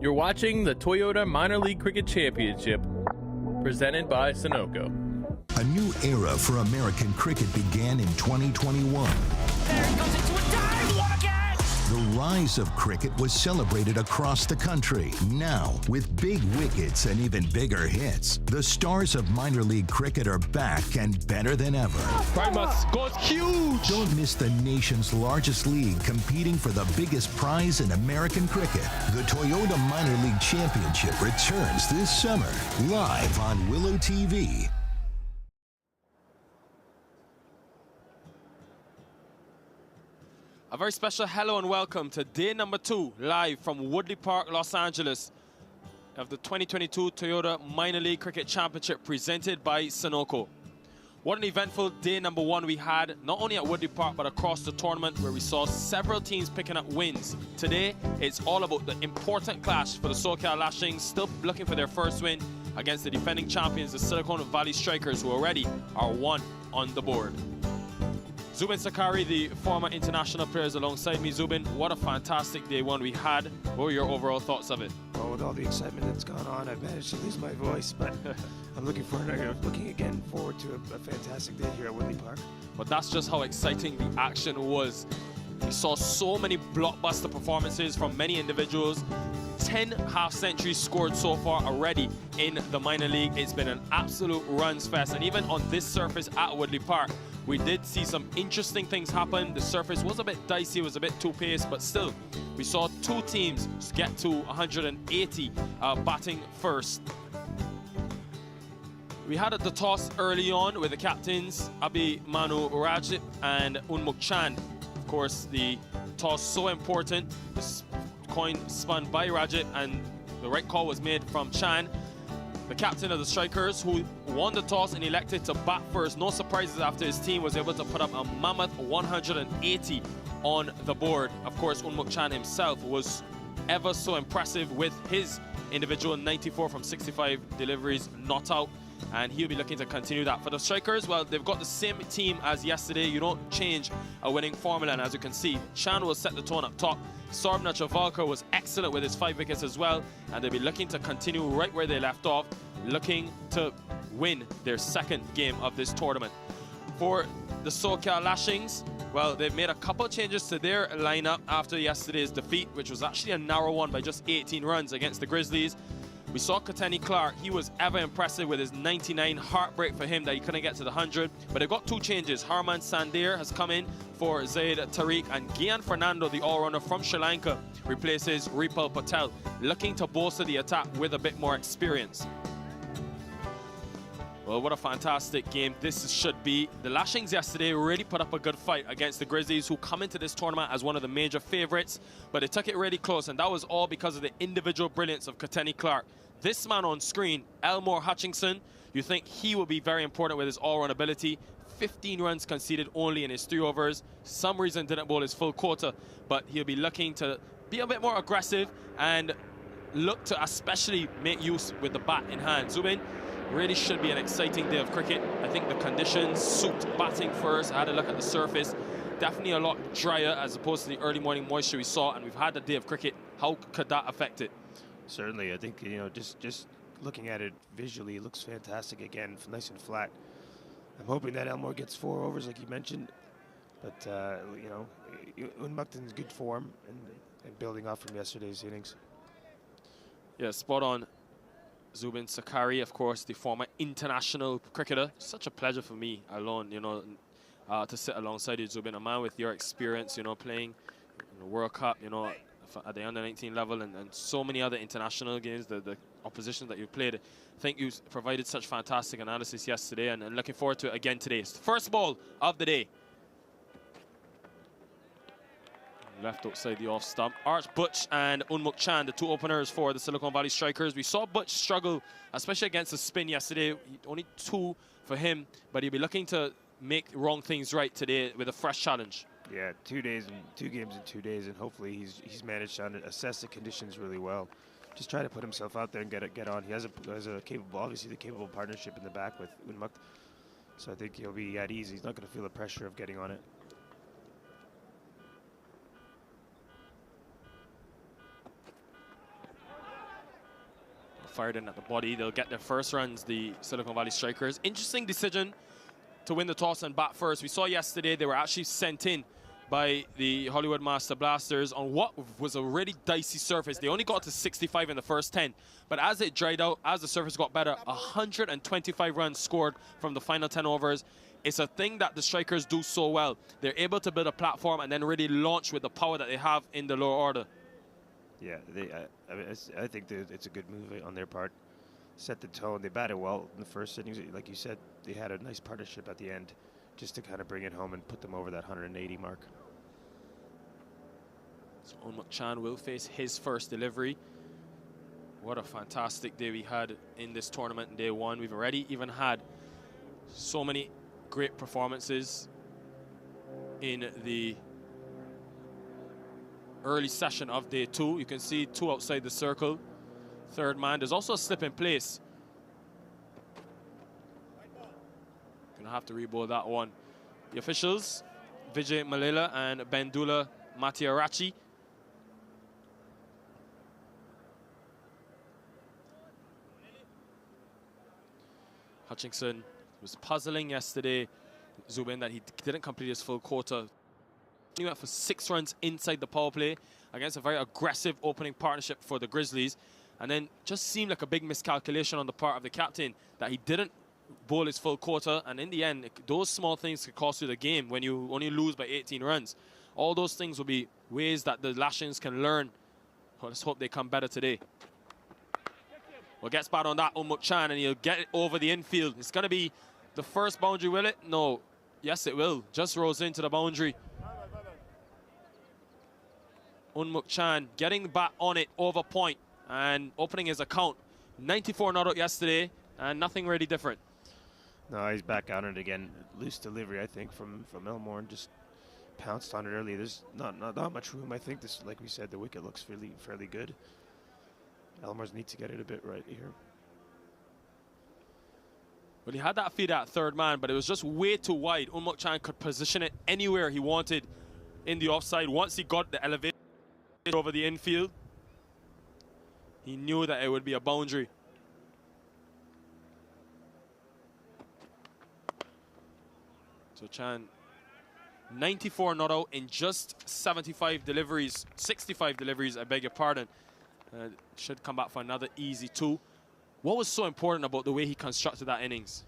You're watching the Toyota Minor League Cricket Championship, presented by Sunoco. A new era for American cricket began in 2021. There he goes into a dive, wicket! The rise of cricket was celebrated across the country. Now, with big wickets and even bigger hits, the stars of minor league cricket are back and better than ever. Primus goes huge! Don't miss the nation's largest league competing for the biggest prize in American cricket. The Toyota Minor League Championship returns this summer, live on Willow TV. A very special hello and welcome to day number 2, live from Woodley Park, Los Angeles, of the 2022 Toyota Minor League Cricket Championship presented by Sunoco. What an eventful day number 1 we had, not only at Woodley Park, but across the tournament, where we saw several teams picking up wins. Today, it's all about the important clash for the SoCal Lashings, still looking for their first win against the defending champions, the Silicon Valley Strikers, who already are 1 on the board. Zubin Sakari, the former international players alongside me. Zubin, what a fantastic day 1 we had. What were your overall thoughts of it? Well, with all the excitement that's gone on, I've managed to lose my voice, but I'm looking again forward to a fantastic day here at Woodley Park. But that's just how exciting the action was. We saw so many blockbuster performances from many individuals. 10 half-centuries scored so far already in the minor league. It's been an absolute runs fest, and even on this surface at Woodley Park, we did see some interesting things happen. The surface was a bit dicey, it was a bit too paced, but still, we saw 2 teams get to 180 batting first. We had the toss early on with the captains, Abhimanyu Rajit and Unmuk Chand. Of course, the toss so important. The coin spun by Rajit, and the right call was made from Chand, the captain of the Strikers, who won the toss and elected to bat first. No surprises after his team was able to put up a mammoth 180 on the board. Of course, Unmuk Chand himself was ever so impressive with his individual 94 from 65 deliveries not out, and he'll be looking to continue that. For the Strikers, well, they've got the same team as yesterday. You don't change a winning formula, and as you can see, Chand will set the tone up top. Sorbna Chavalkar was excellent with his 5 wickets as well, and they'll be looking to continue right where they left off, looking to win their 2nd game of this tournament. For the SoCal Lashings, well, they've made a couple changes to their lineup after yesterday's defeat, which was actually a narrow one by just 18 runs against the Grizzlies. We saw Katani Clark. He was ever impressive with his 99. Heartbreak for him that he couldn't get to the 100. But they've got 2 changes. Harman Sandir has come in for Zaid Tariq, and Gian Fernando, the all-rounder from Sri Lanka, replaces Ripal Patel, looking to bolster the attack with a bit more experience. Well, what a fantastic game this should be. The Lashings yesterday really put up a good fight against the Grizzlies, who come into this tournament as one of the major favorites, but they took it really close, and that was all because of the individual brilliance of Kateni Clark. This man on screen, Elmore Hutchinson, you think he will be very important with his all-round ability. 15 runs conceded only in his 3 overs. Some reason didn't bowl his full quota, but he'll be looking to be a bit more aggressive and look to especially make use with the bat in hand. Zubin, really should be an exciting day of cricket. I think the conditions suit batting first. I had a look at the surface. Definitely a lot drier as opposed to the early morning moisture we saw, and we've had a day of cricket. How could that affect it? Certainly, I think, you know, just looking at it visually, it looks fantastic again, nice and flat. I'm hoping that Elmore gets 4 overs like you mentioned, but you know, Unmuchten's good form and building off from yesterday's innings. Yeah, spot on. Zubin Sakari, of course, the former international cricketer. Such a pleasure for me alone, you know, to sit alongside you, Zubin, a man with your experience, you know, playing in the World Cup, you know, at the under-19 level and so many other international games, the opposition that you played. I think you provided such fantastic analysis yesterday, and looking forward to it again today. It's the first ball of the day. Left outside the off stump. Arch Butch and Unmuk Chan, the 2 openers for the Silicon Valley Strikers. We saw Butch struggle, especially against the spin yesterday. Only 2 for him, but he'll be looking to make wrong things right today with a fresh challenge. Yeah, 2 days and 2 games in 2 days, and hopefully he's managed to assess the conditions really well. Just try to put himself out there and get on. He has a capable, obviously the capable partnership in the back with Unmukt, so I think he'll be at ease. He's not going to feel the pressure of getting on it. Fired in at the body. They'll get their first runs, the Silicon Valley Strikers. Interesting decision to win the toss and bat first. We saw yesterday they were actually sent in by the Hollywood Master Blasters on what was a really dicey surface. They only got to 65 in the first 10, but as it dried out, as the surface got better, 125 runs scored from the final 10 overs. It's a thing that the Strikers do so well. They're able to build a platform and then really launch with the power that they have in the lower order. Yeah, I think that it's a good move on their part. Set the tone. They batted well in the first innings. Like you said, they had a nice partnership at the end just to kind of bring it home and put them over that 180 mark. So Unmuk Chan will face his first delivery. What a fantastic day we had in this tournament in day 1. We've already even had so many great performances in the early session of day 2. You can see 2 outside the circle. Third man. There's also a slip in place. Gonna have to re-bowl that one. The officials, Vijay Malila and Bendula Matiarachi. Hutchinson was puzzling yesterday, Zubin, that he didn't complete his full quota. He went for 6 runs inside the power play against a very aggressive opening partnership for the Grizzlies, and then just seemed like a big miscalculation on the part of the captain that he didn't bowl his full quota, and in the end, those small things could cost you the game when you only lose by 18 runs. All those things will be ways that the Lashings can learn. Let's hope they come better today. Well, gets bat on that, Unmuk Chan, and he'll get it over the infield. It's going to be the first boundary, will it? No. Yes, it will. Just rose into the boundary. Unmuk Chan getting the bat on it over point and opening his account. 94 not out yesterday, and nothing really different. No, he's back on it again. Loose delivery, I think, from Elmore, and just pounced on it early. There's not much room. I think this, like we said, the wicket looks fairly good. Elmore's need to get it a bit right here. Well, he had that feed at third man, but it was just way too wide. Unmuk Chan could position it anywhere he wanted in the offside. Once he got the elevation over the infield, he knew that it would be a boundary. So Chan, 94 not out in just 65 deliveries, 65 deliveries, I beg your pardon. Should come back for another easy 2. What was so important about the way he constructed that innings?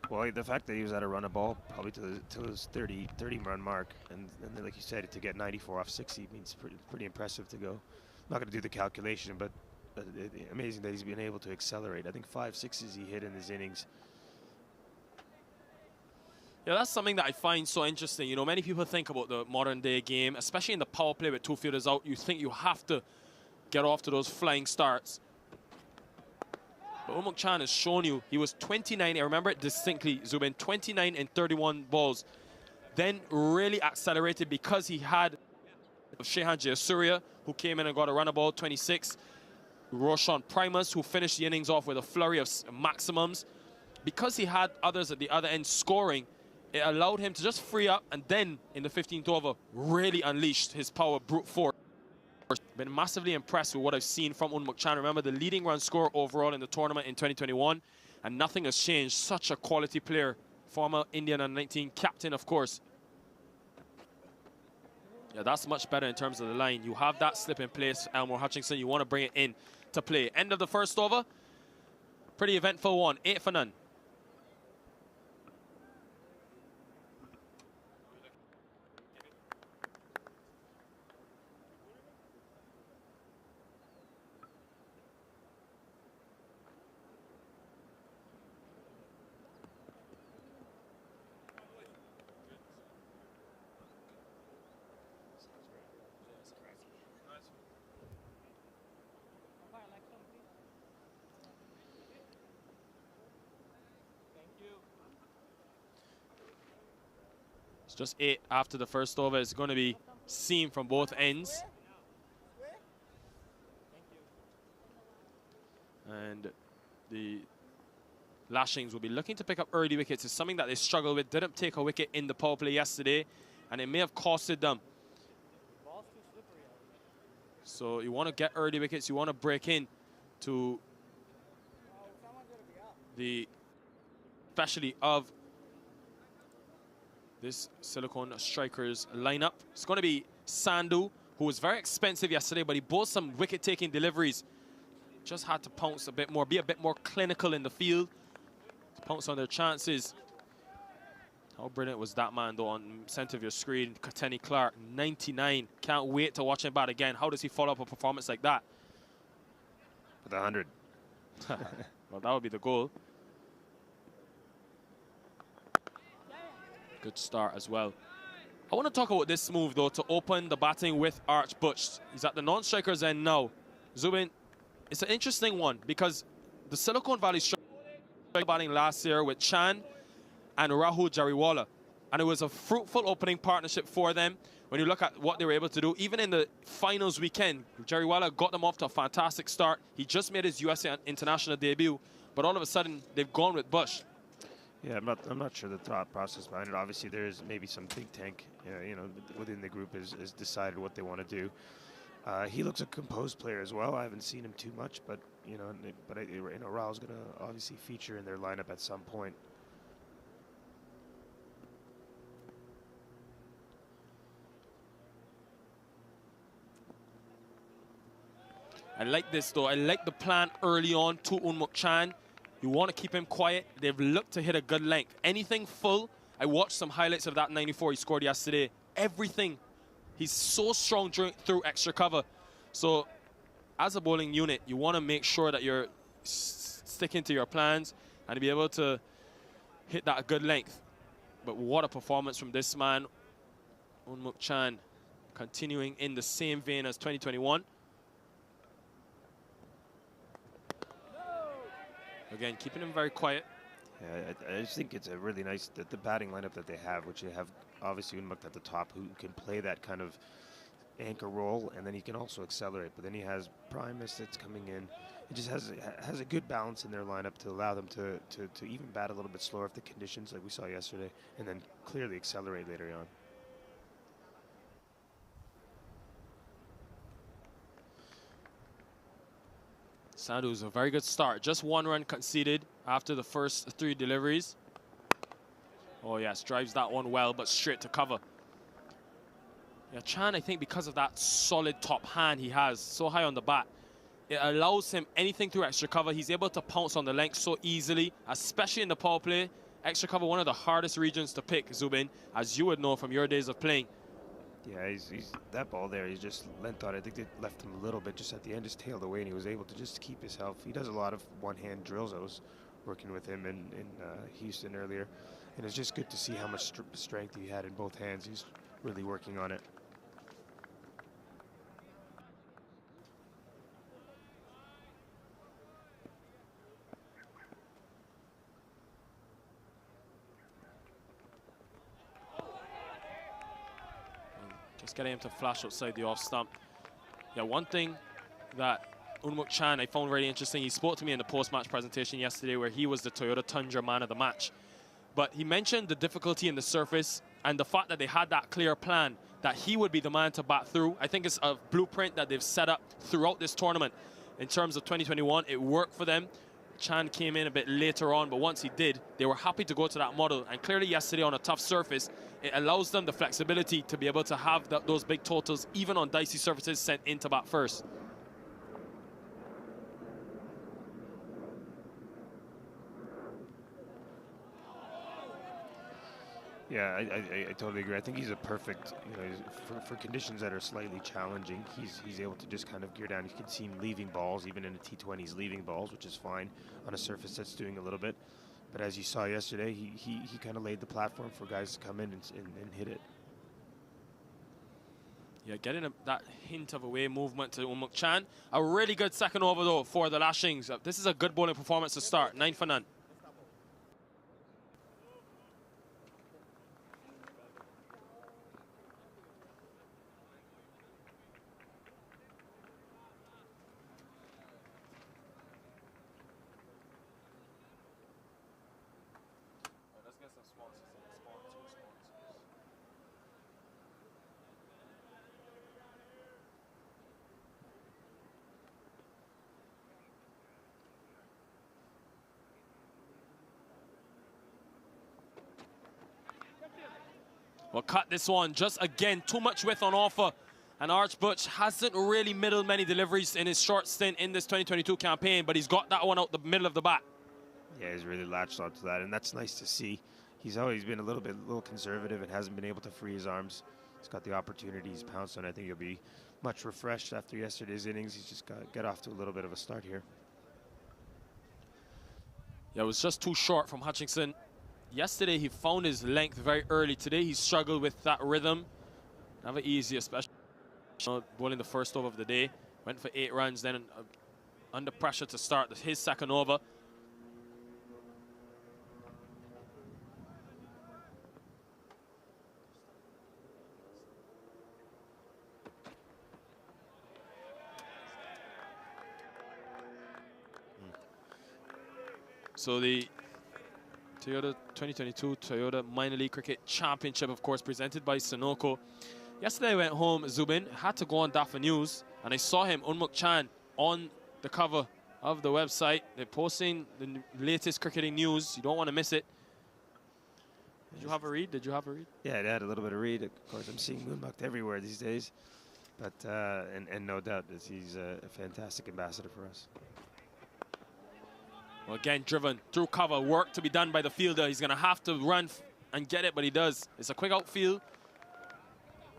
Well, the fact that he was able to run a ball probably to his 30 run mark, and then, like you said, to get 94 off 60 means pretty impressive to go. I'm not going to do the calculation, but amazing that he's been able to accelerate. I think 5 sixes he hit in his innings. Yeah, that's something that I find so interesting. You know, many people think about the modern day game, especially in the power play with 2 fielders out, you think you have to get off to those flying starts. But Umuk Chan has shown you he was 29, I remember it distinctly, Zubin, 29 in 31 balls. Then really accelerated because he had Shehan Jayasuriya, who came in and got a runabout, 26. Roshan Primus, who finished the innings off with a flurry of maximums. Because he had others at the other end scoring, it allowed him to just free up, and then in the 15th over, really unleashed his power brute force. Been massively impressed with what I've seen from Unmuk Chan. Remember, the leading run scorer overall in the tournament in 2021, and nothing has changed. Such a quality player. Former Indian under-19 captain, of course. Yeah, that's much better in terms of the line. You have that slip in place, Elmore Hutchinson. You want to bring it in to play. End of the first over. Pretty eventful one, 8 for none. It's just 8 after the first over. It's going to be seen from both ends. And the Lashings will be looking to pick up early wickets. It's something that they struggled with. Didn't take a wicket in the power play yesterday, and it may have costed them. So you want to get early wickets. You want to break in to the, especially of this Silicon Strikers lineup. It's going to be Sandhu, who was very expensive yesterday, but he bowled some wicket-taking deliveries. Just had to pounce a bit more, be a bit more clinical in the field, to pounce on their chances. How brilliant was that man, though, on center of your screen? Kateni Clark, 99. Can't wait to watch him bat again. How does he follow up a performance like that? With 100. Well, that would be the goal. Good start as well. I want to talk about this move, though, to open the batting with Arch Butch. He's at the non-strikers end now. Zubin, it's an interesting one because the Silicon Valley strike batting last year with Chan and Rahul Jariwala. And it was a fruitful opening partnership for them. When you look at what they were able to do, even in the finals weekend, Jariwala got them off to a fantastic start. He just made his USA international debut, but all of a sudden, they've gone with Bush. Yeah, I'm not sure the thought process behind it. Obviously, there is maybe some think tank, you know, within the group is decided what they want to do. He looks a composed player as well. I haven't seen him too much, but you know, Rahul's going to obviously feature in their lineup at some point. I like this, though. I like the plan early on to Unmuk Chan. You want to keep him quiet. They've looked to hit a good length. Anything full. I watched some highlights of that 94 he scored yesterday. Everything. He's so strong through extra cover. So as a bowling unit, you want to make sure that you're sticking to your plans and be able to hit that good length. But what a performance from this man. Unmuk Chan continuing in the same vein as 2021. Again, keeping him very quiet. Yeah, I just think it's a really nice, the batting lineup that they have, which they have obviously Unmuk at the top, who can play that kind of anchor role, and then he can also accelerate. But then he has Primus that's coming in. It just has a good balance in their lineup to allow them to even bat a little bit slower if the conditions, like we saw yesterday, and then clearly accelerate later on. Sandhu's a very good start. Just 1 run conceded after the first 3 deliveries. Oh yes, drives that one well, but straight to cover. Yeah, Chan, I think because of that solid top hand he has, so high on the bat, it allows him anything through extra cover. He's able to pounce on the length so easily, especially in the power play. Extra cover, one of the hardest regions to pick, Zubin, as you would know from your days of playing. Yeah, he's that ball there, he's just length on it. I think they left him a little bit just at the end, just tailed away, and he was able to just keep himself. He does a lot of one-hand drills. I was working with him in Houston earlier, And it's just good to see how much strength he had in both hands. He's really working on it. Just getting him to flash outside the off stump. Yeah, one thing that Unmuk Chan I found really interesting, he spoke to me in the post-match presentation yesterday where he was the Toyota Tundra man of the match. But he mentioned the difficulty in the surface and the fact that they had that clear plan, that he would be the man to bat through. I think it's a blueprint that they've set up throughout this tournament. In terms of 2021, it worked for them. Chan came in a bit later on, but once he did, they were happy to go to that model. And clearly yesterday on a tough surface, it allows them the flexibility to be able to have those big totals, even on dicey surfaces, sent into bat first. Yeah, I totally agree. I think he's a perfect, for conditions that are slightly challenging, he's able to just kind of gear down. You can see him leaving balls, even in a T20, he's leaving balls, which is fine on a surface that's doing a little bit. But as you saw yesterday, he kind of laid the platform for guys to come in and hit it. Yeah, getting that hint of away movement to Unmuk Chan. A really good second over, though, for the Lashings. This is a good bowling performance to start. 9 for none. We'll cut this one. Just again, too much width on offer. And Arch Butch hasn't really middled many deliveries in his short stint in this 2022 campaign, but he's got that one out the middle of the bat. Yeah, he's really latched onto that, and that's nice to see. He's always been a little conservative and hasn't been able to free his arms. He's got the opportunity, he's pounced on. I think he'll be much refreshed after yesterday's innings. He's just got to get off to a little bit of a start here. Yeah, it was just too short from Hutchinson. Yesterday, he found his length very early. Today, he struggled with that rhythm. Never easy, especially bowling the first over of the day. Went for 8 runs, then under pressure to start his second over. So the Toyota 2022 Toyota Minor League Cricket Championship, of course, presented by Sunoco. Yesterday I went home, Zubin, had to go on Dafa News, and I saw him, Unmuk Chan, on the cover of the website. They're posting the latest cricketing news. You don't want to miss it. Did you have a read? Did you have a read? Yeah, I had a little bit of read. Of course, I'm seeing Moonbuck everywhere these days. But, and no doubt that he's a fantastic ambassador for us. Well, again, driven through cover, work to be done by the fielder. He's going to have to run and get it, but he does. It's a quick outfield.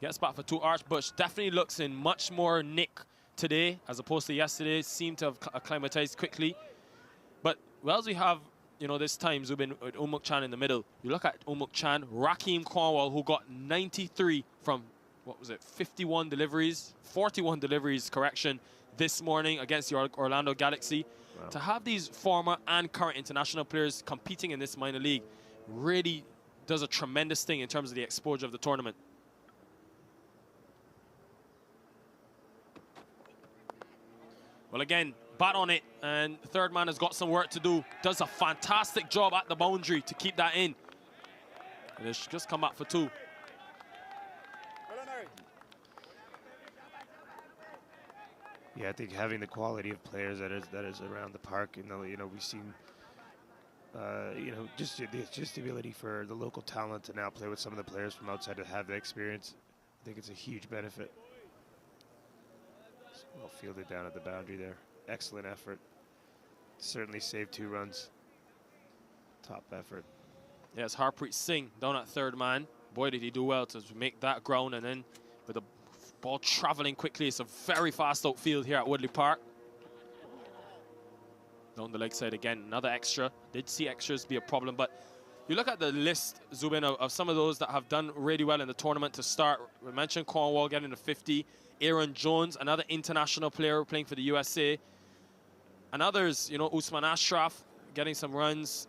Gets back for 2. Arch Butch definitely looks in much more nick today as opposed to yesterday. Seemed to have acclimatized quickly. But well, as we have, this time, Zubin, with Unmuk Chan in the middle. You look at Unmuk Chan, Rakeem Cornwall, who got 93 from, 41 deliveries, 41 deliveries, correction, this morning against the Orlando Galaxy. Wow. To have these former and current international players competing in this minor league really does a tremendous thing in terms of the exposure of the tournament. Well, again, bat on it, and the third man has got some work to do. Does a fantastic job at the boundary to keep that in. And it's just come back for 2. Yeah, I think having the quality of players that is around the park, we've seen, just the ability for the local talent to now play with some of the players from outside to have the experience. I think it's a huge benefit. Well fielded down at the boundary there. Excellent effort. Certainly saved 2 runs. Top effort. Yeah, it's Harpreet Singh down at third man. Boy, did he do well to make that ground, and then with the ball traveling quickly. It's a very fast outfield here at Woodley Park. Down the leg side again, another extra. Did see extras be a problem, but You look at the list, Zubin, of some of those that have done really well in the tournament to start. We mentioned Cornwall getting to 50. Aaron Jones, another international player playing for the USA. And others, you know, Usman Ashraf getting some runs.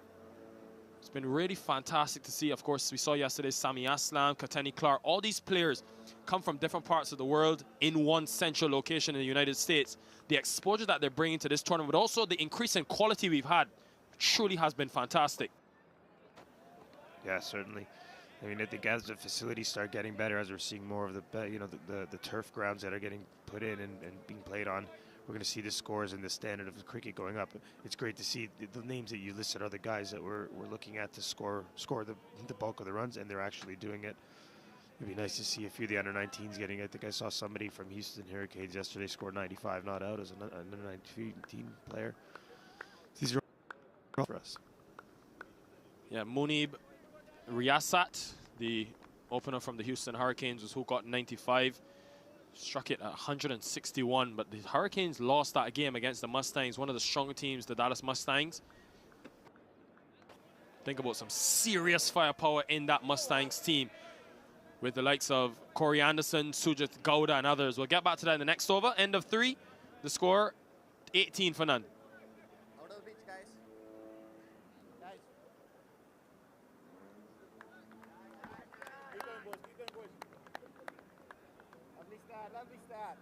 It's been really fantastic to see. Of course, we saw yesterday Sami Aslam, Kateni Clark. All these players come from different parts of the world in one central location in the United States. The exposure that they're bringing to this tournament, but also the increase in quality we've had, truly has been fantastic. Yeah, certainly. I mean, I think as the facilities start getting better, as we're seeing more of the, you know, the turf grounds that are getting put in and being played on, we're going to see the scores and the standard of the cricket going up. It's great to see the names that you listed are the guys that we're looking at to score the bulk of the runs, and they're actually doing it. It'd be nice to see a few of the under-19s getting. I think I saw somebody from Houston Hurricanes yesterday scored 95 not out as an under-19 player. These are all for us. Yeah, Munib Riyasat, the opener from the Houston Hurricanes, was who got 95. Struck it at 161, but the Hurricanes lost that game against the Mustangs, one of the stronger teams, the Dallas Mustangs. Think about some serious firepower in that Mustangs team with the likes of Corey Anderson, Sujit Gowda, and others. We'll get back to that in the next over. End of 3. The score, 18 for none. Out of the pitch, guys. Guys. Keep going, boys. Keep going, boys. Lovely start. Lovely start.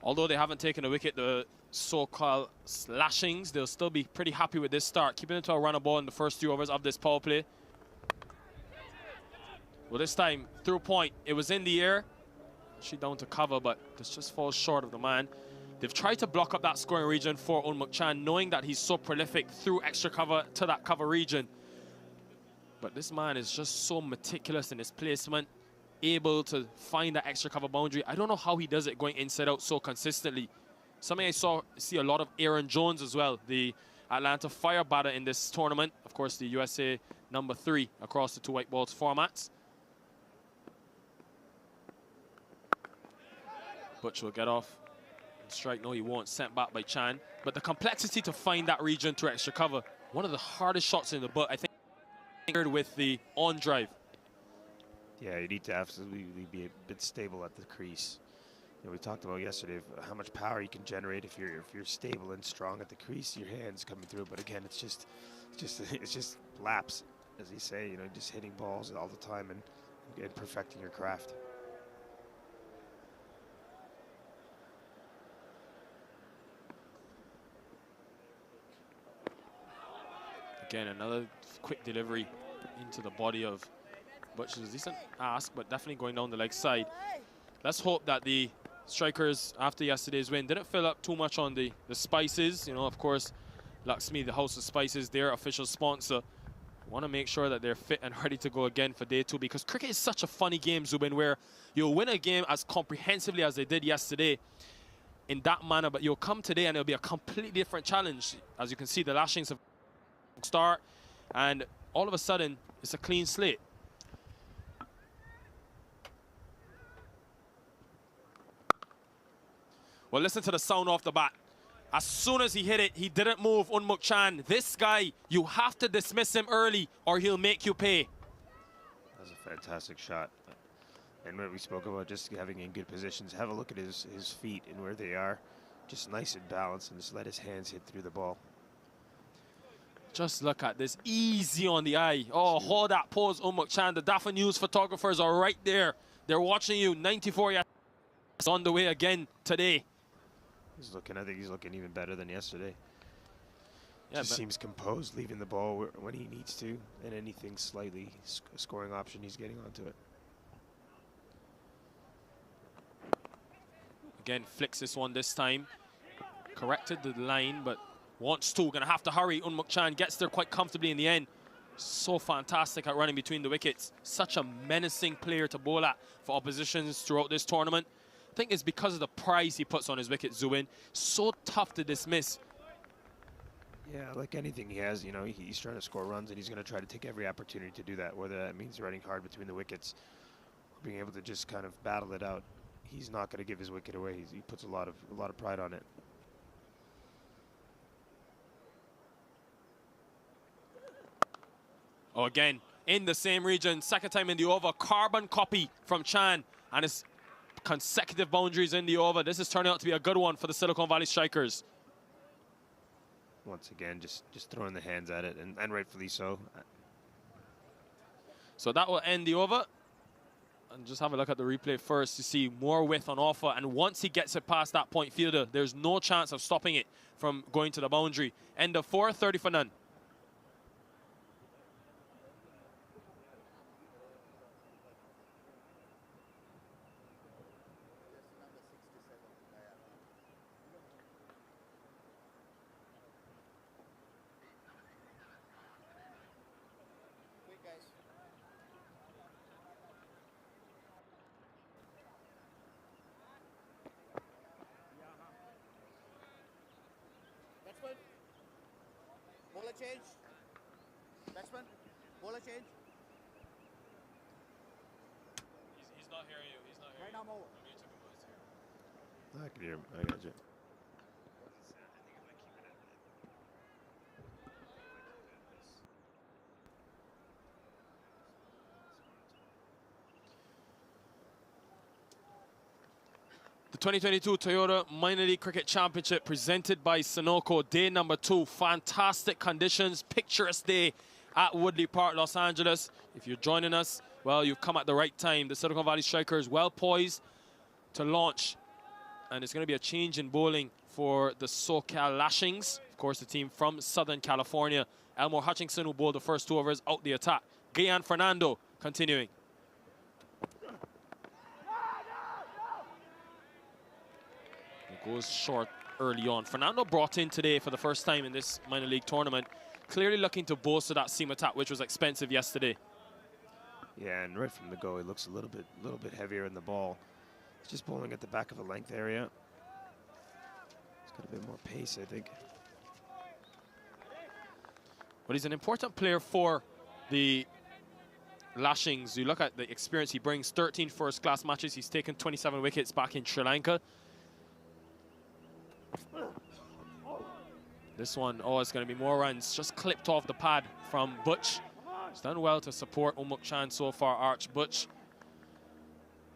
Although they haven't taken a wicket, the SoCal Lashings, they'll still be pretty happy with this start, keeping it to a runner ball in the first 3 overs of this power play. Well, this time, through point, it was in the air. Actually down to cover, but this just falls short of the man. They've tried to block up that scoring region for Unmuk Chan, knowing that he's so prolific through extra cover to that cover region. But this man is just so meticulous in his placement, able to find that extra cover boundary. I don't know how he does it going inside out so consistently. Something I see a lot of Aaron Jones as well, the Atlanta Fire batter in this tournament. Of course, the USA number 3 across the 2 white balls formats. Butch will get off. Strike, no, he won't. Sent back by Chan. But the complexity to find that region through extra cover, one of the hardest shots in the book, I think, with the on drive. Yeah, you need to absolutely be a bit stable at the crease. You know, we talked about yesterday how much power you can generate if you're stable and strong at the crease. Your hands coming through, but again, it's just laps, as you say. You know, just hitting balls all the time and perfecting your craft. Again, another quick delivery into the body of Butch. Is a decent ask, but definitely going down the leg side. Let's hope that the strikers, after yesterday's win, didn't fill up too much on the spices. You know, of course, Lakshmi, the House of Spices, their official sponsor, want to make sure that they're fit and ready to go again for day 2, because cricket is such a funny game, Zubin, where you'll win a game as comprehensively as they did yesterday in that manner, but you'll come today and it'll be a completely different challenge. As you can see, the Lashings have start, and all of a sudden, it's a clean slate. Well, listen to the sound off the bat. As soon as he hit it, he didn't move. Unmuk Chan, this guy, you have to dismiss him early or he'll make you pay. That was a fantastic shot. And what we spoke about, just having in good positions, have a look at his feet and where they are. Just nice and balanced, and just let his hands hit through the ball. Just look at this, easy on the eye. Oh, hold that pose, Unmuk Chan. The Dafa News photographers are right there. They're watching you. 94 yards on the way again today. I think he's looking even better than yesterday. Yeah, just seems composed, leaving the ball when he needs to, and anything slightly scoring option, he's getting onto it. Again, flicks this one this time. Corrected the line, but wants to. Gonna have to hurry. Unmuk Chan gets there quite comfortably in the end. So fantastic at running between the wickets. Such a menacing player to bowl at for oppositions throughout this tournament. I think it's because of the price he puts on his wicket, Zuin. So tough to dismiss. Yeah, like anything he has, you know, he's trying to score runs, and he's going to try to take every opportunity to do that, whether that means running hard between the wickets, being able to just kind of battle it out. He's not going to give his wicket away. He puts a lot of pride on it. Oh, again, in the same region, second time in the over, carbon copy from Chan, and his consecutive boundaries in the over. This is turning out to be a good one for the Silicon Valley Strikers. Once again, just throwing the hands at it, and rightfully so. So that will end the over. And just have a look at the replay first to see more width on offer. And once he gets it past that point fielder, there's no chance of stopping it from going to the boundary. End of 4, 30 for none. Batsman, bowler change. Batsman, bowler change. He's not hearing you. He's not hearing Right now, over. I can hear him. I got you. The 2022 Toyota Minor League Cricket Championship presented by Sunoco, day number 2. Fantastic conditions, picturesque day at Woodley Park, Los Angeles. If you're joining us, well, you've come at the right time. The Silicon Valley Strikers well poised to launch. And it's going to be a change in bowling for the SoCal Lashings. Of course, the team from Southern California. Elmore Hutchinson, who bowled the first 2 overs, out the attack. Guyan Fernando continuing. Goes short early on. Fernando brought in today for the first time in this minor league tournament, clearly looking to bolster that seam attack, which was expensive yesterday. Yeah, and right from the go, he looks a little bit heavier in the ball. He's just bowling at the back of a length area. He's got a bit more pace, I think. But he's an important player for the Lashings. You look at the experience he brings, 13 first-class matches. He's taken 27 wickets back in Sri Lanka. This one, oh, it's going to be more runs. Just clipped off the pad from Butch. He's done well to support Unmuk Chan so far, Arch Butch.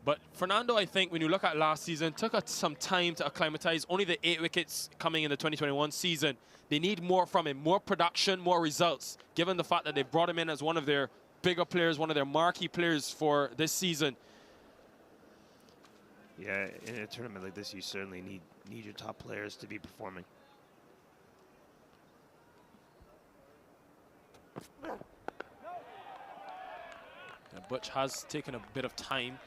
But Fernando, I think, when you look at last season, took some time to acclimatize. Only the 8 wickets coming in the 2021 season. They need more from him, more production, more results, given the fact that they brought him in as one of their bigger players, one of their marquee players for this season. Yeah, in a tournament like this, you certainly need your top players to be performing. Yeah, Butch has taken a bit of time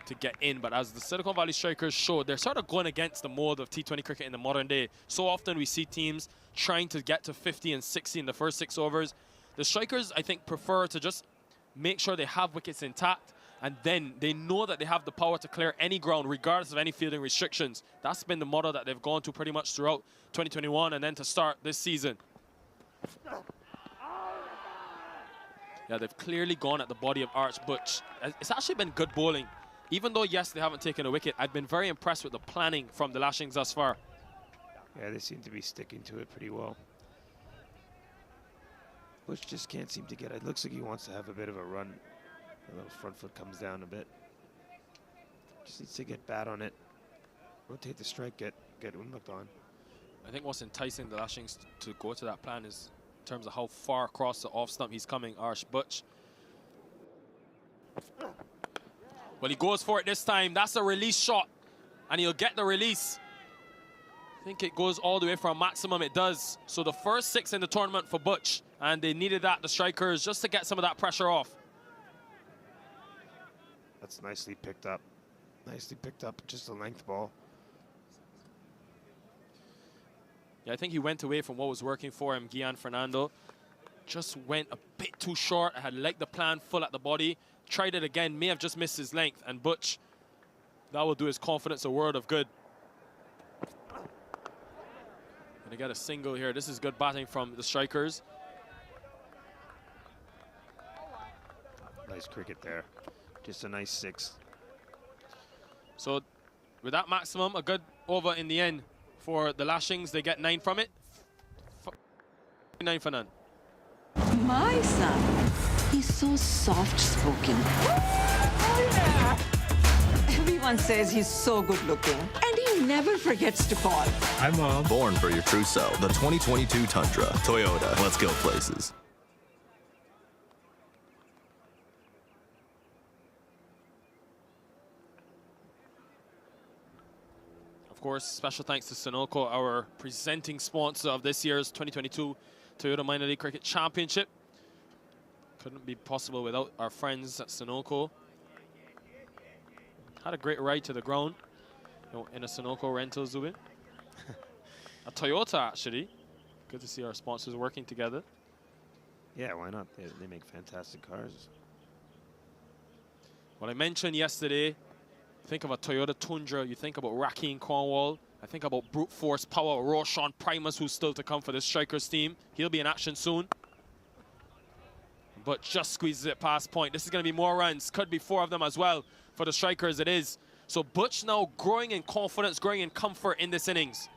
to get in, but as the Silicon Valley Strikers showed, they're sort of going against the mode of T20 cricket in the modern day. So often we see teams trying to get to 50 and 60 in the first 6 overs. The Strikers, I think, prefer to just make sure they have wickets intact, and then they know that they have the power to clear any ground regardless of any fielding restrictions. That's been the model that they've gone to pretty much throughout 2021 and then to start this season. Yeah, they've clearly gone at the body of Arch Butch. It's actually been good bowling. Even though, yes, they haven't taken a wicket, I've been very impressed with the planning from the Lashings thus far. Yeah, they seem to be sticking to it pretty well. Butch just can't seem to get it. It looks like he wants to have a bit of a run. The little front foot comes down a bit. Just needs to get bat on it. Rotate the strike, get Unmuk on. I think what's enticing the Lashings to go to that plan is in terms of how far across the off stump he's coming, Arch Butch. Well, he goes for it this time. That's a release shot, and he'll get the release. I think it goes all the way for a maximum. It does. So the first 6 in the tournament for Butch, and they needed that, the Strikers, just to get some of that pressure off. That's nicely picked up. Nicely picked up, just a length ball. Yeah, I think he went away from what was working for him. Gian Fernando just went a bit too short. I had liked the plan, full at the body. Tried it again, may have just missed his length. And Butch, that will do his confidence a world of good. Gonna get a single here. This is good batting from the strikers. Nice cricket there. Just a nice 6. So with that maximum, a good over in the end for the Lashings. They get 9 from it. 9 for none. My son, he's so soft-spoken. Everyone says he's so good-looking, and he never forgets to call. Hi, Mom. Born for your true self. The 2022 Tundra. Toyota. Let's go places. Of course, special thanks to Sunoco, our presenting sponsor of this year's 2022 Toyota Minor League Cricket Championship. Couldn't be possible without our friends at Sunoco. Had a great ride to the ground, in a Sunoco rental, Zubin. A Toyota, actually. Good to see our sponsors working together. Yeah, why not? They make fantastic cars. What I mentioned yesterday, think of a Toyota Tundra, you think about Raheem Cornwall. I think about brute force power, Roshan Primus, who's still to come for the Strikers team. He'll be in action soon. But just squeezes it past point. This is going to be more runs. Could be 4 of them as well for the Strikers. It is. So Butch now growing in confidence, growing in comfort in this innings.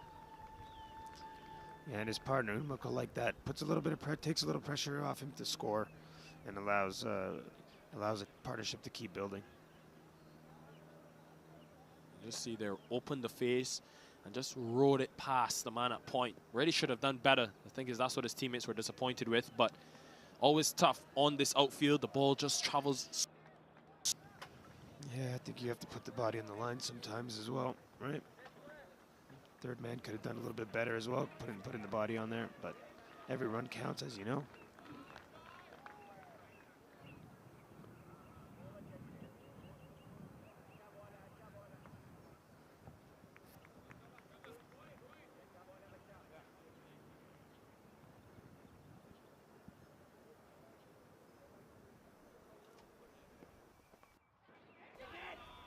Yeah, and his partner, Umako, like that, takes a little pressure off him to score and allows a partnership to keep building. Just see there, opened the face and just rode it past the man at point. Really should have done better. I think that's what his teammates were disappointed with, but always tough on this outfield. The ball just travels. Yeah, I think you have to put the body on the line sometimes as well, right? Third man could have done a little bit better as well, putting the body on there, but every run counts, as you know.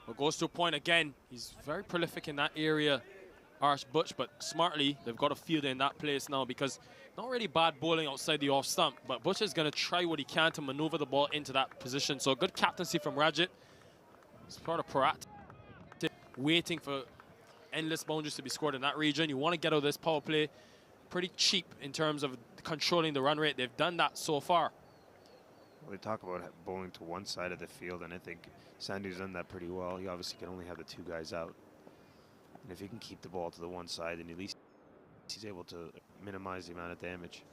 Well, goes to a point again. He's very prolific in that area, Arch Butch, but smartly, they've got a fielder in that place now because not really bad bowling outside the off stump, but Butch is going to try what he can to maneuver the ball into that position. So good captaincy from Rajit. It's part of Parat, waiting for endless boundaries to be scored in that region. You want to get out of this power play pretty cheap in terms of controlling the run rate. They've done that so far. Well, they talk about bowling to one side of the field, and I think Sandy's done that pretty well. He obviously can only have the 2 guys out. And if he can keep the ball to the one side, then at least he's able to minimize the amount of damage.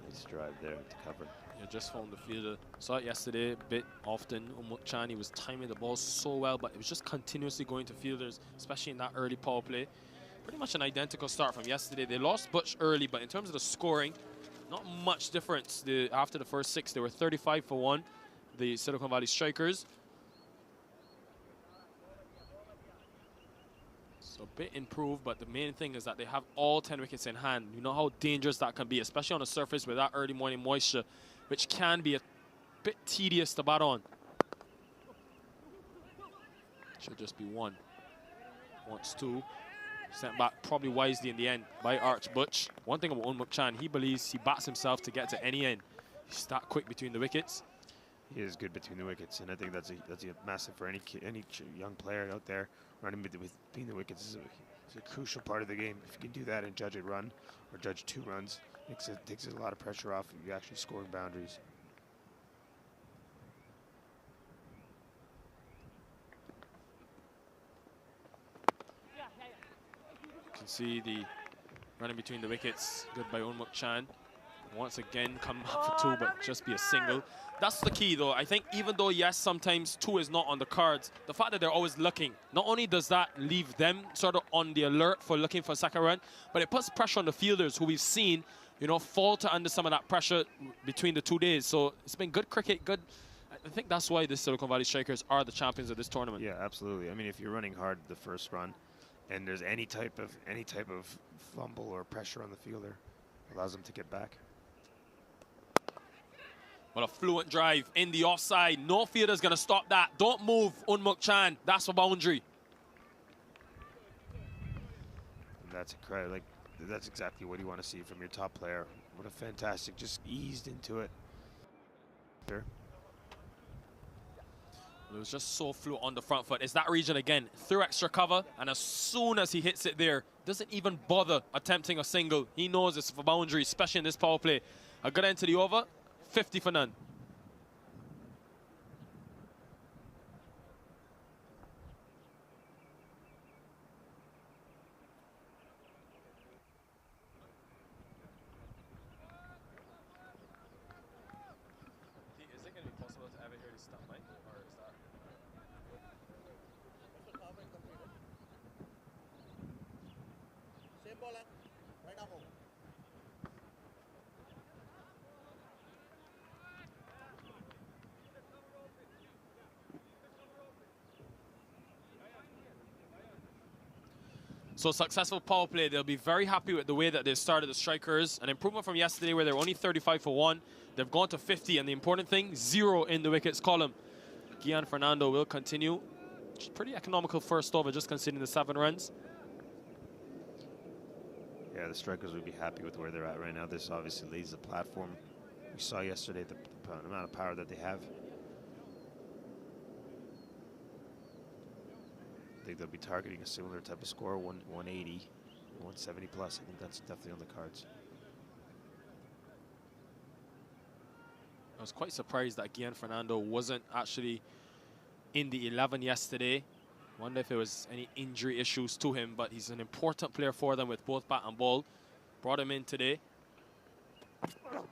Nice drive there to cover. Yeah, just found the fielder. Saw it yesterday a bit often. Umuk-chan, he was timing the ball so well, but it was just continuously going to fielders, especially in that early power play. Pretty much an identical start from yesterday. They lost Butch early, but in terms of the scoring, not much difference. After the first 6, they were 35 for 1, the Silicon Valley Strikers. So a bit improved, but the main thing is that they have all 10 wickets in hand. You know how dangerous that can be, especially on a surface with that early morning moisture, which can be a bit tedious to bat on. Should just be 1. Wants 2. Sent back probably wisely in the end by Arch Butch. One thing about Umuk-chan, he believes he bats himself to get to any end. He's that quick between the wickets. He is good between the wickets, and I think that's a massive for any young player out there. Running between the wickets is a crucial part of the game. If you can do that and judge a run or judge 2 runs, it takes a lot of pressure off of you actually scoring boundaries. You can see the running between the wickets, good by Umuk-chan. Once again, come up for 2, but just be a single. That's the key, though. I think even though, yes, sometimes 2 is not on the cards, the fact that they're always looking, not only does that leave them sort of on the alert for looking for a second run, but it puts pressure on the fielders who we've seen, falter under some of that pressure between the 2 days. So it's been good cricket, good I think that's why the Silicon Valley Strikers are the champions of this tournament. Yeah, absolutely. I mean, if you're running hard the first run, and there's any type of fumble or pressure on the fielder, allows them to get back. Well, a fluent drive in the offside. No fielder's going to stop that. Don't move, Unmuk Chan. That's for boundary. And that's incredible. Like, that's exactly what you want to see from your top player. What a fantastic, just eased into it. There. It was just so fluent on the front foot. It's that region again, through extra cover, and as soon as he hits it there, doesn't even bother attempting a single. He knows it's for boundary, especially in this power play. A good end to the over, 50 for none. Is it going to be possible to ever hear this stuff, Mike? Or is that... Same ball, right up home. So successful power play. They'll be very happy with the way that they've started the Strikers. An improvement from yesterday where they were only 35 for 1. They've gone to 50, and the important thing, 0 in the wickets column. Gian Fernando will continue. Pretty economical first over, just conceding the 7 runs. Yeah, the Strikers would be happy with where they're at right now. This obviously lays the platform. We saw yesterday the amount of power that they have. I think they'll be targeting a similar type of score, 180, 170 plus. I think that's definitely on the cards. I was quite surprised that Gian Fernando wasn't actually in the 11 yesterday. Wonder if there was any injury issues to him, but he's an important player for them with both bat and ball. Brought him in today. And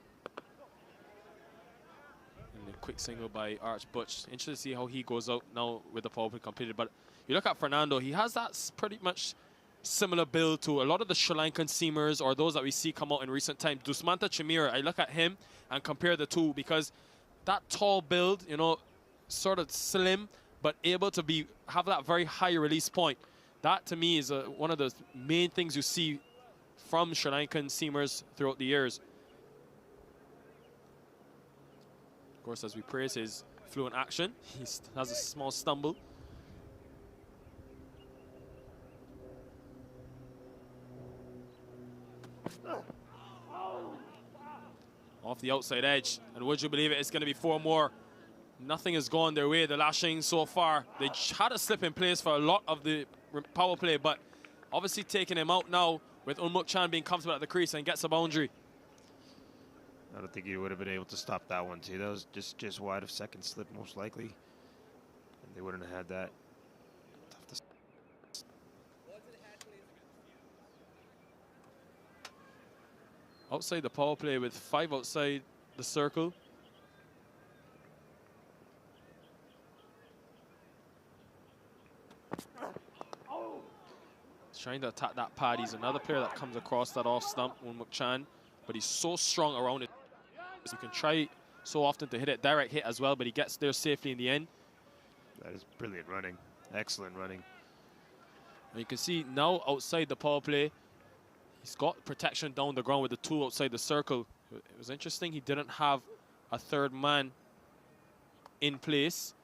a quick single by Arch Butch. Interested to see how he goes out now with the power play completed. But you look at Fernando, he has that pretty much similar build to a lot of the Sri Lankan seamers or those that we see come out in recent times. Dusmanta Chamira, I look at him and compare the two because that tall build, you know, sort of slim, but able to have that very high release point. That, to me, is one of the main things you see from Sri Lankan seamers throughout the years. Of course, as we praise his fluent action, he has a small stumble. Off the outside edge, and would you believe it, it's going to be 4 more. Nothing has gone their way, the Lashings so far. They had a slip in place for a lot of the power play, but obviously taking him out now with Unmuk Chan being comfortable at the crease and gets a boundary. I don't think he would have been able to stop that one too. That was just wide of second slip most likely. And they wouldn't have had that. Tough to outside the power play with 5 outside the circle. He's trying to attack that pad. He's another player that comes across that off stump, Unmuk Chan, but he's so strong around it. He can try so often to hit it, direct hit as well, but he gets there safely in the end. That is brilliant running. Excellent running. And you can see now outside the power play, he's got protection down the ground with the 2 outside the circle. It was interesting he didn't have a 3rd man in place,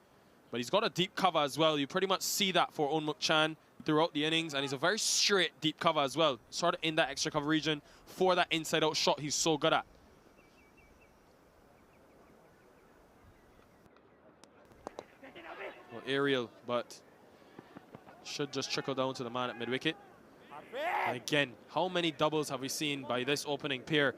but he's got a deep cover as well. You pretty much see that for Unmuk Chan throughout the innings, and he's a very straight deep cover as well, sort of in that extra cover region for that inside out shot he's so good at. Well, aerial, but should just trickle down to the man at mid-wicket. And again, how many doubles have we seen by this opening pair?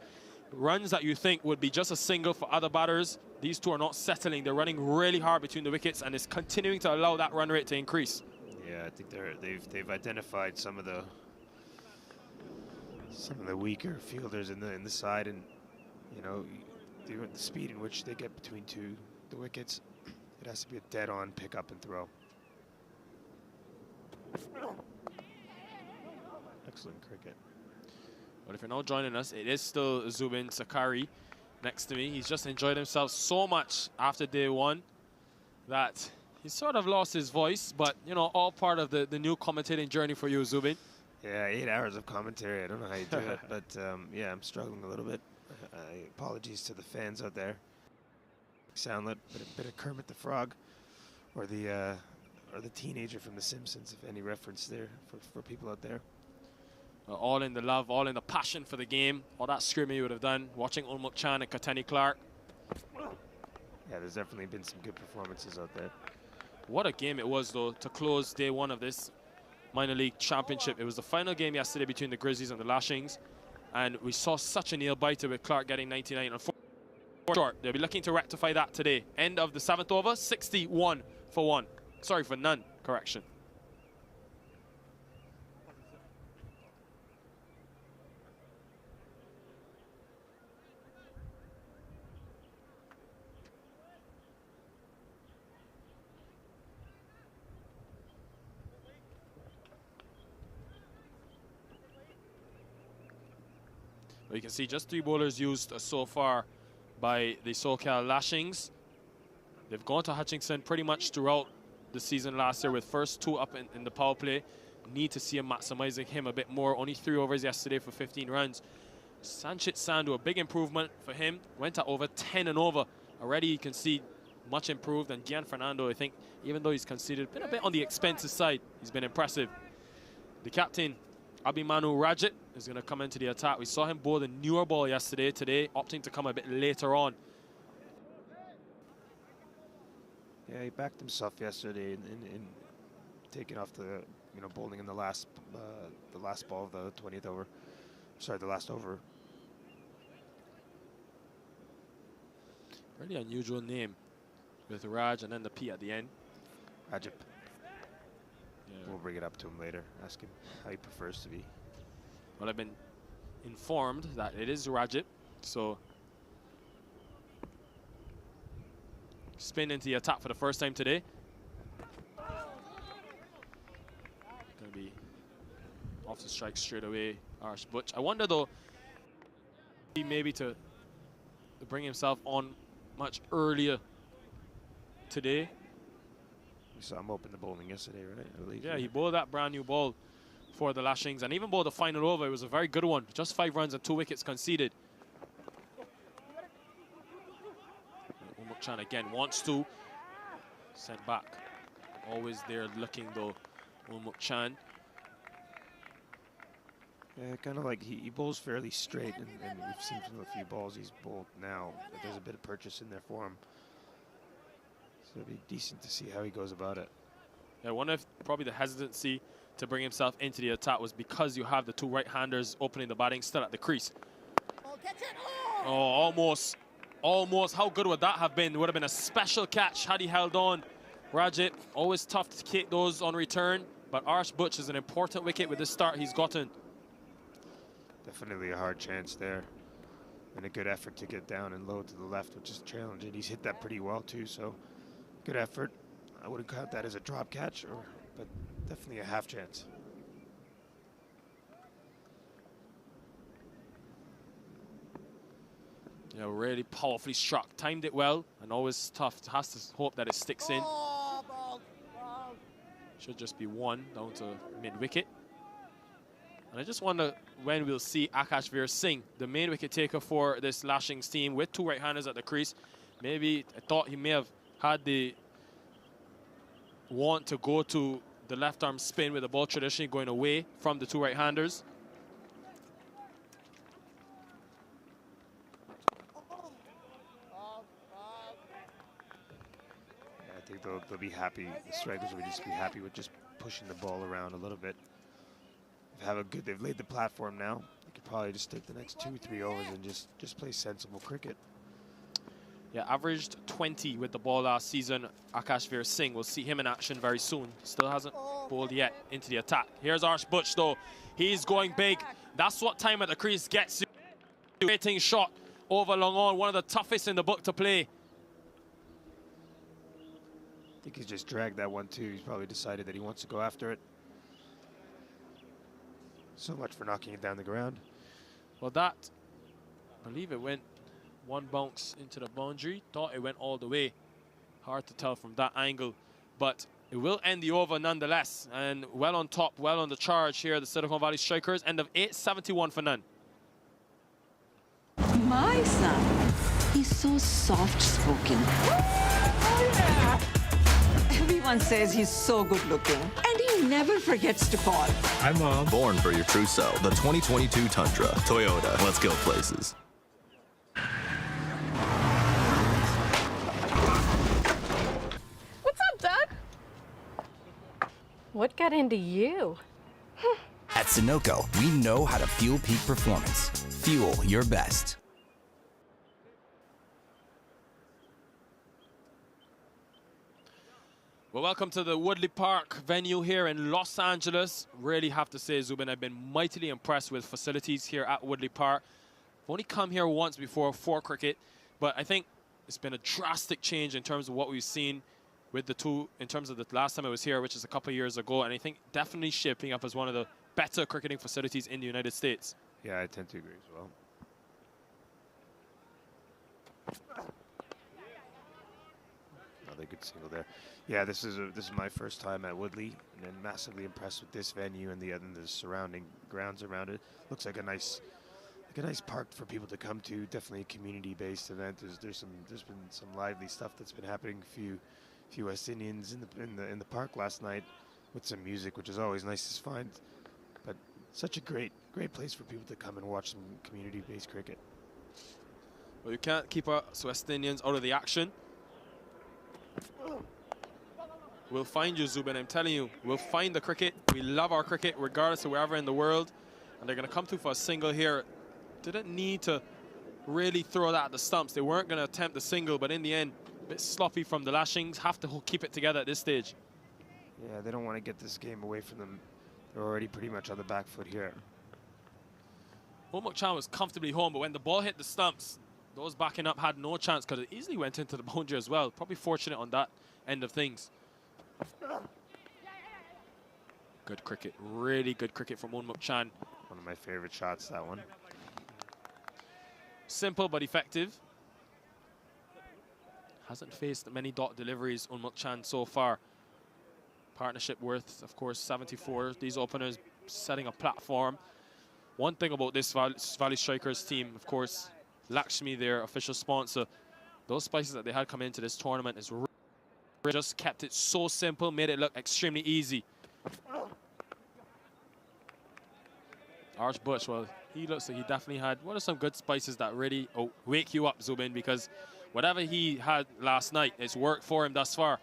Runs that you think would be just a single for other batters, these two are not settling. They're running really hard between the wickets, and it's continuing to allow that run rate to increase. Yeah, I think they've identified some of the weaker fielders in the side, and you know the speed in which they get between the wickets. It has to be a dead-on pick up and throw. Excellent cricket. But if you're now joining us, it is still Zubin Sakari next to me. He's just enjoyed himself so much after day one that he sort of lost his voice, but, you know, all part of the new commentating journey for you, Zubin. Yeah, 8 hours of commentary. I don't know how you do it, but yeah, I'm struggling a little bit. Apologies to the fans out there. Soundlet, bit of Kermit the Frog, or the teenager from The Simpsons, if any reference there for people out there. All in the love, all in the passion for the game. All that screaming you would have done watching Unmuk Chan and Katani Clark. Yeah, there's definitely been some good performances out there. What a game it was, though, to close day one of this minor league championship. It was the final game yesterday between the Grizzlies and the Lashings, and we saw such a nail-biter with Clark getting 99 and 4 short. They'll be looking to rectify that today. End of the 7th over, 61 for 1. Sorry, for none, correction. You can see just 3 bowlers used so far by the SoCal Lashings. They've gone to Hutchinson pretty much throughout the season last year with first 2 up in the power play. Need to see him maximizing him a bit more. Only 3 overs yesterday for 15 runs. Sanchit Sandhu, a big improvement for him. Went to over 10 and over. Already you can see much improved. And Gian Fernando, I think, even though he's conceded, been a bit on the expensive side, he's been impressive. The captain, Abhimanyu Rajat, is going to come into the attack. We saw him bowl the newer ball yesterday. Today, opting to come a bit later on. Yeah, he backed himself yesterday in taking off the, bowling in the last ball of the 20th over. Sorry, the last over. Really unusual name with Raj and then the P at the end. Rajap. Yeah. We'll bring it up to him later. Ask him how he prefers to be. Well, I've been informed that it is Rajat, so spin into the attack for the first time today. Gonna be off the strike straight away, Arsh Butch. I wonder though, maybe to bring himself on much earlier today. We saw him open the bowling yesterday, right? I believe. Yeah, he bowled that brand new ball for the Lashings and even bowled the final over. It was a very good one. Just 5 runs and 2 wickets conceded. Unmuk Chan again wants to send back. Always there looking though, Unmuk Chan. Yeah, kind of like he bowls fairly straight, and we've seen from a few balls he's bowled now that there's a bit of purchase in there for him. So it'll be decent to see how he goes about it. I wonder if probably the hesitancy to bring himself into the attack was because you have the 2 right-handers opening the batting still at the crease. Oh, almost. Almost. How good would that have been? It would have been a special catch had he held on. Rajat, always tough to kick those on return, but Arsh Butch is an important wicket with the start he's gotten. Definitely a hard chance there. And a good effort to get down and low to the left, which is challenging. He's hit that pretty well too, so good effort. I wouldn't count that as a drop catch, but definitely a half chance. Yeah, really powerfully struck. Timed it well, and always tough. Has to hope that it sticks in. Should just be 1 down to mid-wicket. And I just wonder when we'll see Akash Veer Singh, the main wicket taker for this Lashings team, with 2 right-handers at the crease. Maybe I thought he may have had the want to go to the left arm spin with the ball traditionally going away from the 2 right-handers. Yeah, I think they'll be happy. The strikers will just be happy with just pushing the ball around a little bit. They've laid the platform now. They could probably just take the next 2-3 overs and just play sensible cricket. Yeah, averaged 20 with the ball last season. Akash Veer Singh, we'll see him in action very soon. Still hasn't bowled yet into the attack. Here's Arsh Butch though. He's going big. That's what time at the crease gets you. Rating shot over long on, one of the toughest in the book to play. I think he's just dragged that one too. He's probably decided that he wants to go after it. So much for knocking it down the ground. Well, that, I believe it went One bounce into the boundary. Thought it went all the way. Hard to tell from that angle. But it will end the over nonetheless. And well on top, well on the charge here, the Silicon Valley Strikers. End of 8, 71 for none. My son is so soft-spoken. Everyone says he's so good-looking, and he never forgets to call. Hi, Mom. Born for your true self. The 2022 Tundra. Toyota. Let's go places. What's up, Doug? What got into you? At SoCal, we know how to fuel peak performance. Fuel your best. Well, welcome to the Woodley Park venue here in Los Angeles. Really have to say, Zubin, I've been mightily impressed with facilities here at Woodley Park. I've only come here once before for cricket, but I think it's been a drastic change in terms of what we've seen with the two, in terms of the last time I was here, which is a couple of years ago, and I think definitely shaping up as one of the better cricketing facilities in the United States. Yeah, I tend to agree as well. Another good single there. Yeah, this is my first time at Woodley, and I'm massively impressed with this venue and the surrounding grounds around it. Looks like a nice park for people to come to. Definitely a community-based event. There's been some lively stuff that's been happening. Few West Indians in the park last night with some music, which is always nice to find. But such a great place for people to come and watch some community-based cricket. Well, you can't keep us West Indians out of the action. We'll find you, Zubin. I'm telling you, we'll find the cricket. We love our cricket, regardless of wherever in the world. And they're going to come to for a single here. Didn't need to really throw that at the stumps. They weren't going to attempt the single, but in the end, a bit sloppy from the Lashings. Have to keep it together at this stage. Yeah, they don't want to get this game away from them. They're already pretty much on the back foot here. Mok Chan was comfortably home, but when the ball hit the stumps, those backing up had no chance because it easily went into the boundary as well. Probably fortunate on that end of things. Good cricket, really good cricket from Mok Chan. One of my favorite shots, that one. Simple but effective. Hasn't faced many dot deliveries on Mok Chan so far. Partnership worth, of course, 74. These openers setting a platform. One thing about this Valley Strikers team, of course, Lakshmi, their official sponsor, those spices that they had come into this tournament is really just kept it so simple, made it look extremely easy. Arch Bush, well, he looks like he definitely had, what are some good spices that really wake you up, Zubin, because whatever he had last night, it's worked for him thus far.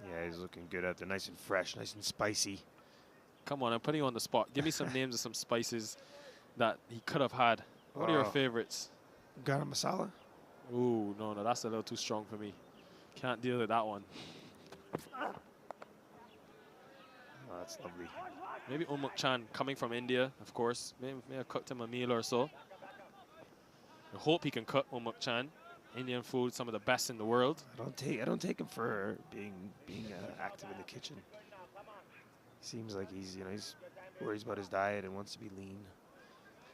Yeah, he's looking good out there, nice and fresh, nice and spicy. Come on, I'm putting you on the spot. Give me some names of some spices that he could have had. What are your favorites? Garam masala? Ooh, no, that's a little too strong for me. Can't deal with that one. Oh, that's lovely. Maybe Mok Chan coming from India, of course. May have cooked him a meal or so. I hope he can cook Mok Chan. Indian food, some of the best in the world. I don't take him for being active in the kitchen. Seems like he's worries about his diet and wants to be lean.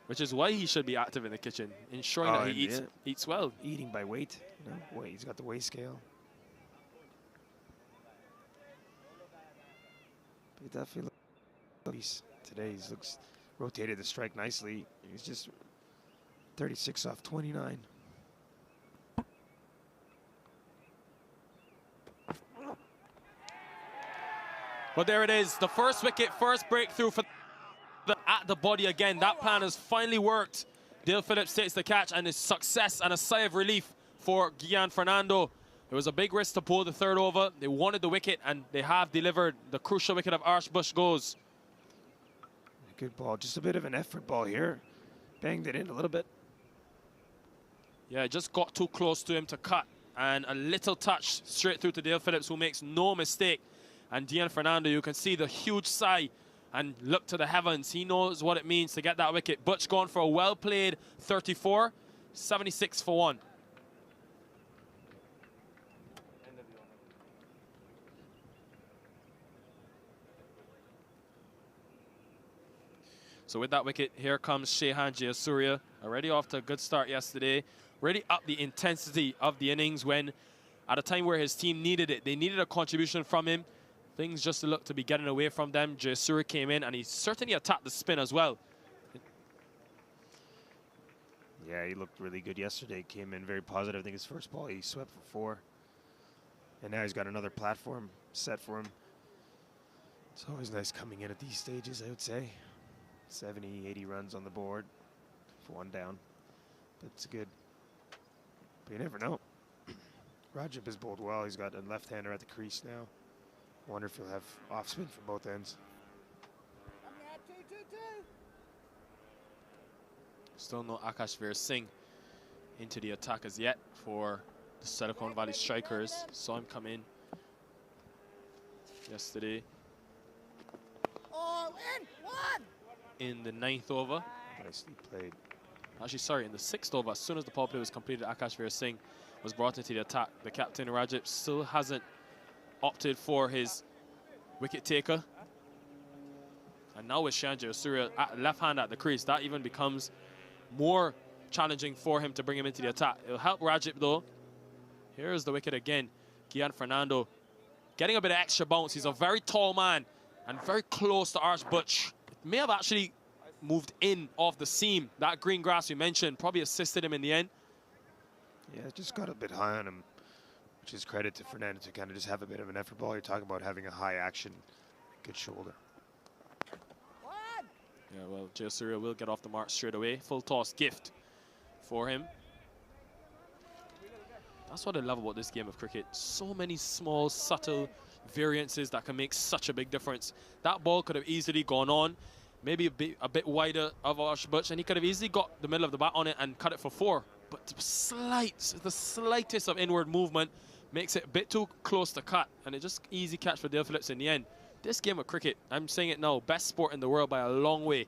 Which is why he should be active in the kitchen, ensuring that he eats well. Eating by weight, he's got the weigh scale. But he definitely looks today. He looks rotated the strike nicely. He's just 36 off 29. But there it is, the first wicket, first breakthrough for at the body again. That plan has finally worked. Dale Phillips takes the catch, and a success and a sigh of relief for Gian Fernando. It was a big risk to pull the third over. They wanted the wicket, and they have delivered. The crucial wicket of Arch Bush goes. Good ball, just a bit of an effort ball here. Banged it in a little bit. Yeah, just got too close to him to cut, and a little touch straight through to Dale Phillips, who makes no mistake. And Gian Fernando, you can see the huge sigh and look to the heavens. He knows what it means to get that wicket. Butch gone for a well-played 34, 76 for 1. So with that wicket, here comes Shehan Jayasuriya, already off to a good start yesterday. Really up the intensity of the innings when, at a time where his team needed it, they needed a contribution from him. Things just looked to be getting away from them. Jayasuriya came in and he certainly attacked the spin as well. Yeah, he looked really good yesterday. Came in very positive. I think his first ball he swept for 4. And now he's got another platform set for him. It's always nice coming in at these stages, I would say. 70, 80 runs on the board for 1 down. That's good. But you never know. Rajab has bowled well. He's got a left-hander at the crease now. Wonder if he'll have off-spin from both ends. Still no Akash Veer Singh into the attack as yet for the Silicon Valley Strikers. Saw him come in yesterday in the 9th over. Nicely played. Actually, sorry, in the 6th over. As soon as the power play was completed, Akash Veer Singh was brought into the attack. The captain, Rajab, still hasn't opted for his wicket taker. And now with Shehan Jayasuriya at left hand at the crease, that even becomes more challenging for him to bring him into the attack. It'll help Rajab though. Here's the wicket again. Gian Fernando getting a bit of extra bounce. He's a very tall man and very close to Arch Butch. It may have actually moved in off the seam. That green grass we mentioned probably assisted him in the end. Yeah, it just got a bit high on him, which is credit to Fernando to kind of just have a bit of an effort ball. You're talking about having a high action, good shoulder. Yeah, well, Jayasuriya will get off the mark straight away. Full toss gift for him. That's what I love about this game of cricket. So many small, subtle variances that can make such a big difference. That ball could have easily gone on, maybe a bit wider of Arch Butch, and he could have easily got the middle of the bat on it and cut it for 4. But the slightest of inward movement makes it a bit too close to cut, and it just easy catch for Dale Phillips in the end. This game of cricket, I'm saying it now, best sport in the world by a long way.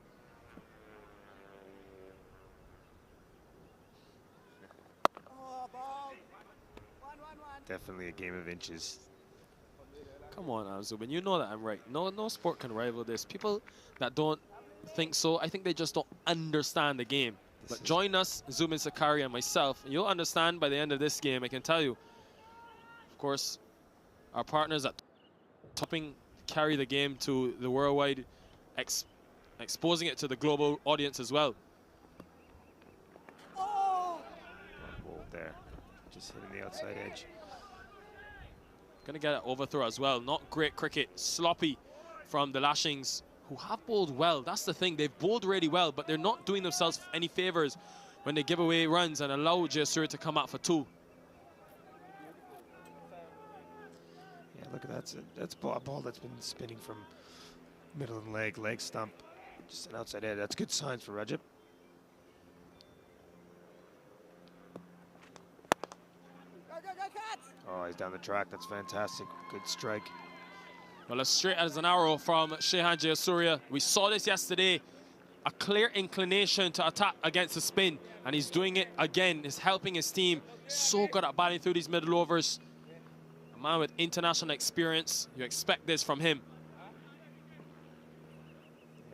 Definitely a game of inches. Come on, Zubin, you know that I'm right. No sport can rival this. People that don't think so, I think they just don't understand the game. But join us, Zubin Sakari and myself, and you'll understand by the end of this game, I can tell you. Of course, our partners at Topping carry the game to the worldwide, exposing it to the global audience as well. Ball there, just hitting the outside edge. Gonna get an overthrow as well. Not great cricket, sloppy from the Lashings, who have bowled well. That's the thing, they've bowled really well, but they're not doing themselves any favors when they give away runs and allow Jayasuriya to come out for 2. Yeah, look at that. That's a ball that's been spinning from middle and leg stump, just an outside edge. That's good signs for Rajab. Oh, he's down the track. That's fantastic. Good strike. Well, as straight as an arrow from Shehan Jayasuriya. We saw this yesterday. A clear inclination to attack against the spin, and he's doing it again. He's helping his team. So good at batting through these middle overs. A man with international experience. You expect this from him.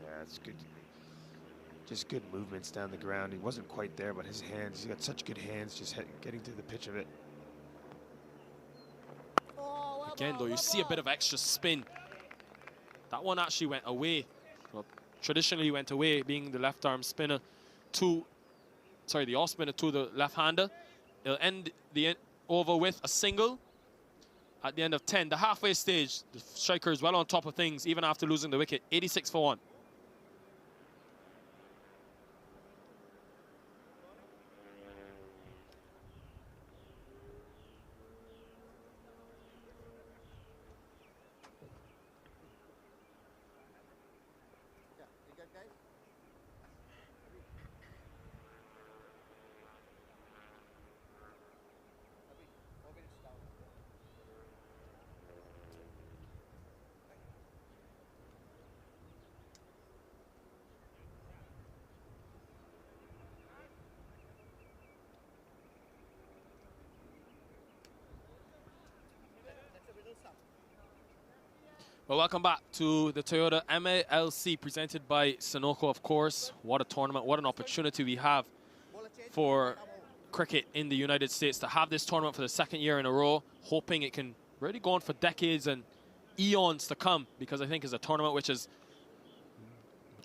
Yeah, it's good. Just good movements down the ground. He wasn't quite there, but his hands, he's got such good hands just getting to the pitch of it. Again, though, you see a bit of extra spin. That one actually went away. Well, traditionally went away, being the left arm spinner to, sorry, the off spinner to the left-hander. It'll end the over with a single at the end of 10. The halfway stage, the striker is well on top of things, even after losing the wicket. 86 for 1. Well, welcome back to the Toyota MALC presented by Sunoco, of course. What a tournament, what an opportunity we have for cricket in the United States to have this tournament for the second year in a row, hoping it can really go on for decades and eons to come, because I think it's a tournament which has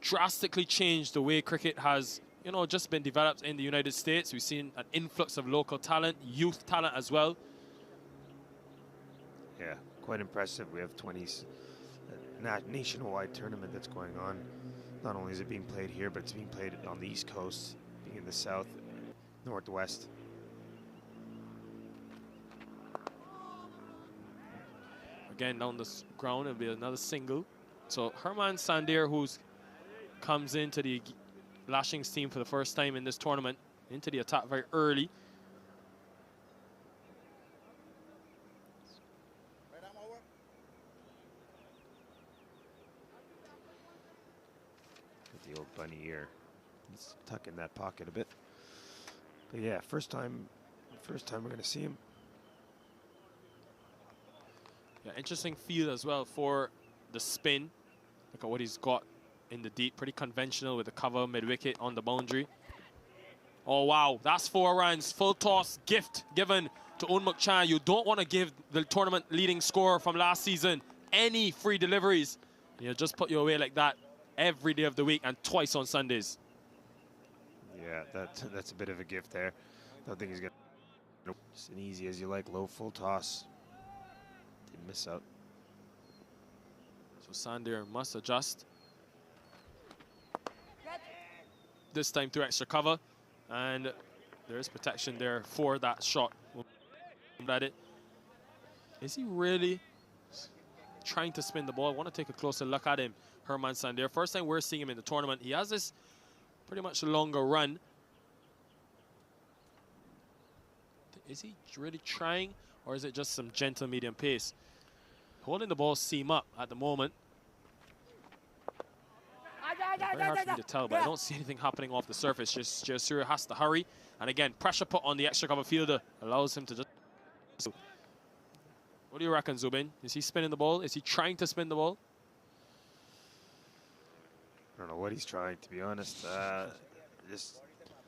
drastically changed the way cricket has, you know, just been developed in the United States. We've seen an influx of local talent, youth talent as well. Yeah, quite impressive. We have 20s. Nationwide tournament that's going on. Not only is it being played here, but it's being played on the East Coast, being in the South, Northwest. Again, down the ground, it'll be another single. So Herman Sandier, who comes into the Lashings team for the first time in this tournament, into the attack very early. The old bunny ear. Let's tuck in that pocket a bit. But yeah, first time we're going to see him. Yeah, interesting feel as well for the spin. Look at what he's got in the deep. Pretty conventional with the cover mid-wicket on the boundary. Oh, wow. That's 4 runs. Full toss gift given to Unmuk Chan. You don't want to give the tournament leading scorer from last season any free deliveries. You just put you away like that every day of the week and twice on Sundays. Yeah, that's a bit of a gift there. Don't think he's going to. Just an easy as you like, low full toss. Didn't miss out. So Sandier must adjust. This time through extra cover. And there is protection there for that shot. Is he really trying to spin the ball? I want to take a closer look at him. Herman Sandier. First time we're seeing him in the tournament. He has this pretty much longer run. Is he really trying, or is it just some gentle medium pace? Holding the ball seam up at the moment. Very hard for me to tell, but I don't see anything happening off the surface. Just Jasura has to hurry. And again, pressure put on the extra cover fielder allows him to just... What do you reckon, Zubin? Is he spinning the ball? Is he trying to spin the ball? I don't know what he's trying, to be honest. Just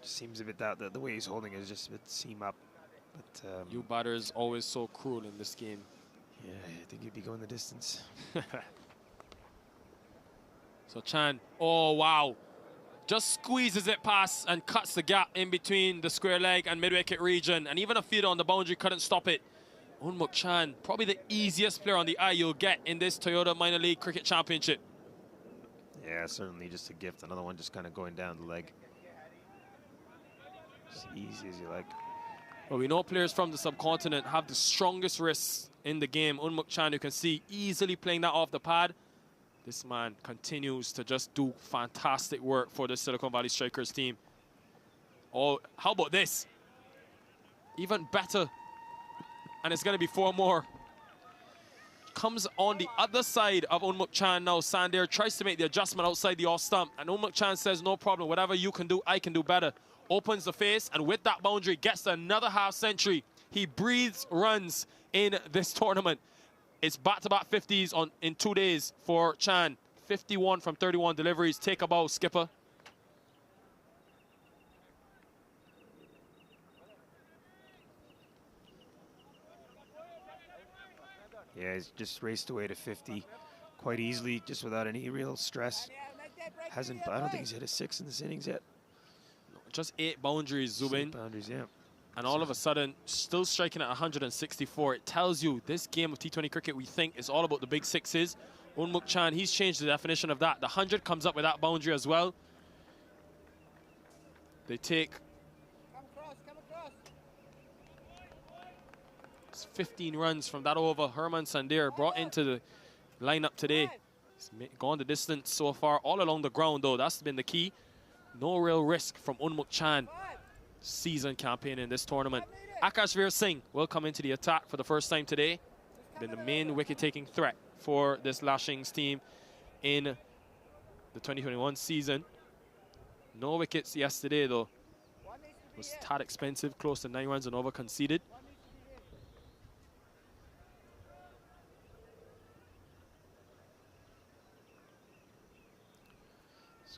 seems a bit that the way he's holding it is just a bit seam up. But you batters always so cruel in this game. Yeah, I think he'd be going the distance. So Chan, oh wow, just squeezes it past and cuts the gap in between the square leg and mid-wicket region, and even a fielder on the boundary couldn't stop it. Unmuk Chan, probably the easiest player on the eye you'll get in this Toyota Minor League Cricket Championship. Yeah, certainly just a gift. Another one just kind of going down the leg. Just easy as you like. Well, we know players from the subcontinent have the strongest wrists in the game. Unmuk Chan, you can see, easily playing that off the pad. This man continues to just do fantastic work for the Silicon Valley Strikers team. Oh, how about this? Even better. And it's going to be 4 more. Comes on the other side of Unmuk Chan now. Sandier tries to make the adjustment outside the off stump. And Unmuk Chan says, no problem. Whatever you can do, I can do better. Opens the face, and with that boundary, gets another half century. He breathes runs in this tournament. It's back-to-back 50s in 2 days for Chan. 51 from 31 deliveries. Take a bow, skipper. Yeah, he's just raced away to 50 quite easily, just without any real stress. I don't think he's hit a 6 in this innings yet. Just 8 boundaries, Zubin. 8 boundaries, yeah. And all of a sudden, still striking at 164. It tells you this game of T20 cricket, we think, is all about the big sixes. Unmuk Chan, he's changed the definition of that. The 100 comes up with that boundary as well. They take... Come across. It's 15 runs from that over. Herman Sandier brought into the lineup today. He's gone the distance so far, all along the ground, though. That's been the key. No real risk from Unmuk Chan. Season campaign in this tournament. Akashveer Singh will come into the attack for the first time today. Been the main wicket-taking threat for this Lashings team in the 2021 season. No wickets yesterday, though. It was tad expensive, close to 9 runs and over conceded.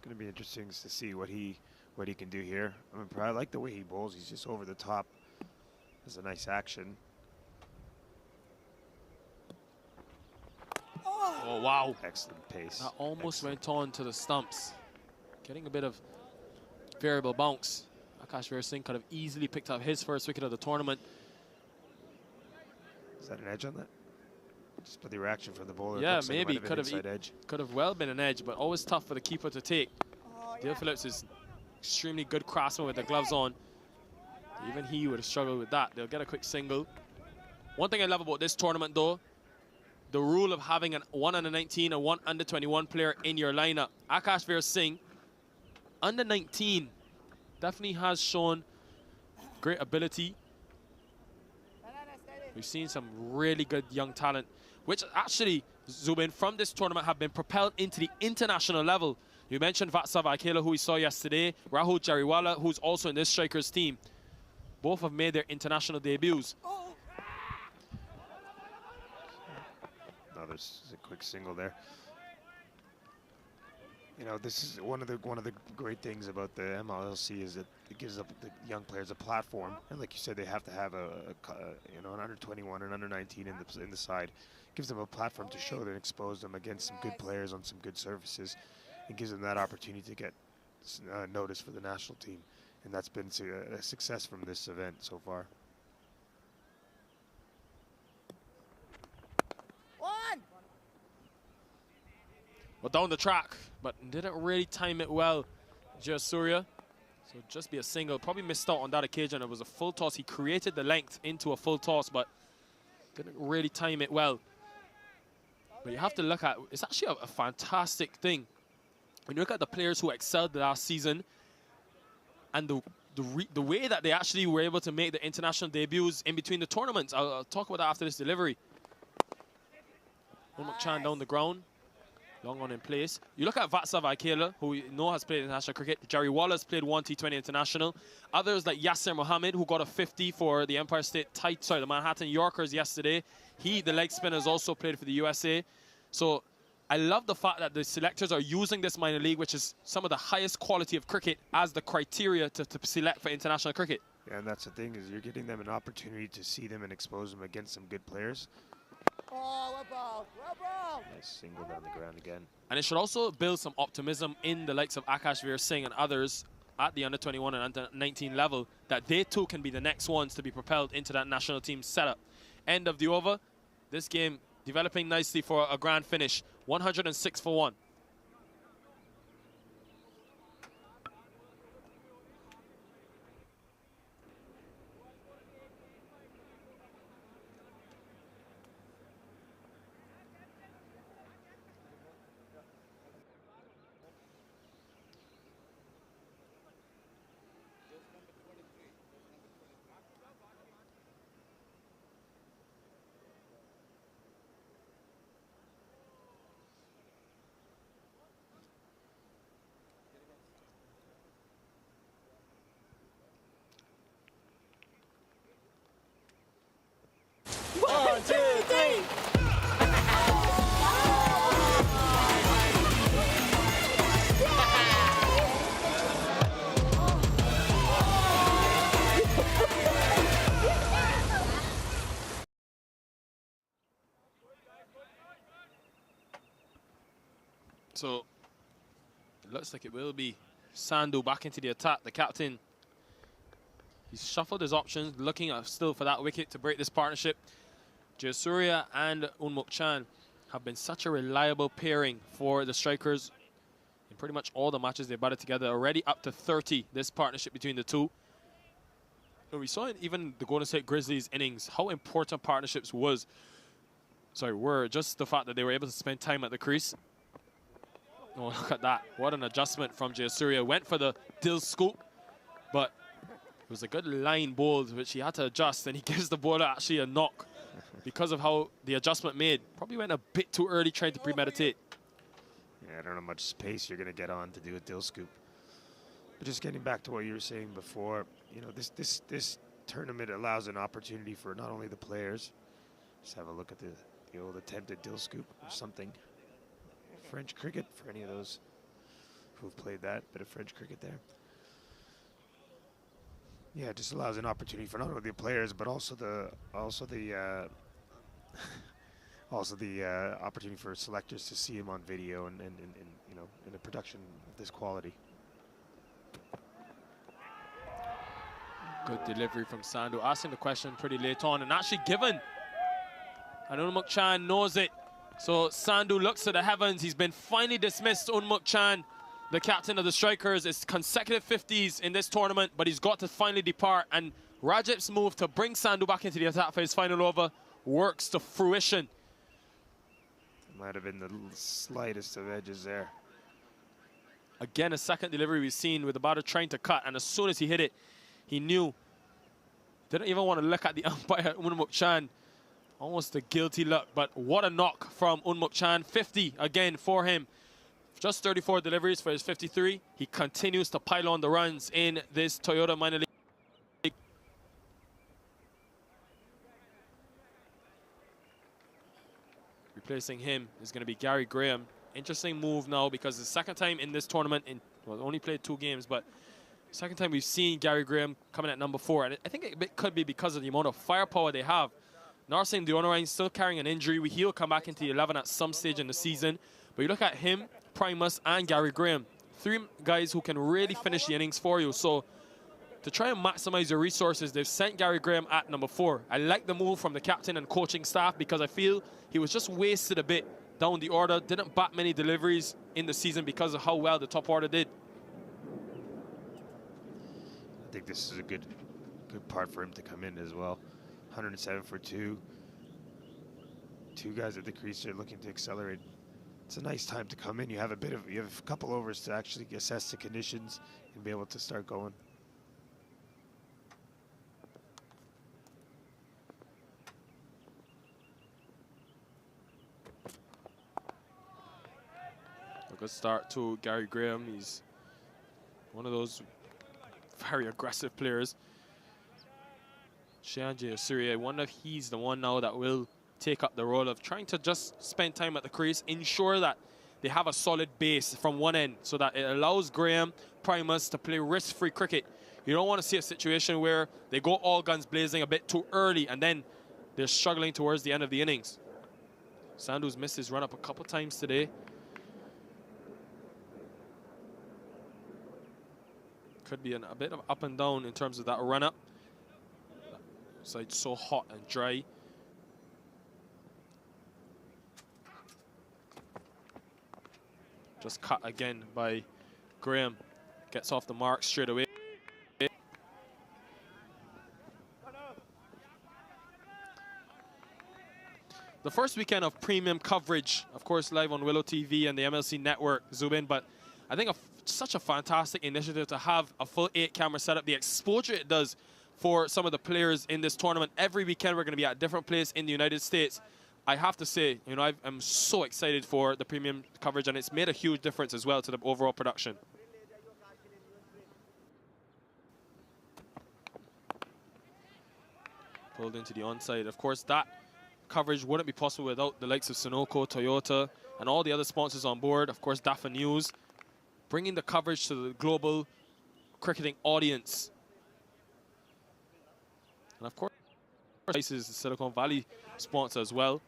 going to be interesting to see what he can do here. I mean, I like the way he bowls. He's just over the top. It's a nice action. Oh, wow. Excellent pace. That almost went on to the stumps. Getting a bit of variable bounce. Akash Veer Singh could have easily picked up his first wicket of the tournament. Is that an edge on that? Just by the reaction from the bowler. Yeah, like maybe. Could have well been an edge, but always tough for the keeper to take. Dale Phillips is extremely good craftsman with the gloves on. Even he would have struggled with that. They'll get a quick single. One thing I love about this tournament, though, the rule of having an 1 under 19 and 1 under 21 player in your lineup. Akash Veer Singh, under 19, definitely has shown great ability. We've seen some really good young talent, which actually, Zubin, from this tournament have been propelled into the international level. You mentioned Vatsav Aikela, who we saw yesterday, Rahul Jariwala, who's also in this strikers team. Both have made their international debuts. No, there's a quick single there. You know, this is one of the great things about the MLLC is that it gives up the young players a platform, and like you said, they have to have you know, an under 21 and under 19 in the side. Gives them a platform to show and expose them against some good players on some good surfaces, and gives them that opportunity to get notice for the national team, and that's been a success from this event so far. Well, down the track, but didn't really time it well, Jayasuriya. So just be a single. Probably missed out on that occasion. It was a full toss. He created the length into a full toss, but didn't really time it well. But you have to look at, it's actually a fantastic thing. When you look at the players who excelled last season and the way that they actually were able to make the international debuts in between the tournaments. I'll talk about that after this delivery. Unmuk Chan down the ground. Long on in place. You look at Vatsav Aikela, who we know has played international cricket. Jerry Wallace played 1 T20 international. Others like Yasser Mohammed, who got a 50 for the Empire State the Manhattan Yorkers yesterday. The leg spinners, also played for the USA. So I love the fact that the selectors are using this minor league, which is some of the highest quality of cricket, as the criteria to select for international cricket. Yeah, and that's the thing, is you're giving them an opportunity to see them and expose them against some good players. Oh, well, Nice single down the ground again. And it should also build some optimism in the likes of Akash Veer Singh and others at the under 21 and under 19 level, that they too can be the next ones to be propelled into that national team setup. End of the over. This game developing nicely for a grand finish. 106 for 1. So it looks like it will be Sandhu back into the attack. The captain, he's shuffled his options, looking still for that wicket to break this partnership. Jayasuriya and Unmuk Chan have been such a reliable pairing for the strikers in pretty much all the matches they've batted together. Already up to 30, this partnership between the two. And we saw in even the Golden State Grizzlies innings how important partnerships were just the fact that they were able to spend time at the crease. Oh, look at that. What an adjustment from Jayasuriya. Went for the Dill scoop, but it was a good line bowled, which he had to adjust, and he gives the bowler actually a knock because of how the adjustment made. Probably went a bit too early trying to premeditate. Yeah, I don't know how much space you're going to get on to do a Dill scoop. But just getting back to what you were saying before, you know, this tournament allows an opportunity for not only the players. Just have a look at the old attempted Dill scoop or something. French cricket for any of those who've played that bit of French cricket there. Yeah, it just allows an opportunity for not only the players but also the opportunity for selectors to see him on video and you know, in a production of this quality. Good delivery from Sandhu, asking the question pretty late on and actually given. And Unmuk Chan knows it. So Sandhu looks to the heavens. He's been finally dismissed. Unmuk Chan, the captain of the Strikers, is consecutive 50s in this tournament, but he's got to finally depart. And Rajip's move to bring Sandhu back into the attack for his final over works to fruition. Might have been the slightest of edges there. Again, a second delivery we've seen with the batter trying to cut, and as soon as he hit it, he knew. Didn't even want to look at the umpire, Unmuk Chan. Almost a guilty look, but what a knock from Unmuk Chan. 50 again for him. Just 34 deliveries for his 53. He continues to pile on the runs in this Toyota minor league. Replacing him is going to be Gary Graham. Interesting move now because the second time in this tournament, well, only played 2 games, but second time we've seen Gary Graham coming at number 4. And I think it could be because of the amount of firepower they have. Narsin Deonorain still carrying an injury. He'll come back into the 11 at some stage in the season. But you look at him, Primus, and Gary Graham. 3 guys who can really finish the innings for you. So to try and maximize your resources, they've sent Gary Graham at number 4. I like the move from the captain and coaching staff because I feel he was just wasted a bit down the order. Didn't bat many deliveries in the season because of how well the top order did. I think this is a good part for him to come in as well. 107 for 2. 2 guys at the crease are looking to accelerate. It's a nice time to come in. You have a couple overs to actually assess the conditions and be able to start going. A good start to Gary Graham. He's one of those very aggressive players. Shianji Osiri, I wonder if he's the one now that will take up the role of trying to just spend time at the crease, ensure that they have a solid base from one end so that it allows Graham, Primus to play risk-free cricket. You don't want to see a situation where they go all guns blazing a bit too early and then they're struggling towards the end of the innings. Sandhu's missed his run-up a couple times today. Could be a bit of up and down in terms of that run-up. So it's so hot and dry. Just cut again by Graham. Gets off the mark straight away. The first weekend of premium coverage, of course, live on Willow TV and the MLC Network, Zubin, but I think such a fantastic initiative to have a full 8-camera setup. The exposure it does for some of the players in this tournament. Every weekend we're going to be at a different place in the United States. I have to say, you know, I'm so excited for the premium coverage, and it's made a huge difference as well to the overall production. Pulled into the onside. Of course, that coverage wouldn't be possible without the likes of Sunoco, Toyota, and all the other sponsors on board. Of course, DAFA News, bringing the coverage to the global cricketing audience. And of course, this is the Silicon Valley sponsor as well.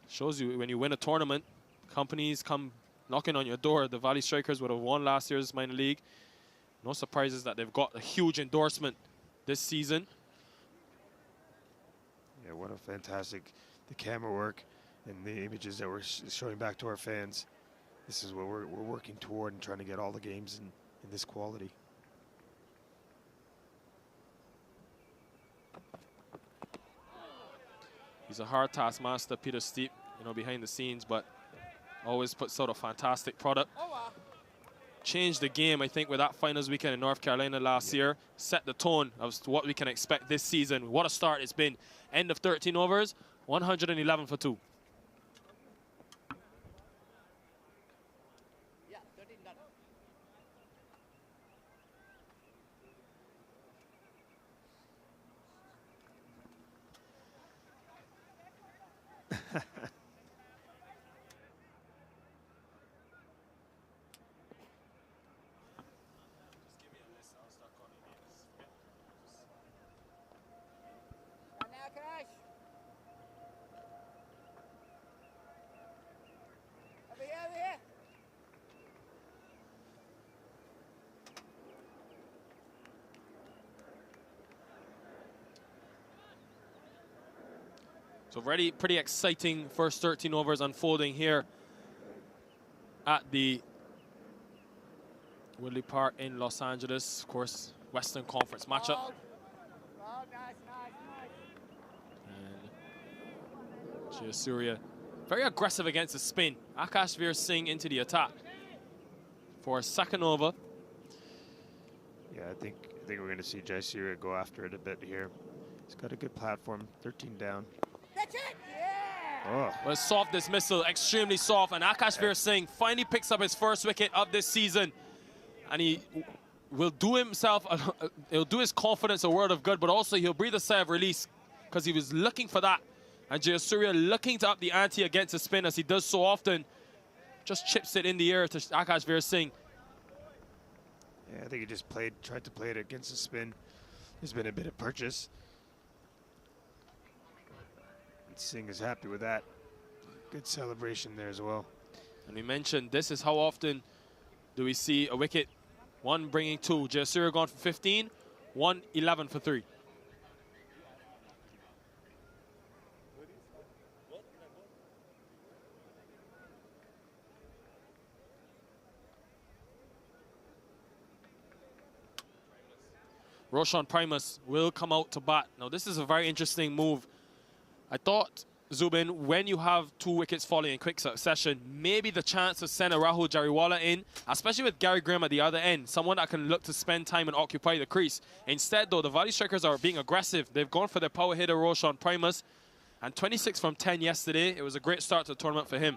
Shows you when you win a tournament, companies come knocking on your door. The Valley Strikers would have won last year's minor league. No surprises that they've got a huge endorsement this season. Yeah, what a fantastic, the camera work and the images that we're showing back to our fans. This is what we're working toward and trying to get all the games in this quality. He's a hard taskmaster, Peter Steep, you know, behind the scenes, but always puts out a fantastic product. Changed the game, I think, with that finals weekend in North Carolina last year. Set the tone of what we can expect this season. What a start it's been. End of 13 overs, 111 for 2. So pretty exciting first 13 overs unfolding here at the Woodley Park in Los Angeles. Of course, Western Conference matchup. And Jayasuriya very aggressive against the spin. Akash Veer Singh into the attack for a second over. Yeah, I think we're going to see Jayasuriya go after it a bit here. He's got a good platform, 13 down. That's it! Yeah! Oh. Well, a soft dismissal, extremely soft, and Akash Veer Singh finally picks up his first wicket of this season. And he will do himself, he'll do his confidence a word of good, but also he'll breathe a sigh of release because he was looking for that. And Jayasuriya looking to up the ante against the spin as he does so often. Just chips it in the air to Akash Veer Singh. Yeah, I think he just tried to play it against the spin. There's been a bit of purchase. And Singh is happy with that. Good celebration there as well. And we mentioned this is how often do we see a wicket. One bringing two. Jayasuriya gone for 15, one 11 for 3. Roshan Primus will come out to bat. Now, this is a very interesting move. I thought, Zubin, when you have 2 wickets falling in quick succession, maybe the chance to send a Rahul Jariwala in, especially with Gary Graham at the other end, someone that can look to spend time and occupy the crease. Instead, though, the Valley Strikers are being aggressive. They've gone for their power hitter, Roshan Primus, and 26 from 10 yesterday. It was a great start to the tournament for him.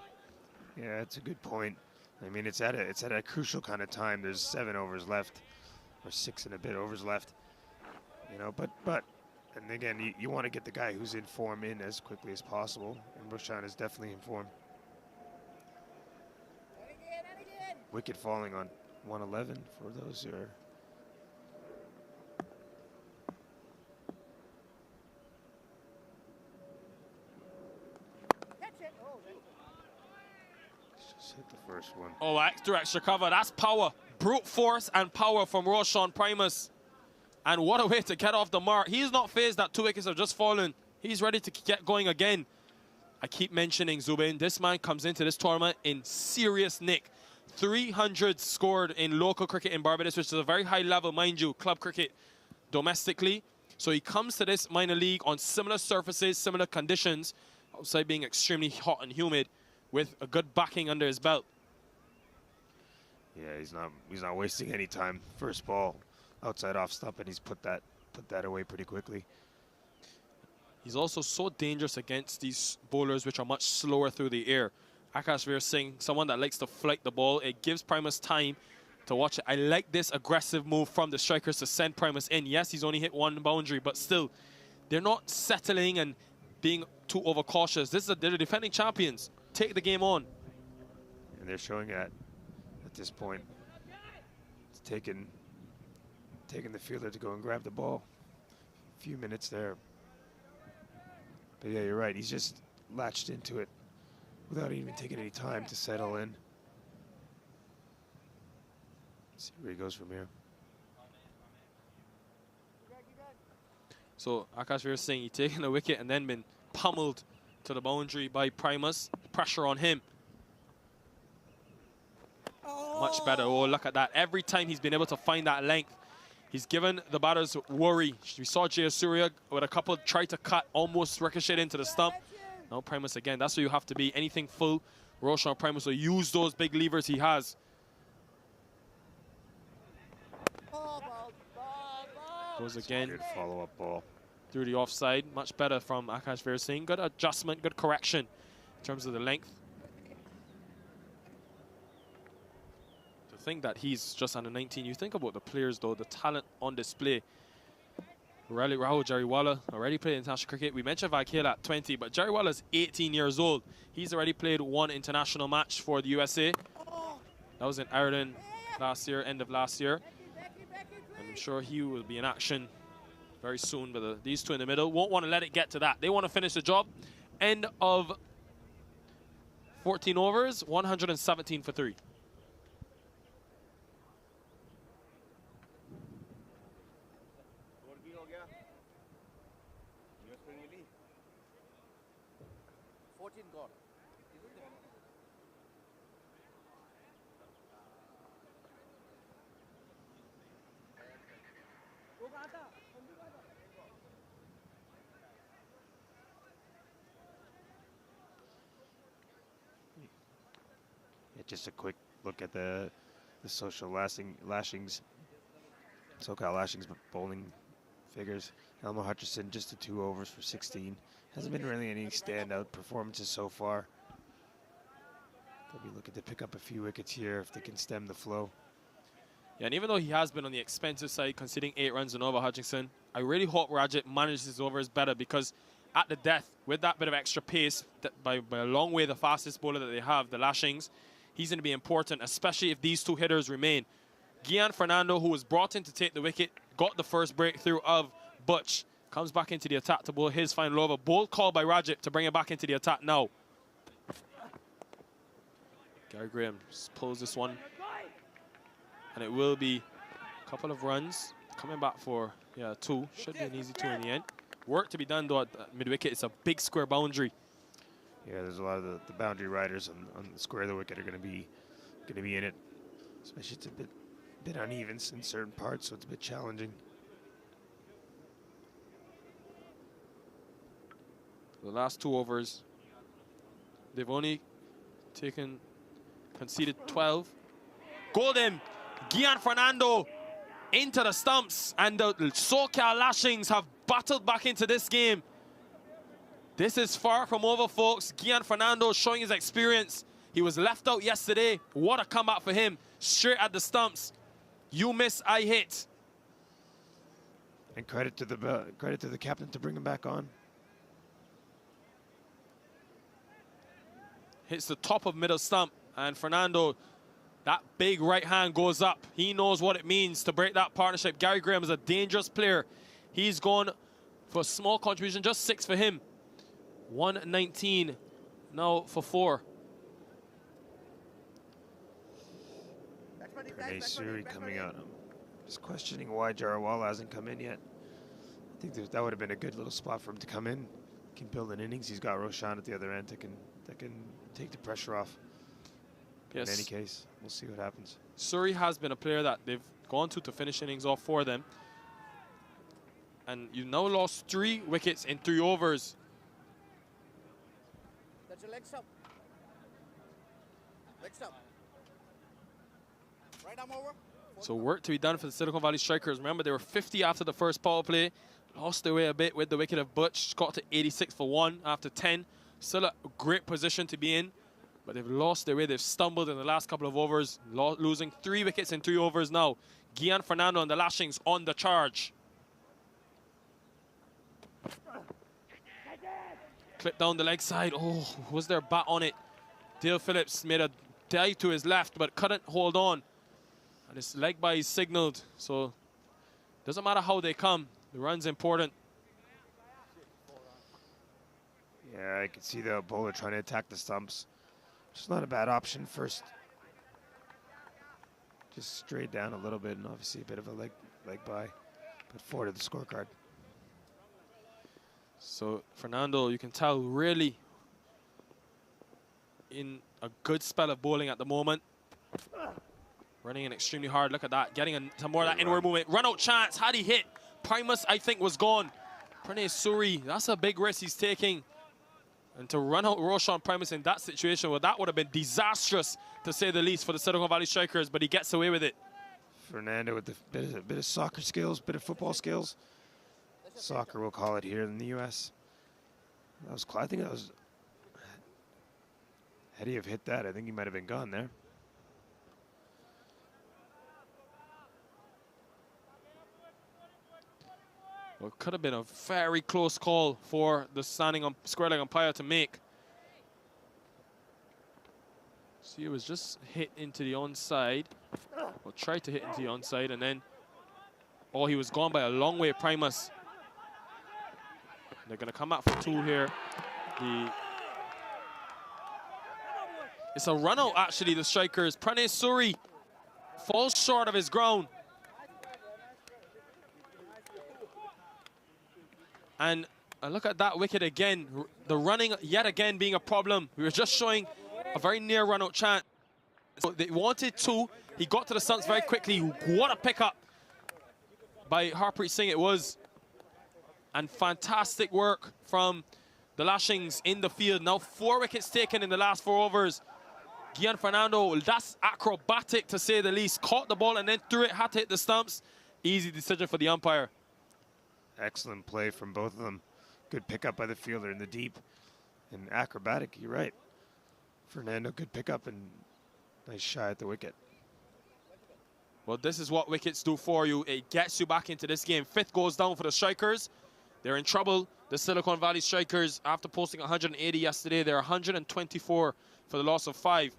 Yeah, that's a good point. I mean, it's at a crucial kind of time. There's 7 overs left, or 6 and a bit overs left. You know, but and again, you want to get the guy who's in form in as quickly as possible, and Roshan is definitely in form. Wicket falling on 111 for those who are. Just hit the first one. Oh, extra cover. That's power. Brute force and power from Roshan Primus. And what a way to get off the mark. He's not phased that 2 wickets have just fallen. He's ready to get going again. I keep mentioning Zubin. This man comes into this tournament in serious nick. 300 scored in local cricket in Barbados, which is a very high level, mind you, club cricket domestically. So he comes to this minor league on similar surfaces, similar conditions, outside being extremely hot and humid, with a good backing under his belt. Yeah, he's not wasting any time. First ball. Outside off stump, and he's put that away pretty quickly. He's also so dangerous against these bowlers which are much slower through the air. Akash Veer Singh, someone that likes to flick the ball. It gives Primus time to watch it. I like this aggressive move from the strikers to send Primus in. Yes, he's only hit 1 boundary, but still, they're not settling and being too overcautious. They're the defending champions. Take the game on. And they're showing at this point. It's taken the fielder to go and grab the ball. A few minutes there. But yeah, you're right. He's just latched into it without even taking any time to settle in. Let's see where he goes from here. So Akash Veer Singh, he taken a wicket and then been pummeled to the boundary by Primus. Pressure on him. Much better. Oh, look at that. Every time he's been able to find that length, he's given the batters worry. We saw Jayasuriya with a couple try to cut, almost ricochet into the stump. Now Primus again. That's where you have to be. Anything full, Roshan Primus will use those big levers he has. Goes again. Good follow-up ball. Through the offside. Much better from Akash Veer Singh. Good adjustment, good correction in terms of the length. To think that he's just under 19. You think about the players, though, the talent on display. Rahul Jariwala already played international cricket. We mentioned Vakil at 20, but Jariwala's 18 years old. He's already played 1 international match for the USA. That was in Ireland last year, end of last year. I'm sure he will be in action very soon, but these two in the middle won't want to let it get to that. They want to finish the job. End of 14 overs, 117 for 3. 14 gone. Yeah, just a quick look at the social Lashings, SoCal Lashings bowling figures. Elmo Hutchison just the 2 overs for 16. Hasn't been really any standout performances so far. They'll be looking to pick up a few wickets here if they can stem the flow. Yeah, and even though he has been on the expensive side, conceding 8 runs and over Hutchinson, I really hope Rajat manages his overs better, because at the death, with that bit of extra pace, that by a long way the fastest bowler that they have, the Lashings, he's going to be important, especially if these 2 hitters remain. Gian Fernando, who was brought in to take the wicket, got the first breakthrough of Butch, comes back into the attack to bowl his final over. Bold call by Rajat to bring it back into the attack now. Gary Graham pulls this one, and it will be a couple of runs. Coming back for 2. Should be an easy 2 in the end. Work to be done though at mid-wicket. It's a big square boundary. Yeah, there's a lot of the boundary riders on the square of the wicket are going to be in it. Especially it's a bit uneven in certain parts, so it's a bit challenging. The last 2 overs, they've only conceded 12. Golden, Gian Fernando into the stumps, and the SoCal Lashings have battled back into this game. This is far from over, folks. Gian Fernando showing his experience. He was left out yesterday. What a comeback for him. Straight at the stumps. You miss, I hit. And credit to the captain to bring him back on. Hits the top of middle stump, and Fernando, that big right hand goes up. He knows what it means to break that partnership. Gary Graham is a dangerous player. He's gone for a small contribution, just 6 for him. 119 now for 4. Pranay Suri coming out. I'm just questioning why Jarawala hasn't come in yet. I think that would have been a good little spot for him to come in. He can build an innings. He's got Roshan at the other end that can take the pressure off. Yes. In any case, we'll see what happens. Suri has been a player that they've gone to finish innings off for them. And you've now lost 3 wickets in 3 overs. That's your legs up. Legs up. Right arm over. So work to be done for the Silicon Valley Strikers. Remember, they were 50 after the first power play. Lost their way a bit with the wicket of Butch. Got to 86 for 1 after 10. Still a great position to be in. But they've lost their way. They've stumbled in the last couple of overs. Losing 3 wickets in 3 overs now. Gian Fernando and the Lashings on the charge. Clip down the leg side. Oh, was there a bat on it? Dale Phillips made a dive to his left, but couldn't hold on. And his leg by is signaled. So doesn't matter how they come. The run's important. Yeah, I can see the bowler trying to attack the stumps. Just not a bad option first. Just straight down a little bit, and obviously a bit of a leg by. But 4 to the scorecard. So Fernando, you can tell, really in a good spell of bowling at the moment. Running in extremely hard. Look at that. Getting some more of that inward movement. Run out chance. Had he hit? Primus, I think, was gone. Pranay Suri, that's a big risk he's taking. And to run out Roshan Primus in that situation, well, that would have been disastrous, to say the least, for the Silicon Valley Strikers, but he gets away with it. Fernando with a bit of soccer skills, bit of football skills. Soccer, we'll call it here in the U.S. That was, I think that was, had he have hit that, I think he might have been gone there. Well, it could have been a very close call for the standing square leg umpire to make. See, it was just hit into the onside. Well, tried to hit into the onside, and then, oh, he was gone by a long way, Primus. They're going to come out for 2 here. It's a run out, actually, the Strikers. Pranay Suri falls short of his ground. And And look at that wicket again. The running yet again being a problem. We were just showing a very near run-out chance. So they wanted two. He got to the stumps very quickly. What a pickup by Harpreet Singh it was. And fantastic work from the Lashings in the field. Now 4 wickets taken in the last 4 overs. Gian Fernando, that's acrobatic to say the least. Caught the ball and then threw it, had to hit the stumps. Easy decision for the umpire. Excellent play from both of them. Good pickup by the fielder in the deep. And acrobatic, you're right. Fernando, good pickup and nice shot at the wicket. Well, this is what wickets do for you. It gets you back into this game. 5th goes down for the strikers. They're in trouble. The Silicon Valley Strikers, after posting 180 yesterday, they're 124 for the loss of 5.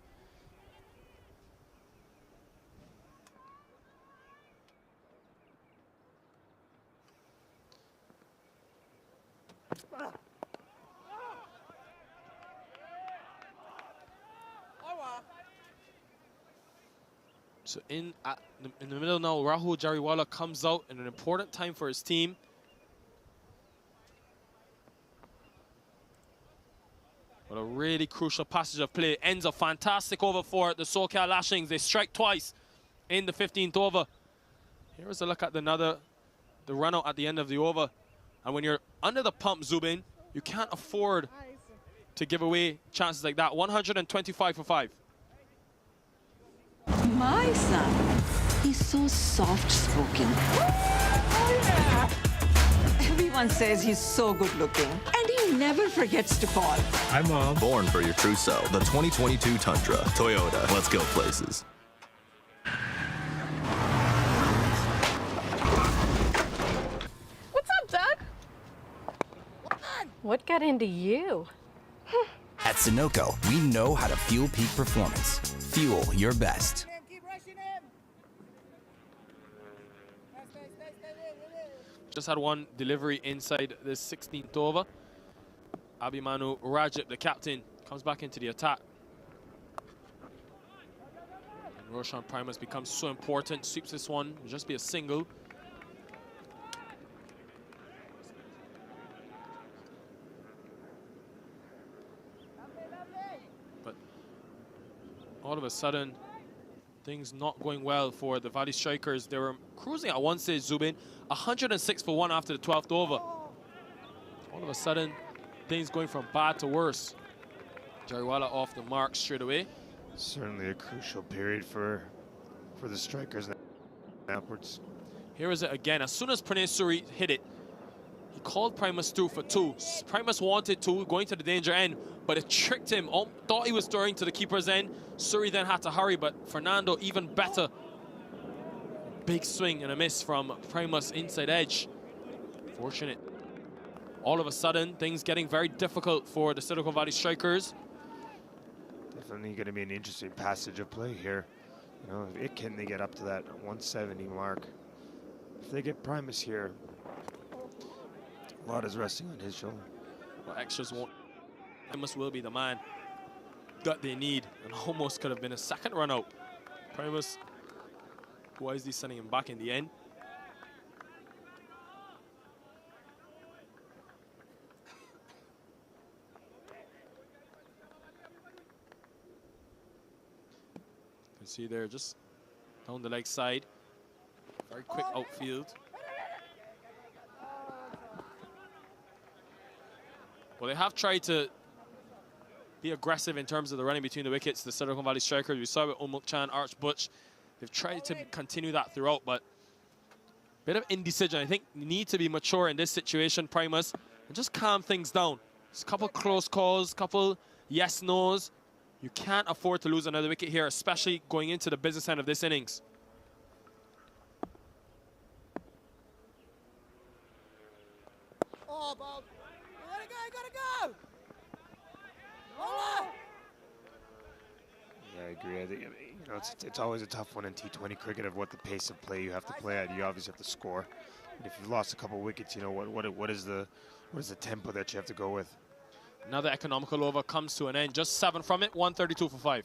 So in the middle now, Rahul Jariwala comes out in an important time for his team. But a really crucial passage of play. Ends a fantastic over for the SoCal Lashings. They strike twice in the 15th over. Here's a look at the run out at the end of the over. And when you're under the pump, Zubin, you can't afford to give away chances like that. 125 for 5. My son, he's so soft-spoken. Everyone says he's so good-looking, and he never forgets to call. Hi, Mom. Born for your true self. The 2022 Tundra. Toyota. Let's go places. What's up, Doug? What got into you? At Sunoco, we know how to fuel peak performance. Fuel your best. Keep rushing him. Just had one delivery inside the 16th over. Abhimanyu Rajip, the captain, comes back into the attack. And Roshan Primus becomes so important. Sweeps this one. It'll just be a single. But all of a sudden, things not going well for the Valley Strikers. They were cruising at one stage, Zubin. 106 for 1 after the 12th over. All of a sudden, things going from bad to worse. Jariwala off the mark straight away. Certainly a crucial period for the Strikers upwards. Here is it again. As soon as Pranay Suri hit it, he called Primus through for 2. Primus wanted 2, going to the danger end, but it tricked him. Thought he was throwing to the keeper's end. Suri then had to hurry, but Fernando even better. Big swing and a miss from Primus inside edge. Fortunate. All of a sudden, things getting very difficult for the Silicon Valley Strikers. Definitely going to be an interesting passage of play here. You know, can they get up to that 170 mark? If they get Primus here, a lot is resting on his shoulder. Well, extras won't. Primus will be the man that they need, and almost could have been a second run out. Primus wisely sending him back in the end. You can see there, just down the leg side. Very quick outfield. Well, they have tried to be aggressive in terms of the running between the wickets, the Silicon Valley Strikers. We saw it with Umuk Chan, Arch Butch. They've tried to continue that throughout, but a bit of indecision. I think you need to be mature in this situation, Primus, and just calm things down. Just a couple close calls, couple yes-nos. You can't afford to lose another wicket here, especially going into the business end of this innings. Oh, Bob. You gotta go. Roller. Yeah, I agree. I think, you know, it's always a tough one in T20 cricket of what the pace of play you have to play at. You obviously have to score. And if you've lost a couple wickets, you know what is the tempo that you have to go with. Another economical over comes to an end. Just 7 from it, 132 for 5.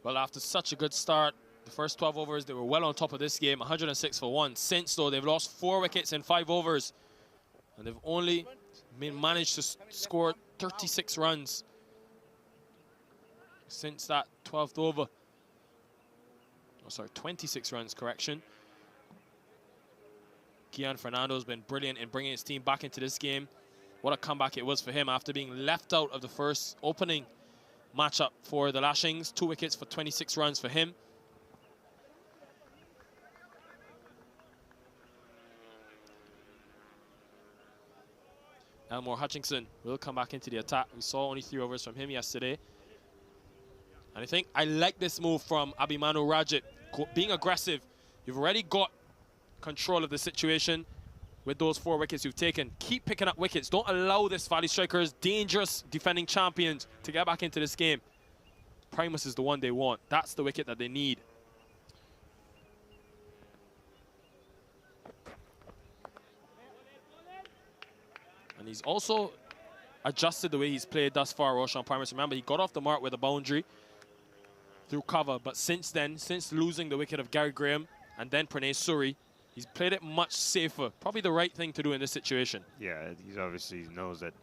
Well, after such a good start, The first 12 overs, they were well on top of this game, 106 for 1. Since, though, they've lost 4 wickets in 5 overs. And they've only managed to score 36 runs since that 12th over. Oh, sorry, 26 runs, correction. Kian Fernando's been brilliant in bringing his team back into this game. What a comeback it was for him after being left out of the first opening matchup for the Lashings. 2 wickets for 26 runs for him. Elmore Hutchinson will come back into the attack. We saw only 3 overs from him yesterday. And I think I like this move from Abhimanyu Rajat. Being aggressive. You've already got control of the situation with those 4 wickets you've taken. Keep picking up wickets. Don't allow this Valley Strikers, dangerous defending champions, to get back into this game. Primus is the one they want. That's the wicket that they need. And he's also adjusted the way he's played thus far, Roshan Primus. Remember, he got off the mark with a boundary through cover, but since then, since losing the wicket of Gary Graham and then Pranay Suri, he's played it much safer. Probably the right thing to do in this situation. Yeah, he obviously knows that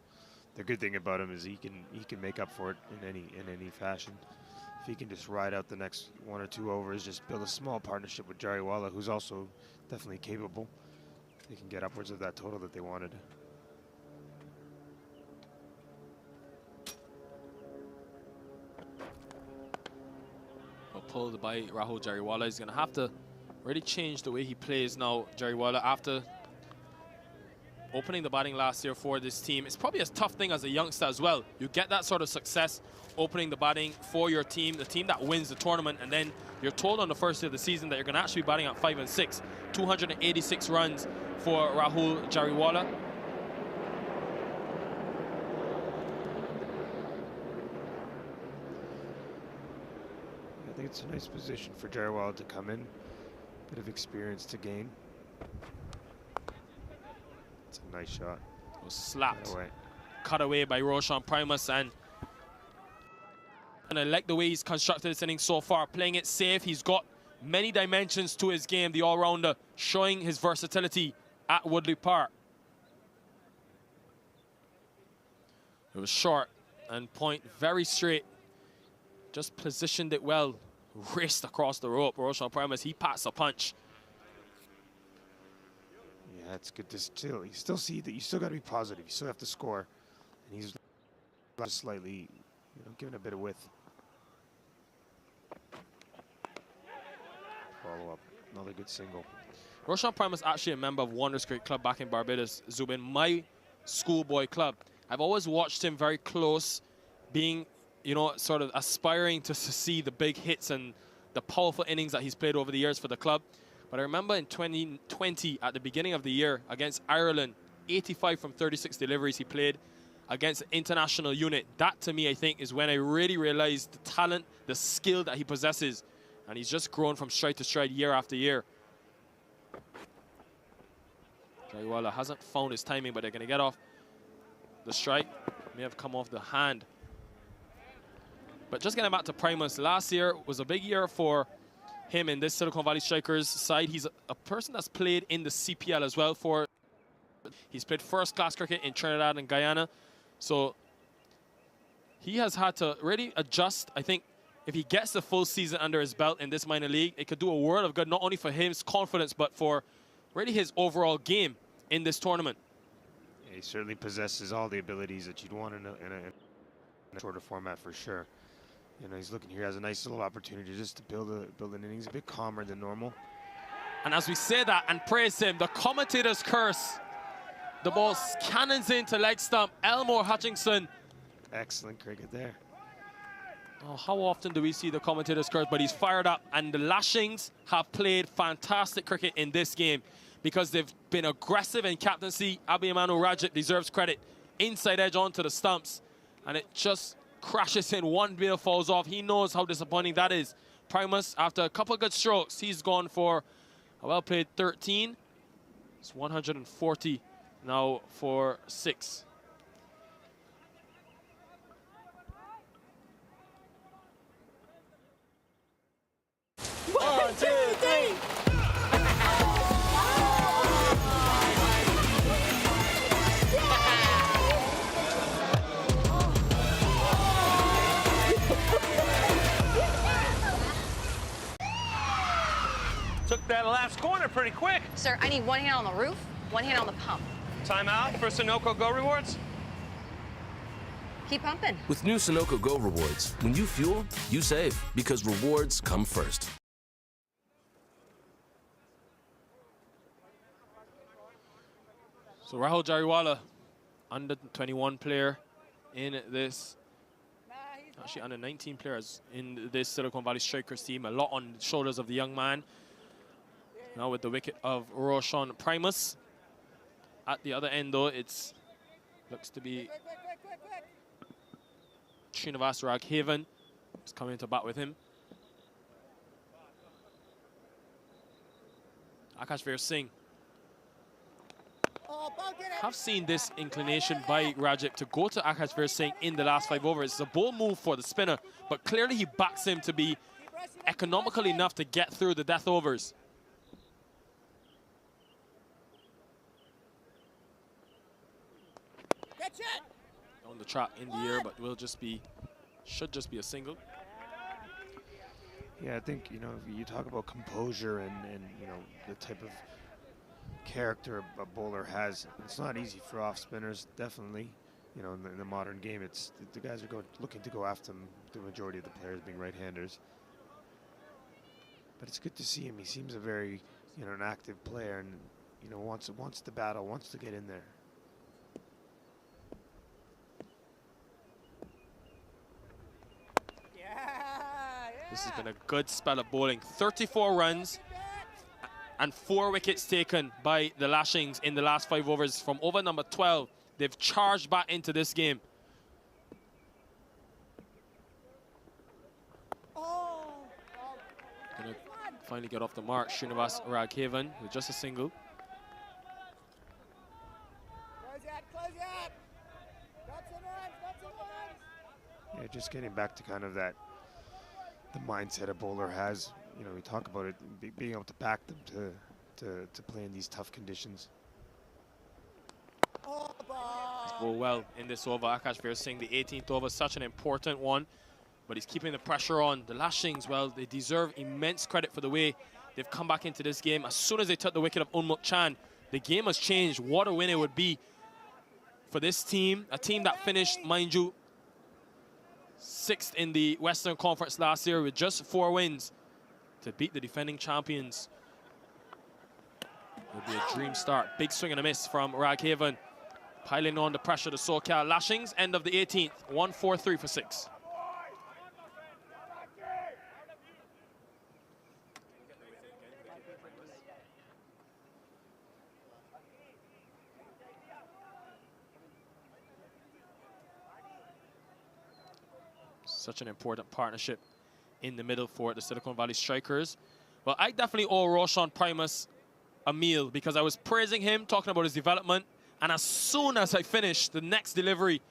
the good thing about him is he can make up for it in any fashion. If he can just ride out the next 1 or 2 overs, just build a small partnership with Jariwala, who's also definitely capable, they can get upwards of that total that they wanted. Pulled by Rahul Jariwala. He's going to have to really change the way he plays now, Jariwala, after opening the batting last year for this team. It's probably a tough thing as a youngster as well. You get that sort of success opening the batting for your team, the team that wins the tournament, and then you're told on the first day of the season that you're going to actually be batting at 5 and 6. 286 runs for Rahul Jariwala. I think it's a nice position for Jariwala to come in. Bit of experience to gain. It's a nice shot. It was slapped. Cut away by Roshan Primus, and I like the way he's constructed this inning so far. Playing it safe. He's got many dimensions to his game, the all-rounder, showing his versatility at Woodley Park. It was short and point, very straight. Just positioned it well. Raced across the rope. Roshan Primus, he packs a punch. Yeah, it's good to still. You still see that you still got to be positive. You still have to score, and he's just slightly, giving a bit of width. Follow up, another good single. Roshan Primus actually a member of Wanderers Cricket Club back in Barbados. Zubin, my schoolboy club. I've always watched him very close, being sort of aspiring to see the big hits and the powerful innings that he's played over the years for the club. But I remember in 2020, at the beginning of the year, against Ireland, 85 from 36 deliveries he played against an international unit. That, to me, I think, is when I really realized the talent, the skill that he possesses. And he's just grown from stride to stride year after year. Jariwala hasn't found his timing, but they're going to get off the strike. May have come off the hand. But just getting back to Primus, last year was a big year for him in this Silicon Valley Strikers side. He's a person that's played in the CPL as well. He's played first-class cricket in Trinidad and Guyana. So he has had to really adjust. I think if he gets the full season under his belt in this minor league, it could do a world of good, not only for his confidence, but for really his overall game in this tournament. Yeah, he certainly possesses all the abilities that you'd want in a shorter format for sure. He's looking here, has a nice little opportunity just to build an innings a bit calmer than normal. And as we say that and praise him, the commentator's curse. The ball cannons into leg stump. Elmore Hutchinson. Excellent cricket there. Oh, how often do we see the commentator's curse? But he's fired up, and the Lashings have played fantastic cricket in this game because they've been aggressive in captaincy. Abhimanyu Rajat deserves credit. Inside edge onto the stumps, and it just crashes in. One bail falls off. He knows how disappointing that is. Primus, after a couple of good strokes, he's gone for a well-played 13. It's 140 now for 6. 1, 2, 3. Took that last corner pretty quick. Sir, I need one hand on the roof, one hand on the pump. Timeout for Sunoco Go Rewards. Keep pumping. With new Sunoco Go Rewards, when you fuel, you save, because rewards come first. So Rahul Jariwala, under 21 player in this, actually under 19 players in this Silicon Valley Strikers team. A lot on the shoulders of the young man. Now with the wicket of Roshan Primus. At the other end though, it's looks to be Srinivas Raghavan is coming to bat with him. Akashveer Singh. Have seen this inclination by Rajat to go to Akashveer Singh in the last 5 overs. It's a bold move for the spinner, but clearly he backs him to be economical enough to get through the death overs. On the track in the air, but will just be, should just be a single. Yeah, I think, you know, if you talk about composure and you know, the type of character a bowler has, it's not easy for off spinners, definitely. You know, in the modern game, it's the guys are looking to go after them, the majority of the players being right-handers. But it's good to see him. He seems a very, you know, an active player, and you know, wants to battle, wants to get in there. This has been a good spell of bowling. 34 runs and 4 wickets taken by the Lashings in the last 5 overs. From over number 12, they've charged back into this game. Gonna finally get off the mark. Srinivas Raghavan with just a single. Yeah, just getting back to kind of that, the mindset a bowler has. You know, we talk about it, being able to back them to play in these tough conditions. He's bowled well in this over. Akashveer Singh, the 18th over, such an important one. But he's keeping the pressure on. The Lashings, well, they deserve immense credit for the way they've come back into this game. As soon as they took the wicket of Unmuk Chand, the game has changed. What a win it would be for this team. A team that finished, mind you, 6th in the Western Conference last year with just 4 wins to beat the defending champions. It'll be a dream start. Big swing and a miss from Raghavan. Piling on the pressure to SoCal. Lashings, end of the 18th, 1-4-3 for 6. Such an important partnership in the middle for the Silicon Valley Strikers. Well, I definitely owe Roshan Primus a meal because I was praising him, talking about his development, and as soon as I finished the next delivery,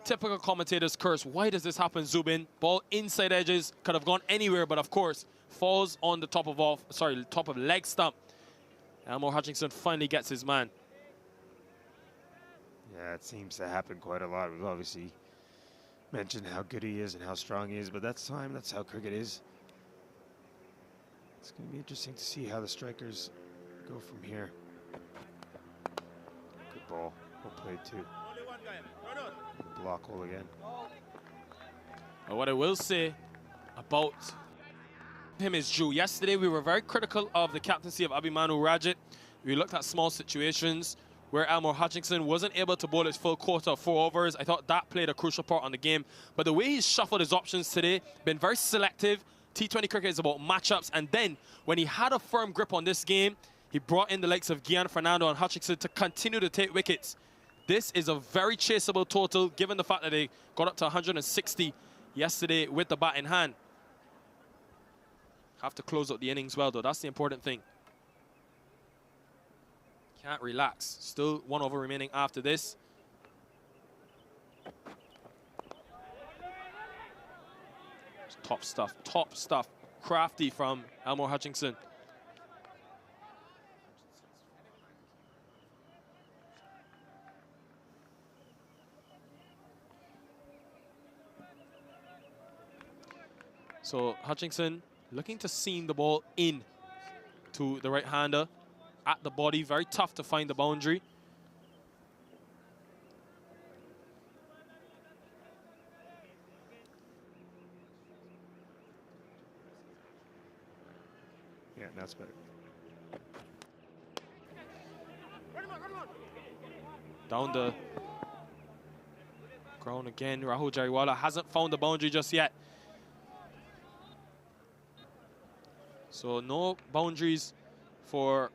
typical commentator's curse. Why does this happen, Zubin? Ball inside edges, could have gone anywhere, but of course, falls on the top of leg stump. Elmore Hutchinson finally gets his man. Yeah, it seems to happen quite a lot. We've obviously mentioned how good he is and how strong he is, but that's how cricket is. It's going to be interesting to see how the strikers go from here. Good ball. Well played too. Block hole again. But what I will say about him is Drew. Yesterday we were very critical of the captaincy of Abhimanyu Rajat. We looked at small situations where Elmore Hutchinson wasn't able to bowl his full quota of 4 overs. I thought that played a crucial part on the game. But the way he's shuffled his options today, been very selective. T20 cricket is about matchups. And then when he had a firm grip on this game, he brought in the likes of Gian Fernando and Hutchinson to continue to take wickets. This is a very chaseable total, given the fact that they got up to 160 yesterday with the bat in hand. Have to close out the innings well, though. That's the important thing. Can't relax. Still 1 over remaining after this. Top stuff, top stuff. crafty from Elmore Hutchinson. So Hutchinson looking to seam the ball in to the right-hander at the body. Very tough to find the boundary. Yeah, that's better. Down the ground again. Rahul Jariwala hasn't found the boundary just yet. So no boundaries for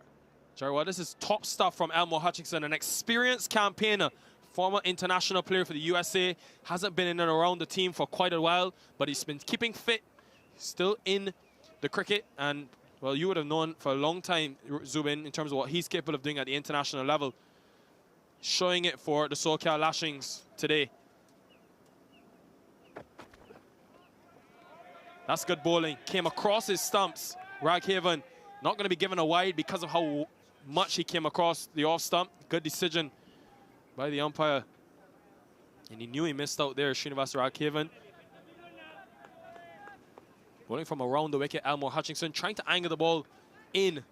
Jariwala. This is top stuff from Elmore Hutchinson, an experienced campaigner, former international player for the USA. Hasn't been in and around the team for quite a while, but he's been keeping fit, still in the cricket. And, well, you would have known for a long time, Zubin, in terms of what he's capable of doing at the international level. Showing it for the SoCal Lashings today. That's good bowling. Came across his stumps. Raghavan not going to be given a wide because of how much he came across the off stump. Good decision by the umpire. And he knew he missed out there, Srinivas Raghavan. Bowling from around the wicket, Elmore Hutchinson trying to angle the ball in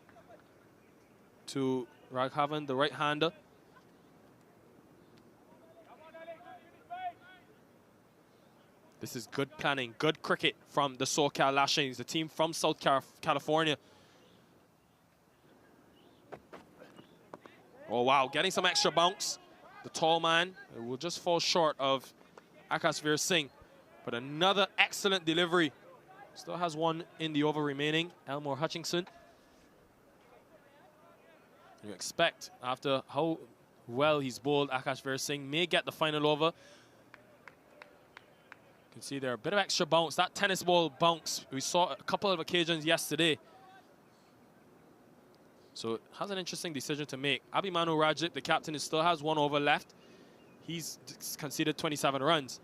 to Raghavan, the right-hander. This is good planning, good cricket from the SoCal Lashings, the team from South California. Oh, wow, getting some extra bounce. The tall man will just fall short of Akashvir Singh. But another excellent delivery. Still has one in the over remaining, Elmore Hutchinson. You expect, after how well he's bowled, Akashvir Singh may get the final over. You can see there a bit of extra bounce. That tennis ball bounce, we saw a couple of occasions yesterday. So has an interesting decision to make. Abhimanyu Rajit, the captain, still has one over left. He's conceded 27 runs.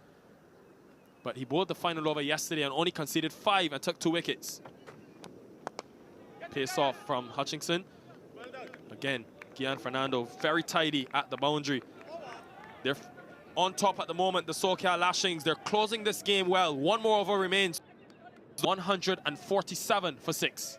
But he bowled the final over yesterday and only conceded 5 and took 2 wickets. Pace off from Hutchinson. Again, Gian Fernando very tidy at the boundary. They're on top at the moment, the SoCal Lashings. They're closing this game well. One more over remains. 147 for 6.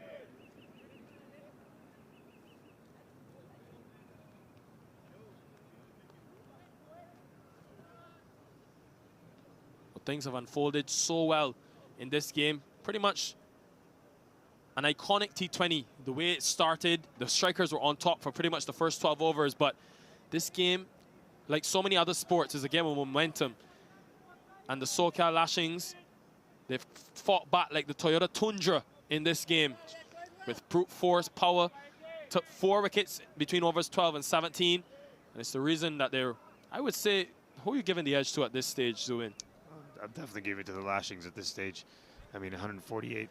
Well, things have unfolded so well in this game. Pretty much an iconic T20. The way it started, the strikers were on top for pretty much the first 12 overs, but this game, like so many other sports, is a game of momentum. And the SoCal Lashings, they've fought back like the Toyota Tundra in this game with brute force, power. Took 4 wickets between overs 12 and 17. And it's the reason that they're, I would say, who are you giving the edge to at this stage, Zuin? I'm definitely giving it to the Lashings at this stage. I mean, 148.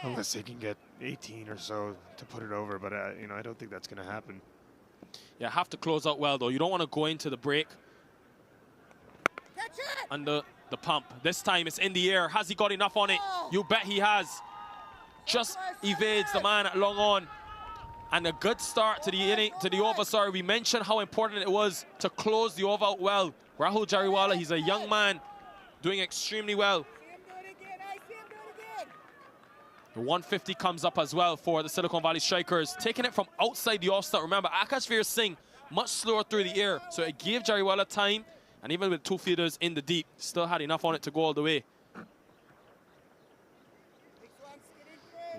Unless they can get 18 or so to put it over, but you know, I don't think that's going to happen. Yeah, have to close out well, though. You don't want to go into the break under the pump. This time it's in the air. Has he got enough on it? You bet he has. Just evades the man at long on. And a good start to the inning, to the over. Sorry, we mentioned how important it was to close the over out well. Rahul Jariwala, he's a young man doing extremely well. The 150 comes up as well for the Silicon Valley Strikers. Taking it from outside the off-stump. Remember, Akashvir Singh much slower through the air. So it gave Jariwala time. And even with 2 fielders in the deep, still had enough on it to go all the way.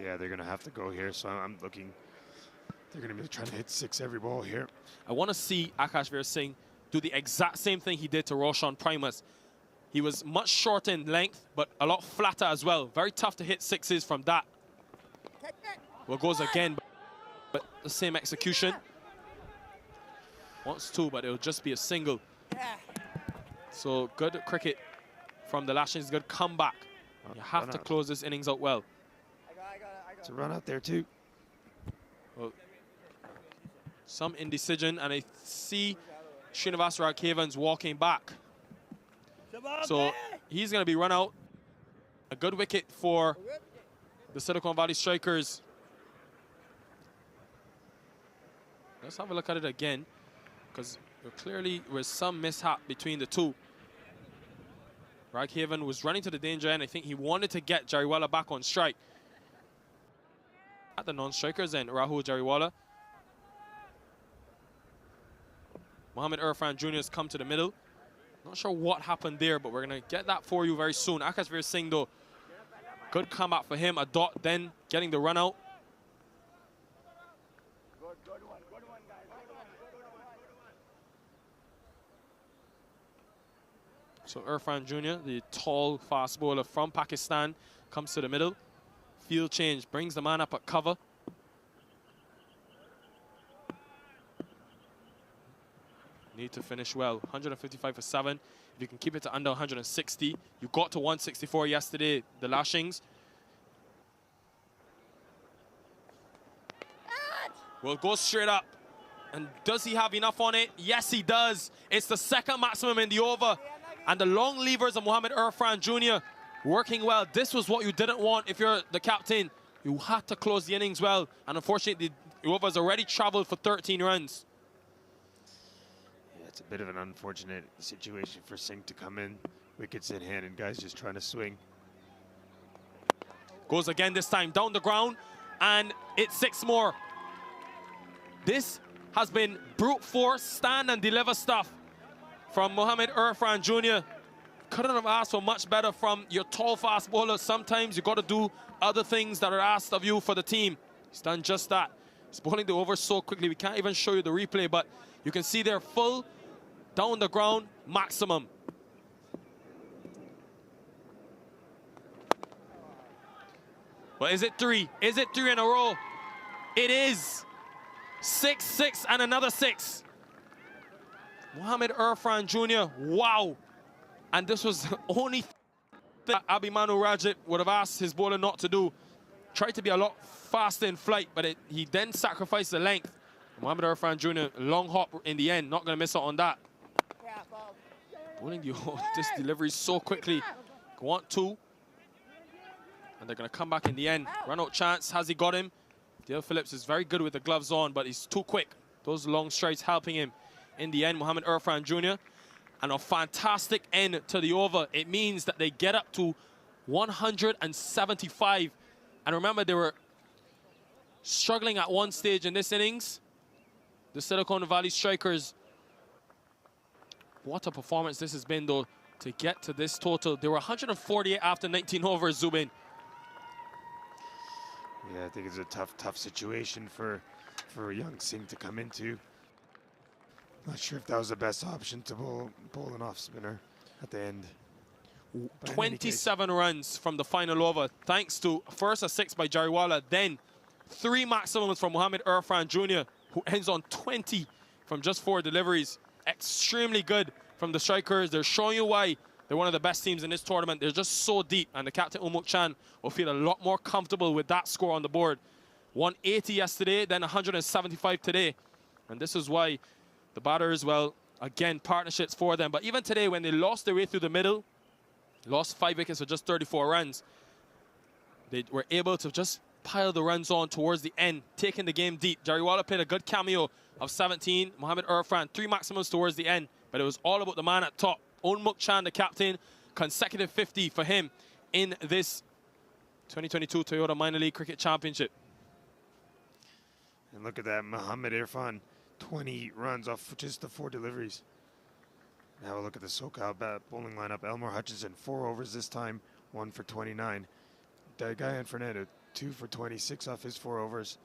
Yeah, they're going to have to go here. So I'm looking. They're going to be trying to hit 6 every ball here. I want to see Akashvir Singh do the exact same thing he did to Roshan Primus. He was much shorter in length, but a lot flatter as well. Very tough to hit 6s from that. Well, goes again, but the same execution. Wants 2, but it'll just be a single. So good cricket from the Lashings, good comeback. You have to close this innings out well. It's a run out there too. Well, some indecision, and I see Srinivas Raghavan's walking back. So he's going to be run out. A good wicket for the Silicon Valley Strikers. Let's have a look at it again, because there clearly was some mishap between the two. Raghaven was running to the danger end. I think he wanted to get Jariwala back on strike. At the non-strikers end, Rahul Jariwala. Mohammad Irfan Jr. has come to the middle. Not sure what happened there, but we're going to get that for you very soon. Akash Veer Singh, though, good comeback for him. A dot, then getting the run out. So Irfan Jr., the tall fast bowler from Pakistan, comes to the middle. Field change, brings the man up at cover. Need to finish well. 155 for 7. If you can keep it to under 160. You got to 164 yesterday, the Lashings. Will go straight up. And does he have enough on it? Yes, he does. It's the second maximum in the over. And the long levers of Mohammad Irfan Jr. working well. This was what you didn't want if you're the captain. You had to close the innings well. And unfortunately, the over has already traveled for 13 runs. Yeah, it's a bit of an unfortunate situation for Singh to come in. Wickets in hand and guys just trying to swing. Goes again this time down the ground. And it's 6 more. This has been brute force, stand and deliver stuff from Mohammad Irfan Jr. Couldn't have asked for much better from your tall fast bowler. Sometimes you got to do other things that are asked of you for the team. He's done just that. He's bowling the over so quickly. We can't even show you the replay, but you can see they're full, down the ground, maximum. But is it 3? Is it 3 in a row? It is. 6, 6, and another 6. Mohammad Irfan Jr., wow. And this was the only thing that Abhimanyu Rajat would have asked his bowler not to do. Tried to be a lot faster in flight, but he then sacrificed the length. Mohammad Irfan Jr., long hop in the end, not going to miss out on that. Bowling this delivery so quickly. Go on 2. And they're going to come back in the end. Run out chance, has he got him? Dale Phillips is very good with the gloves on, but he's too quick. Those long strides helping him. In the end, Mohammad Irfan Jr. And a fantastic end to the over. It means that they get up to 175. And remember, they were struggling at one stage in this innings. The Silicon Valley Strikers. What a performance this has been, though, to get to this total. They were 148 after 19 overs, Zubin. Yeah, I think it's a tough situation for young Singh to come into. Not sure if that was the best option to bowl an off spinner at the end. 27 runs from the final over, thanks to first a 6 by Jariwala, then 3 maximums from Mohammad Irfan Jr., who ends on 20 from just 4 deliveries. Extremely good from the Strikers. They're showing you why they're one of the best teams in this tournament. They're just so deep, and the captain Umuk Chan will feel a lot more comfortable with that score on the board. 180 yesterday, then 175 today. And this is why the batters, well, again, partnerships for them. But even today, when they lost their way through the middle, lost 5 wickets for just 34 runs, they were able to just pile the runs on towards the end, taking the game deep. Jariwala played a good cameo of 17. Mohammad Irfan, 3 maximums towards the end. But it was all about the man at top. Unmuk Chan, the captain, consecutive 50 for him in this 2022 Toyota Minor League Cricket Championship. And look at that, Mohammad Irfan, 20 runs off just the 4 deliveries. Now a look at the SoCal bowling lineup. Elmore Hutchinson, 4 overs this time, 1 for 29. Guyan Fernando, 2 for 26 off his 4 overs,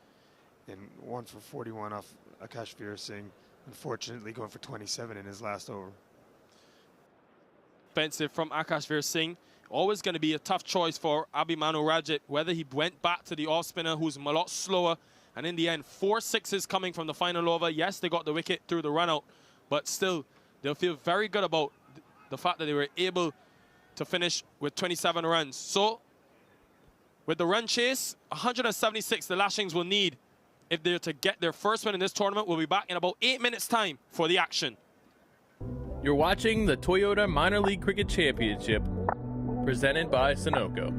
and 1 for 41 off Akash Veer Singh. Unfortunately, going for 27 in his last over. Offensive from Akash Veer Singh. Always going to be a tough choice for Abhimanyu Rajat, whether he went back to the off-spinner, who's a lot slower. And in the end, 4 sixes coming from the final over. Yes, they got the wicket through the run-out, but still, they'll feel very good about the fact that they were able to finish with 27 runs. So, with the run chase, 176 the Lashings will need if they're to get their first win in this tournament. We'll be back in about 8 minutes' time for the action. You're watching the Toyota Minor League Cricket Championship, presented by Sunoco.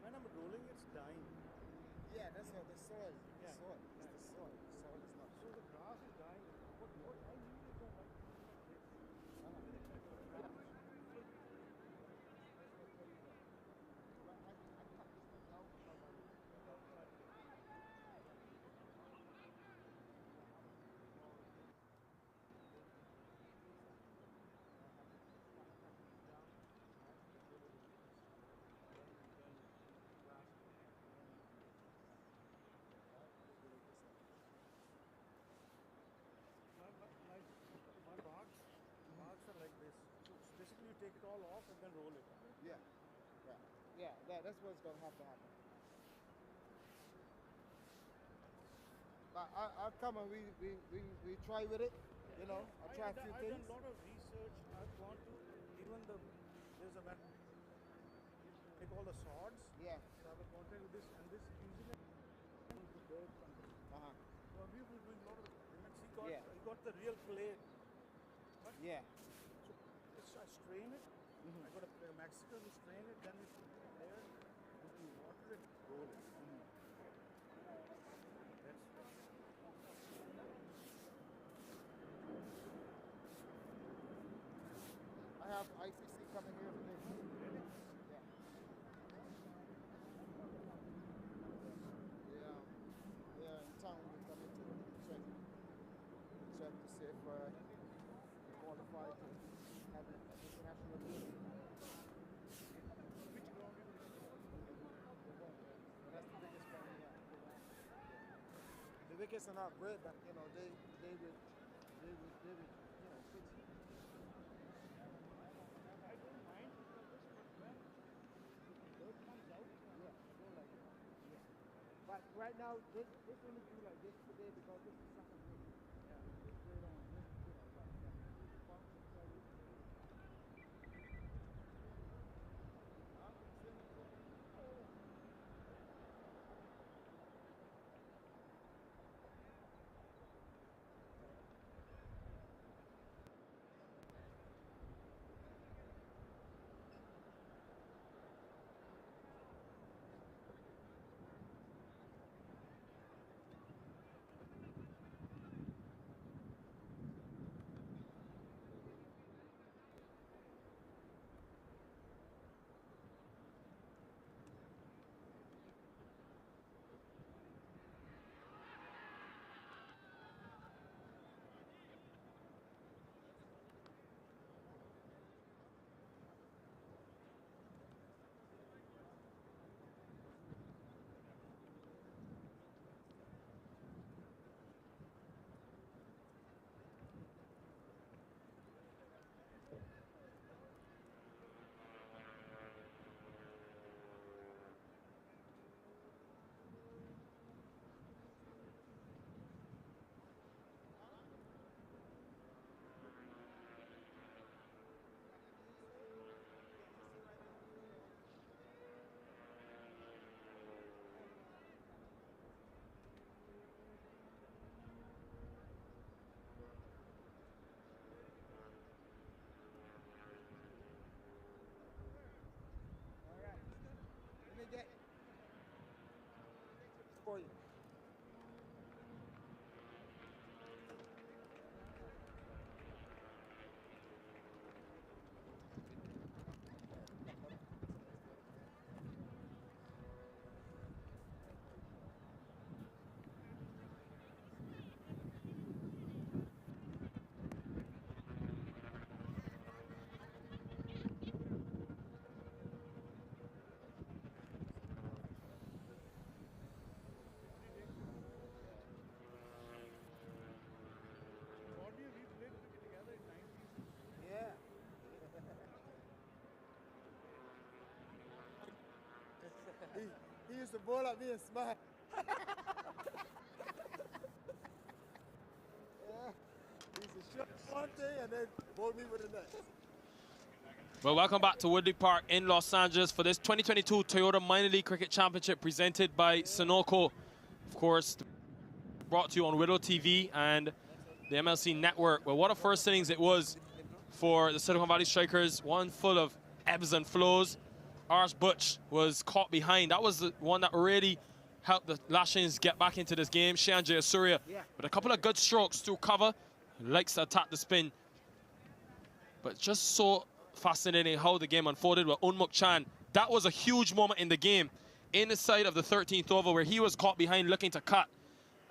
When I'm rolling it, it's dying. Yeah, that's how the soil. Yeah. The soil. It's the soil. The soil is not. So the grass is dying. What I usually don't like. My barks are like this. So basically you take it all off and then roll it. Yeah. That's what's gonna have to happen. But I'll come and we try with it. You know, I'll try a few things. I've done a lot of research. I've gone to even there's a they call the swords. Yeah. So I have a contact with this and this using it the dirt from this. So we've been doing a lot of experiments. He got the real clay. But Yeah. so I strain it. I got a Mexican to strain it, then we put it there, we water it, roll it. I have IPC coming here today. Really? Yeah, in town we're coming to check to see if we qualify to have an international game. Which ground is it? That's the biggest ground we have. The wickets are not great, but you know they will fix it. I don't mind because this when dirt comes out, Yeah, I don't like it. Yeah. But right now, this only do like this today because this is second week. Yeah. They don't, but functions everything. He used to bowl at me and smile. Yeah. He used to shoot one thing and then bowl me with the next. Well, welcome back to Woodley Park in Los Angeles for this 2022 Toyota Minor League Cricket Championship presented by Sunoco. Of course, brought to you on Willow TV and the MLC Network. Well, what a first innings it was for the Silicon Valley Strikers. One full of ebbs and flows. Arch Butch was caught behind. That was the one that really helped the Lashings get back into this game. Shehan Jayasuriya with a couple of good strokes through cover. Likes to attack the spin. But just so fascinating how the game unfolded with Unmuk Chan. That was a huge moment in the game. In the side of the 13th over where he was caught behind looking to cut.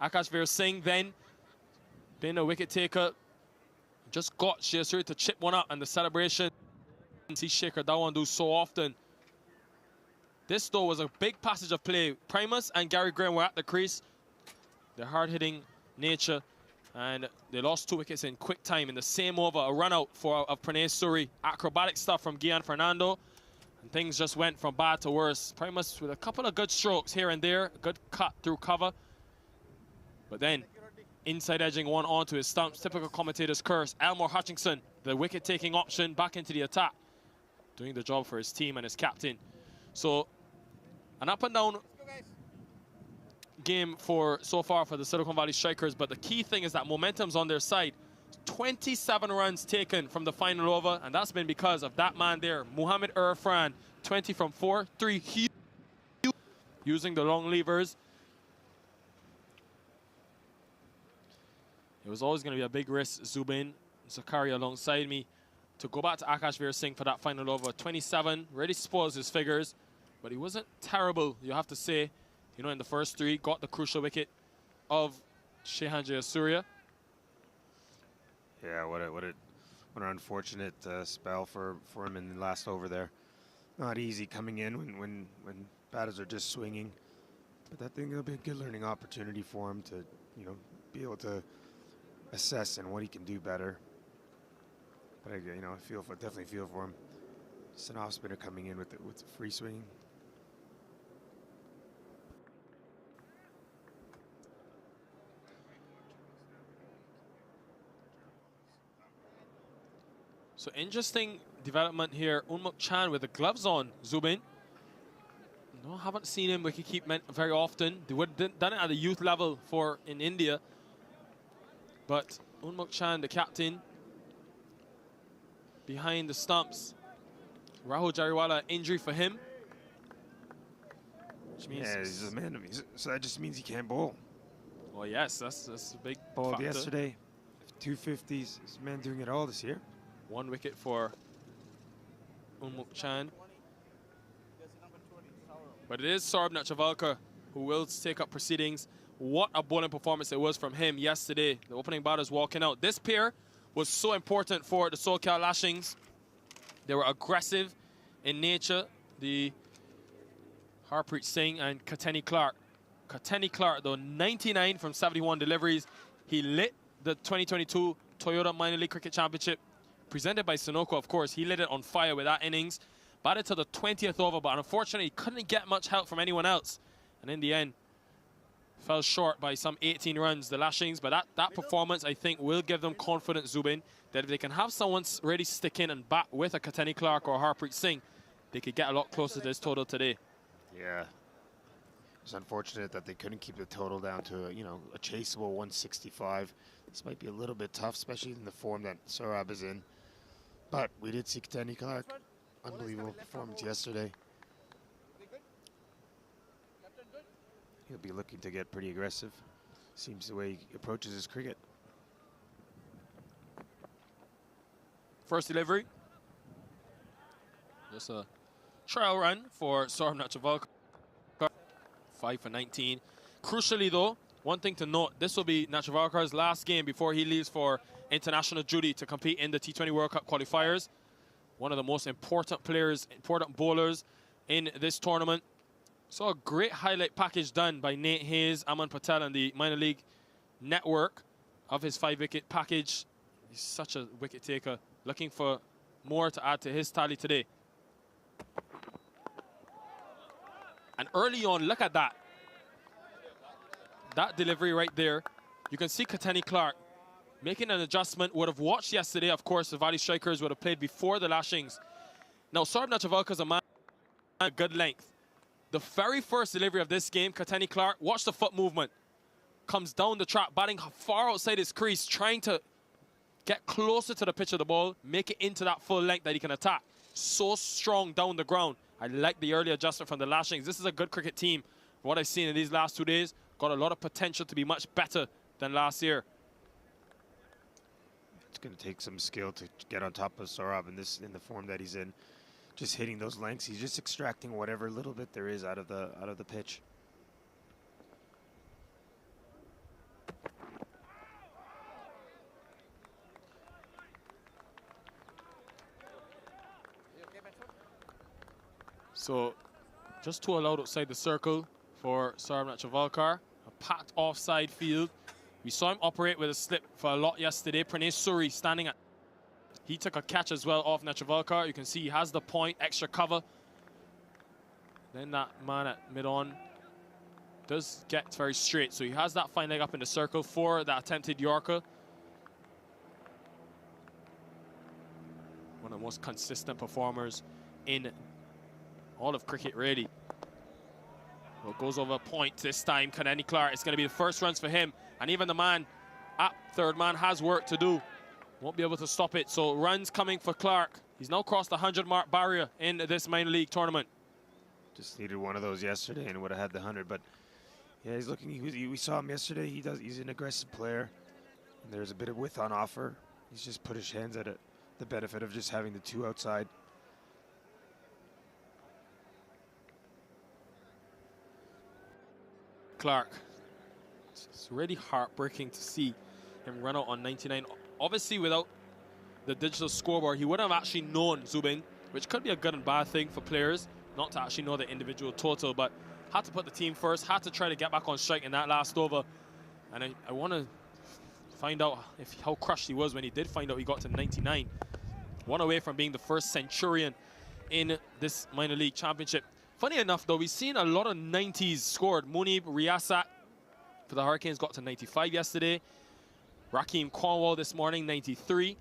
Akash Veer Singh then, being a wicket taker, just got Jayasuriya to chip one up, and the celebration see Shekhar Dhawan do so often. This though was a big passage of play. Primus and Gary Graham were at the crease. Their hard-hitting nature, and they lost 2 wickets in quick time in the same over. A run out of Pranay Suri. Acrobatic stuff from Gian Fernando. And things just went from bad to worse. Primus with a couple of good strokes here and there. A good cut through cover. But then, inside edging one onto his stumps. Typical commentator's curse. Elmore Hutchinson, the wicket-taking option, back into the attack. Doing the job for his team and his captain. So, an up-and-down game so far for the Silicon Valley Strikers, but the key thing is that momentum's on their side. 27 runs taken from the final over, and that's been because of that man there, Muhammad Irfan. 20 from 4, 3 huge, using the long levers. It was always going to be a big risk, Zubin Zakaria alongside me, to go back to Akash Veer Singh for that final over. 27, really spoils his figures, but he wasn't terrible, you have to say. You know, in the first 3, got the crucial wicket of Shehan Jayasuriya. Yeah, what an unfortunate spell for him in the last over there. Not easy coming in when batters are just swinging, but I think it'll be a good learning opportunity for him to, you know, be able to assess and what he can do better. But I definitely feel for him. Just an off spinner coming in with the free swing. So interesting development here. Unmuk Chan with the gloves on, Zubin. No, haven't seen him wicket keep very often. They would have done it at a youth level in India. But Unmuk Chan, the captain, behind the stumps. Rahul Jariwala, injury for him. Which means he's a man. So that just means he can't bowl. Well, yes, that's a big Bowled factor. yesterday, 250s. This man doing it all this year. 1 wicket for Unmuk Chan. But it is Saurabh Netravalkar who will take up proceedings. What a bowling performance it was from him yesterday. The opening batters walking out. This pair was so important for the SoCal Lashings. They were aggressive in nature. The Harpreet Singh and Kateni Clark. Kateni Clark, though, 99 from 71 deliveries. He lit the 2022 Toyota Minor League Cricket Championship, presented by Sunoco, of course. He lit it on fire with that innings. Batted to the 20th over, but unfortunately couldn't get much help from anyone else. And in the end, fell short by some 18 runs, the Lashings. But that performance, I think, will give them confidence, Zubin, that if they can have someone really stick in and bat with a Kateni Clark or Harpreet Singh, they could get a lot closer to this total today. Yeah. It's unfortunate that they couldn't keep the total down to a chaseable 165. This might be a little bit tough, especially in the form that Saurabh is in. But we did see Kateni Clark. Unbelievable performance yesterday. He'll be looking to get pretty aggressive. Seems the way he approaches his cricket. First delivery. Just a trial run for Saurabh Netravalkar. 5 for 19. Crucially, though, one thing to note, this will be Netravalkar's last game before he leaves for international duty to compete in the T20 World Cup qualifiers. One of the most important players, important bowlers in this tournament. So a great highlight package done by Nate Hayes, Aman Patel, and the minor league network of his 5-wicket package. He's such a wicket taker. Looking for more to add to his tally today. And early on, look at that. That delivery right there. You can see Katani Clark making an adjustment. Would have watched yesterday, of course, the Valley Strikers would have played before the Lashings. Now, Saurabh Nachavalkar's a man of good length. The very first delivery of this game, Katani Clark, watch the foot movement. Comes down the track, batting far outside his crease, trying to get closer to the pitch of the ball, make it into that full length that he can attack. So strong down the ground. I like the early adjustment from the Lashings. This is a good cricket team. From what I've seen in these last 2 days, got a lot of potential to be much better than last year. It's going to take some skill to get on top of Saurabh in the form that he's in. Just hitting those lengths, he's just extracting whatever little bit there is out of the pitch. So, just 2 allowed outside the circle for Saurabh Nachavalkar. A packed offside field. We saw him operate with a slip for a lot yesterday. Pranay Suri standing at. He took a catch as well off Nachavalkar. You can see he has the point, extra cover. Then that man at mid-on does get very straight. So he has that fine leg up in the circle for that attempted Yorker. One of the most consistent performers in all of cricket, really. Well, goes over a point this time. Katani Clark, it's going to be the first runs for him. And even the man at third man has work to do. Won't be able to stop it. So runs coming for Clark. He's now crossed the 100-mark barrier in this minor league tournament. Just needed one of those yesterday and would have had the 100. But yeah, he's looking. We saw him yesterday. He's an aggressive player. And there's a bit of width on offer. He's just put his hands at it. The benefit of just having the 2 outside. Clark. It's really heartbreaking to see him run out on 99. Obviously, without the digital scoreboard, he wouldn't have actually known Zubin, which could be a good and bad thing for players, not to actually know the individual total, but had to put the team first, had to try to get back on strike in that last over. And I want to find out how crushed he was when he did find out he got to 99. One away from being the first centurion in this minor league championship. Funny enough, though, we've seen a lot of 90s scored. Munib Riyasat for the Hurricanes got to 95 yesterday. Rakeem Cornwall this morning, 93.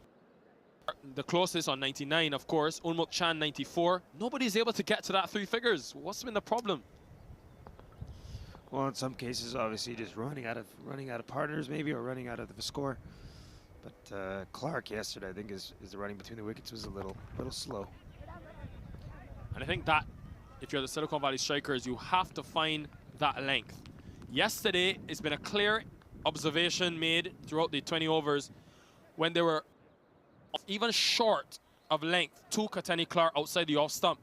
The closest on 99, of course. Unmuk Chan, 94. Nobody's able to get to that 3 figures. What's been the problem? Well, in some cases, obviously, just running out of partners, maybe, or running out of the score. But Clark yesterday, I think, is the running between the wickets was a little slow. And I think that, if you're the Silicon Valley Strikers, you have to find that length. Yesterday, it's been a clear observation made throughout the 20 overs when they were even short of length to Katani Clark outside the off stump.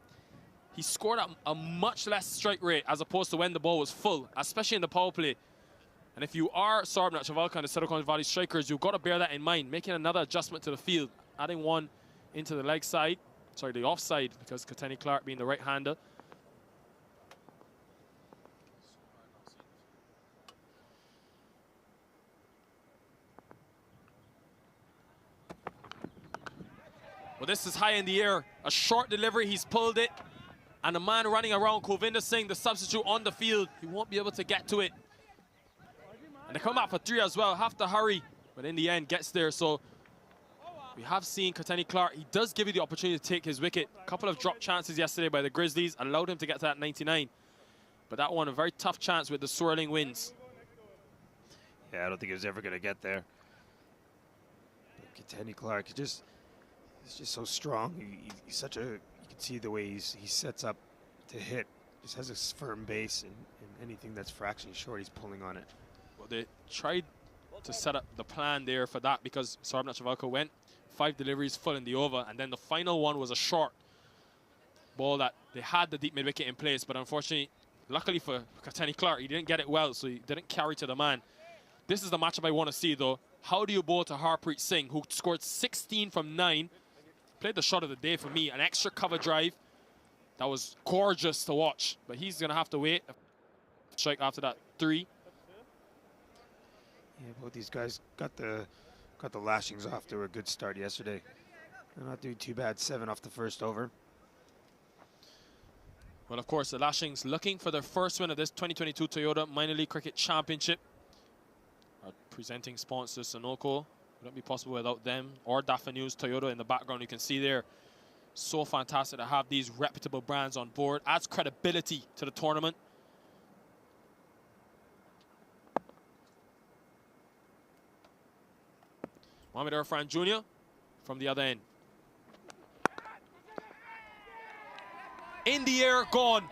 He scored at a much less strike rate as opposed to when the ball was full, especially in the power play. And if you are Saurabh Nachavalkar and the Silicon Valley Strikers, you've got to bear that in mind, making another adjustment to the field, adding one into the leg side, sorry, the offside, because Katani Clark being the right-hander. Well, this is high in the air. A short delivery, he's pulled it. And the man running around, Kovinder Singh, the substitute on the field, he won't be able to get to it. And they come out for 3 as well, have to hurry. But in the end, gets there. So we have seen Katani Clark. He does give you the opportunity to take his wicket. A couple of drop chances yesterday by the Grizzlies allowed him to get to that 99. But that one, a very tough chance with the swirling winds. Yeah, I don't think he was ever going to get there. But Katani Clark, he's just so strong. He's such a, you can see the way he sets up to hit. Just has a firm base, and anything that's fractionally short, he's pulling on it. Well, they tried to set up the plan there for that because Saurabh Nachavalkar went 5 deliveries full in the over, and then the final one was a short ball that they had the deep mid-wicket in place, but unfortunately, luckily for Katani Clark, he didn't get it well, so he didn't carry to the man. This is the matchup I want to see, though. How do you bowl to Harpreet Singh, who scored 16 from 9, played the shot of the day for me, an extra cover drive that was gorgeous to watch, but he's going to have to wait. Strike after that 3. Yeah, both these guys got the Lashings off to a good start yesterday. They're not doing too bad. 7 off the first over. Well, of course, the Lashings looking for their first win of this 2022 Toyota Minor League Cricket Championship. Our presenting sponsor, Sunoco. Wouldn't be possible without them or Dafa News Toyota in the background. You can see there. So fantastic to have these reputable brands on board. Adds credibility to the tournament. Mohamed Irfan Jr. from the other end. In the air, gone.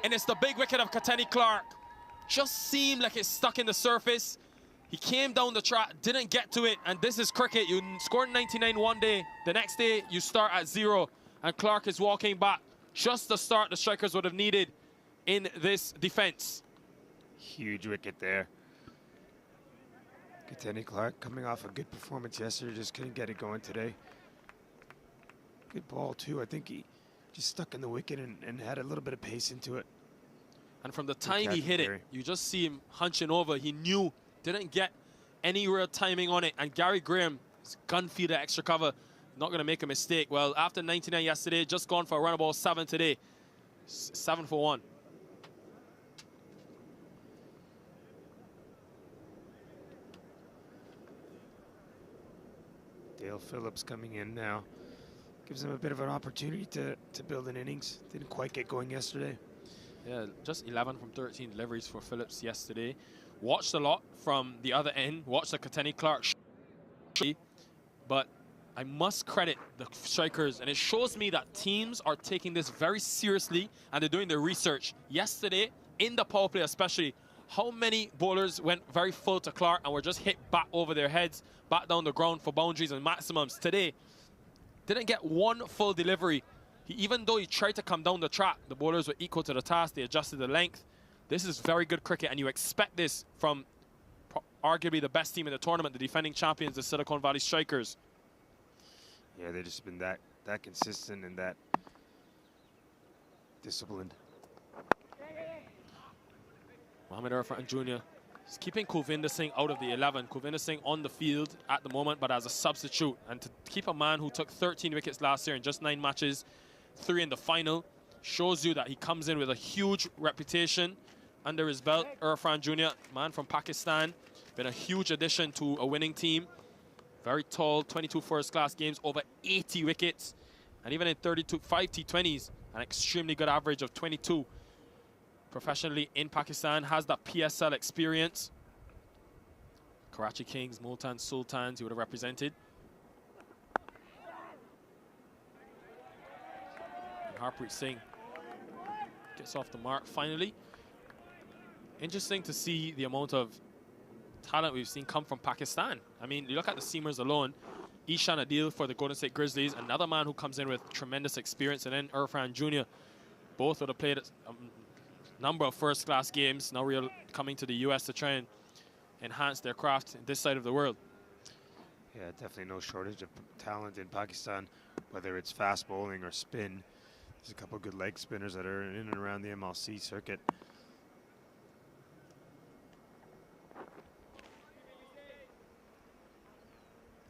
And it's the big wicket of Kateni Clark. Just seemed like it's stuck in the surface. He came down the track, didn't get to it, and this is cricket. You scored 99 one day, the next day you start at 0, and Clark is walking back. Just the start the strikers would have needed in this defense. Huge wicket there. Kateni Clark coming off a good performance yesterday, just couldn't get it going today. Good ball too. I think he just stuck in the wicket and had a little bit of pace into it. And from the time he hit it, you just see him hunching over. He knew, didn't get any real timing on it. And Gary Graham, his gun feeder extra cover, not going to make a mistake. Well, after 99 yesterday, just gone for a run of ball 7 today. 7 for 1. Dale Phillips coming in now. Gives him a bit of an opportunity to build an innings. Didn't quite get going yesterday. Yeah, just 11 from 13 deliveries for Phillips yesterday. Watched a lot from the other end. Watched the Kateni Clark but I must credit the strikers, and it shows me that teams are taking this very seriously and they're doing their research. Yesterday, in the power play especially, how many bowlers went very full to Clark and were just hit back over their heads, back down the ground for boundaries and maximums. Today, didn't get one full delivery. Even though he tried to come down the track, the bowlers were equal to the task. They adjusted the length. This is very good cricket, and you expect this from arguably the best team in the tournament, the defending champions, the Silicon Valley Strikers. Yeah, they've just been that consistent and that disciplined. Mohamed Irfan Jr. is keeping Kulvinder Singh out of the 11. Kulvinder Singh on the field at the moment, but as a substitute. And to keep a man who took 13 wickets last year in just 9 matches, 3 in the final, shows you that he comes in with a huge reputation under his belt. Irfan Jr., man from Pakistan, been a huge addition to a winning team. Very tall, 22 first-class games, over 80 wickets. And even in 5 T20s, an extremely good average of 22. Professionally in Pakistan, has that PSL experience. Karachi Kings, Multan Sultans, he would have represented. And Harpreet Singh gets off the mark finally. Interesting to see the amount of talent we've seen come from Pakistan. I mean, you look at the seamers alone. Ishan Adil for the Golden State Grizzlies, another man who comes in with tremendous experience, and then Irfan Jr. Both would have played a number of first-class games, now coming to the US to try and enhance their craft in this side of the world. Yeah, definitely no shortage of talent in Pakistan, whether it's fast bowling or spin. There's a couple of good leg spinners that are in and around the MLC circuit.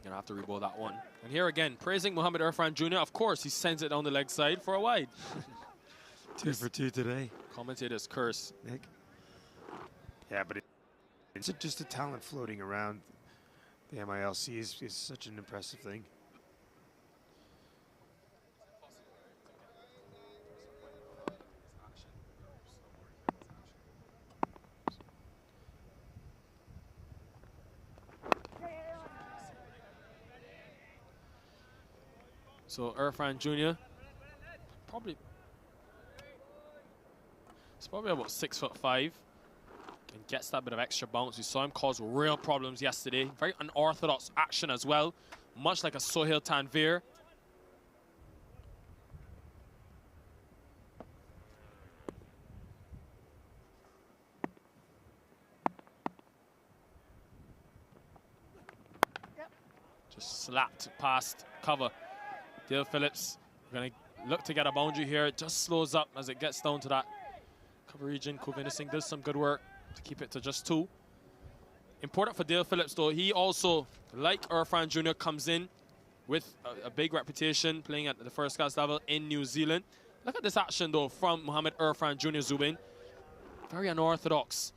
Gonna have to rebowl that one. And here again, praising Mohamed Irfan Jr. Of course, he sends it down the leg side for a wide. 2 for 2 today. Commentator's curse. Nick. Yeah, but it's just a talent floating around the MILC is such an impressive thing. So Irfan Jr. He's probably about 6'5" and gets that bit of extra bounce. We saw him cause real problems yesterday. Very unorthodox action as well, much like a Sohail Tanvir. Just slapped past cover. Dale Phillips going to look to get a boundary here. It just slows up as it gets down to that cover region. Kulvinder Singh does some good work to keep it to just 2. Important for Dale Phillips, though. He also, like Irfan Jr., comes in with a big reputation playing at the first-class level in New Zealand. Look at this action, though, from Mohamed Irfan Jr. Zubin. Very unorthodox.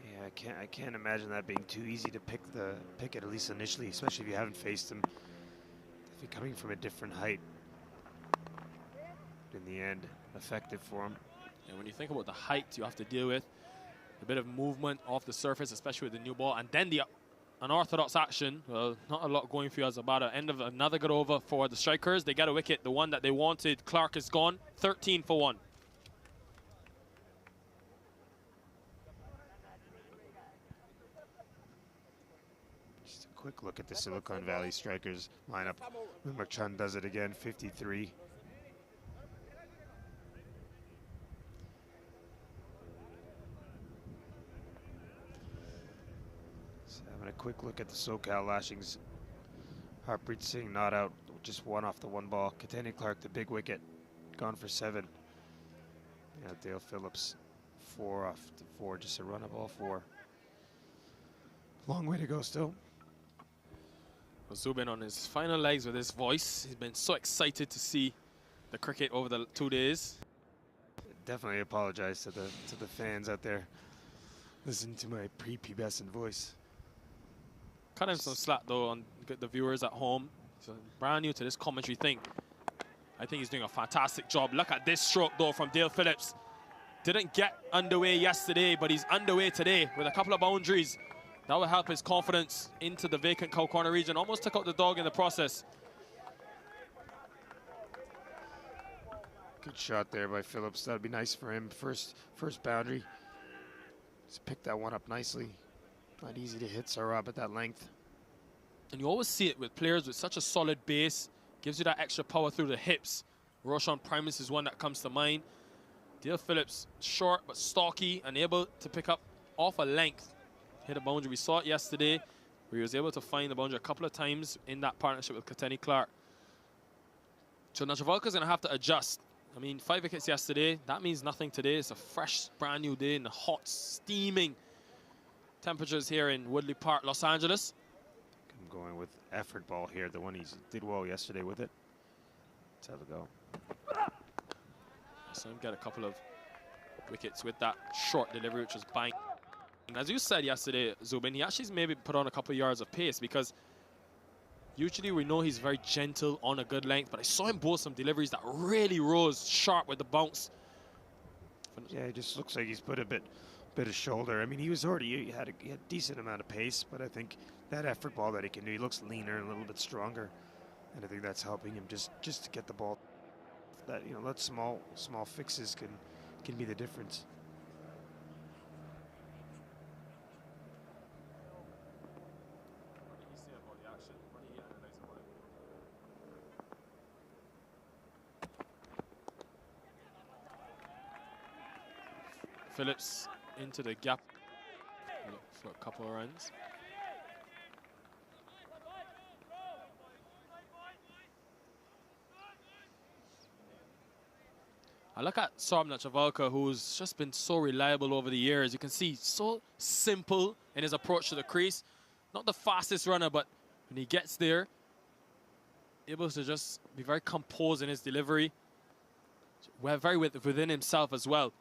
Yeah, I can't imagine that being too easy to pick it, at least initially, especially if you haven't faced him. If you're coming from a different height. In the end, effective for him. And when you think about the height you have to deal with, a bit of movement off the surface, especially with the new ball, and then the unorthodox action. Well, not a lot going for you as about the end of another good over for the strikers. They get a wicket, the one that they wanted. Clark is gone, 13 for 1. Just a quick look at the Silicon Valley strikers lineup. Mukchan does it again, 53. Having a quick look at the SoCal Lashings. Harpreet Singh not out, just one off the one ball. Katani Clark, the big wicket, gone for 7. Yeah, Dale Phillips, 4 off the 4, just a run of all 4. Long way to go still. Zubin on his final legs with his voice. He's been so excited to see the cricket over the 2 days. Definitely apologize to the fans out there. Listen to my pre-pubescent voice. Cut him some slack, though, on the viewers at home. So brand new to this commentary thing. I think he's doing a fantastic job. Look at this stroke, though, from Dale Phillips. Didn't get underway yesterday, but he's underway today with a couple of boundaries. That will help his confidence into the vacant cow corner region. Almost took out the dog in the process. Good shot there by Phillips. That'd be nice for him. First boundary. Just picked that one up nicely. Not easy to hit Sarab at that length. And you always see it with players with such a solid base. Gives you that extra power through the hips. Roshan Primus is one that comes to mind. Dale Phillips, short but stocky and able to pick up off a length. Hit a boundary. We saw it yesterday where he was able to find the boundary a couple of times in that partnership with Katani Clark. So Najavalka's going to have to adjust. I mean, 5 wickets yesterday. That means nothing today. It's a fresh, brand new day in the hot, steaming temperatures here in Woodley Park, Los Angeles. I'm going with effort ball here. The one he did well yesterday with it. Let's have a go. So him get a couple of wickets with that short delivery, which was bang. And as you said yesterday, Zubin, he actually maybe put on a couple of yards of pace because usually we know he's very gentle on a good length, but I saw him bowl some deliveries that really rose sharp with the bounce. Yeah, it just looks like he's put a bit of shoulder. I mean, he had a decent amount of pace, but I think that effort ball that he can do, he looks leaner and a little bit stronger, and I think that's helping him just to get the ball. That, you know, that small fixes can be the difference. Phillips into the gap for a couple of runs. I look at Saurabh Nachavalkar, who's just been so reliable over the years. You can see so simple in his approach to the crease. Not the fastest runner, but when he gets there, able to just be very composed in his delivery. Very within himself as well.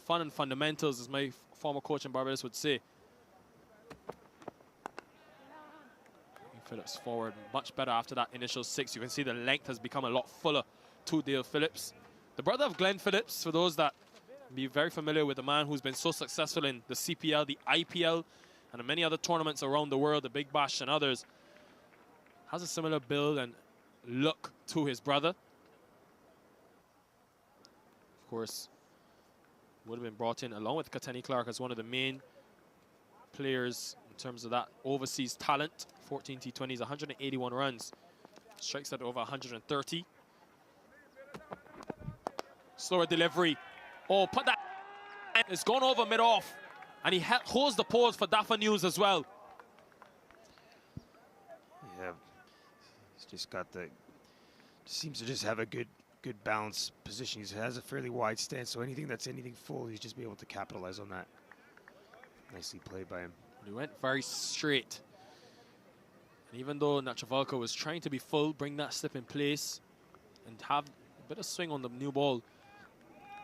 Fun and fundamentals, as my former coach in Barbados would say. Phillips forward much better after that initial 6. You can see the length has become a lot fuller to Dale Phillips. The brother of Glenn Phillips, for those that be very familiar with the man who's been so successful in the CPL, the IPL, and many other tournaments around the world, the Big Bash and others, has a similar build and look to his brother. Of course, would have been brought in along with Katani Clark as one of the main players in terms of that overseas talent. 14 T20s, 181 runs. Strikes at over 130. Slower delivery. Oh, put that. It's gone over mid-off. And he holds the pose for Dafa News as well. Yeah, he's just got seems to just have a good balance position. He has a fairly wide stance, so anything full, he's just be able to capitalize on that. Nicely played by him. He went very straight. Even though Nachavalka was trying to be full, bring that slip in place, and have a bit of swing on the new ball,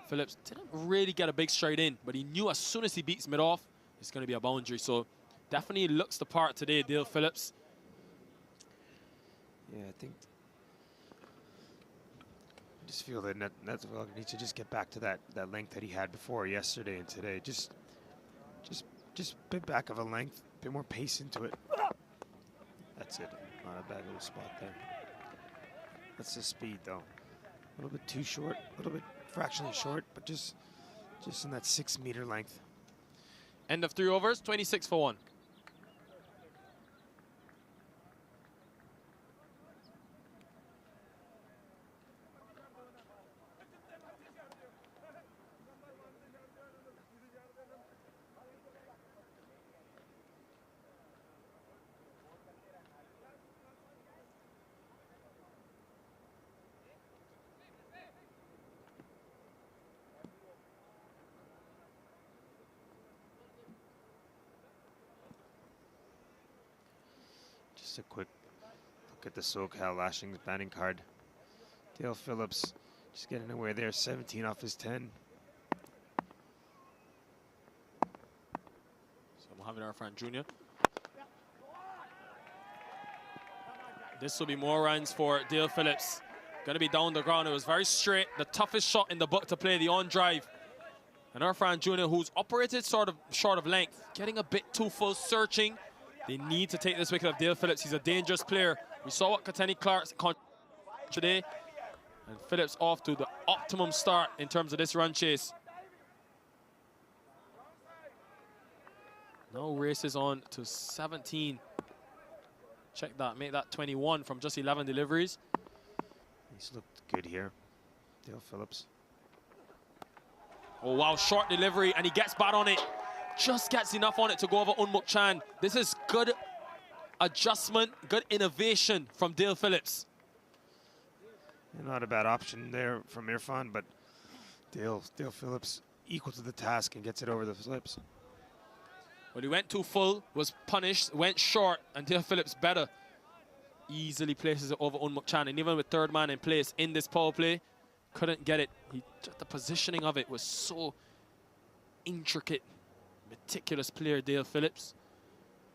Phillips didn't really get a big stride in, but he knew as soon as he beats mid-off, it's going to be a boundary. So definitely looks the part today, Dale Phillips. Yeah, I think I just feel that Nachavalka needs to just get back to that length that he had before yesterday and today. Just a bit back of a length, a bit more pace into it. That's it. Not a bad little spot there. That's the speed, though. A little bit too short, a little bit fractionally short, but just in that 6 meter length. End of 3 overs, 26 for 1. Just a quick look at the SoCal Lashings batting card. Dale Phillips just getting away there, 17 off his 10. So Mohamed Arfan Jr. This will be more runs for Dale Phillips. Going to be down the ground. It was very straight. The toughest shot in the book to play, the on drive. And Arfan Jr., who's operated sort of short of length, getting a bit too full, searching. They need to take this wicket of Dale Phillips. He's a dangerous player. We saw what Katani Clark's today. And Phillips off to the optimum start in terms of this run chase. Now races on to 17. Check that, make that 21 from just 11 deliveries. He's looked good here, Dale Phillips. Oh wow, short delivery, and he gets bat on it. Just gets enough on it to go over Unmuk Chan. This is good adjustment, good innovation from Dale Phillips. Not a bad option there from Irfan, but Dale Phillips equal to the task and gets it over the slips. Well, he went too full, was punished, went short, and Dale Phillips better. Easily places it over Unmuk Chan, and even with third man in place in this power play, couldn't get it. Just the positioning of it was so intricate. Meticulous player, Dale Phillips.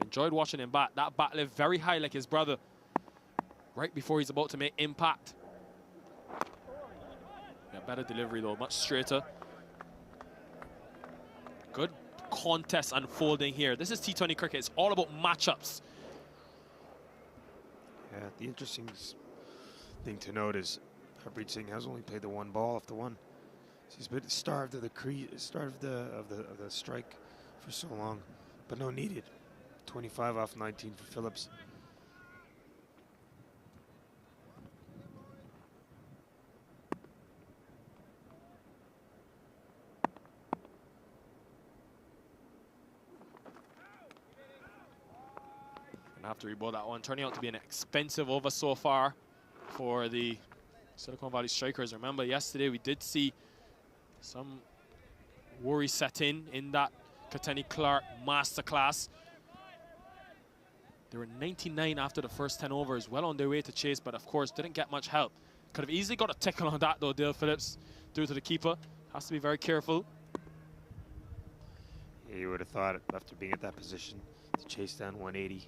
Enjoyed watching him bat. That bat left very high like his brother. Right before he's about to make impact. Yeah, better delivery though, much straighter. Good contest unfolding here. This is T20 cricket. It's all about matchups. Yeah, the interesting thing to note is Harpreet Singh has only played the 1 ball off the 1. So he's been starved of the strike for so long, but no needed. 25 off 19 for Phillips. Gonna have to reball that one. Turning out to be an expensive over so far for the Silicon Valley Strikers. Remember, yesterday we did see some worry set in that Katani Clark masterclass. They were 99 after the first 10 overs, well on their way to chase, but of course didn't get much help. Could have easily got a tickle on that though, Dale Phillips, due to the keeper. Has to be very careful. Yeah, you would have thought after being at that position to chase down 180.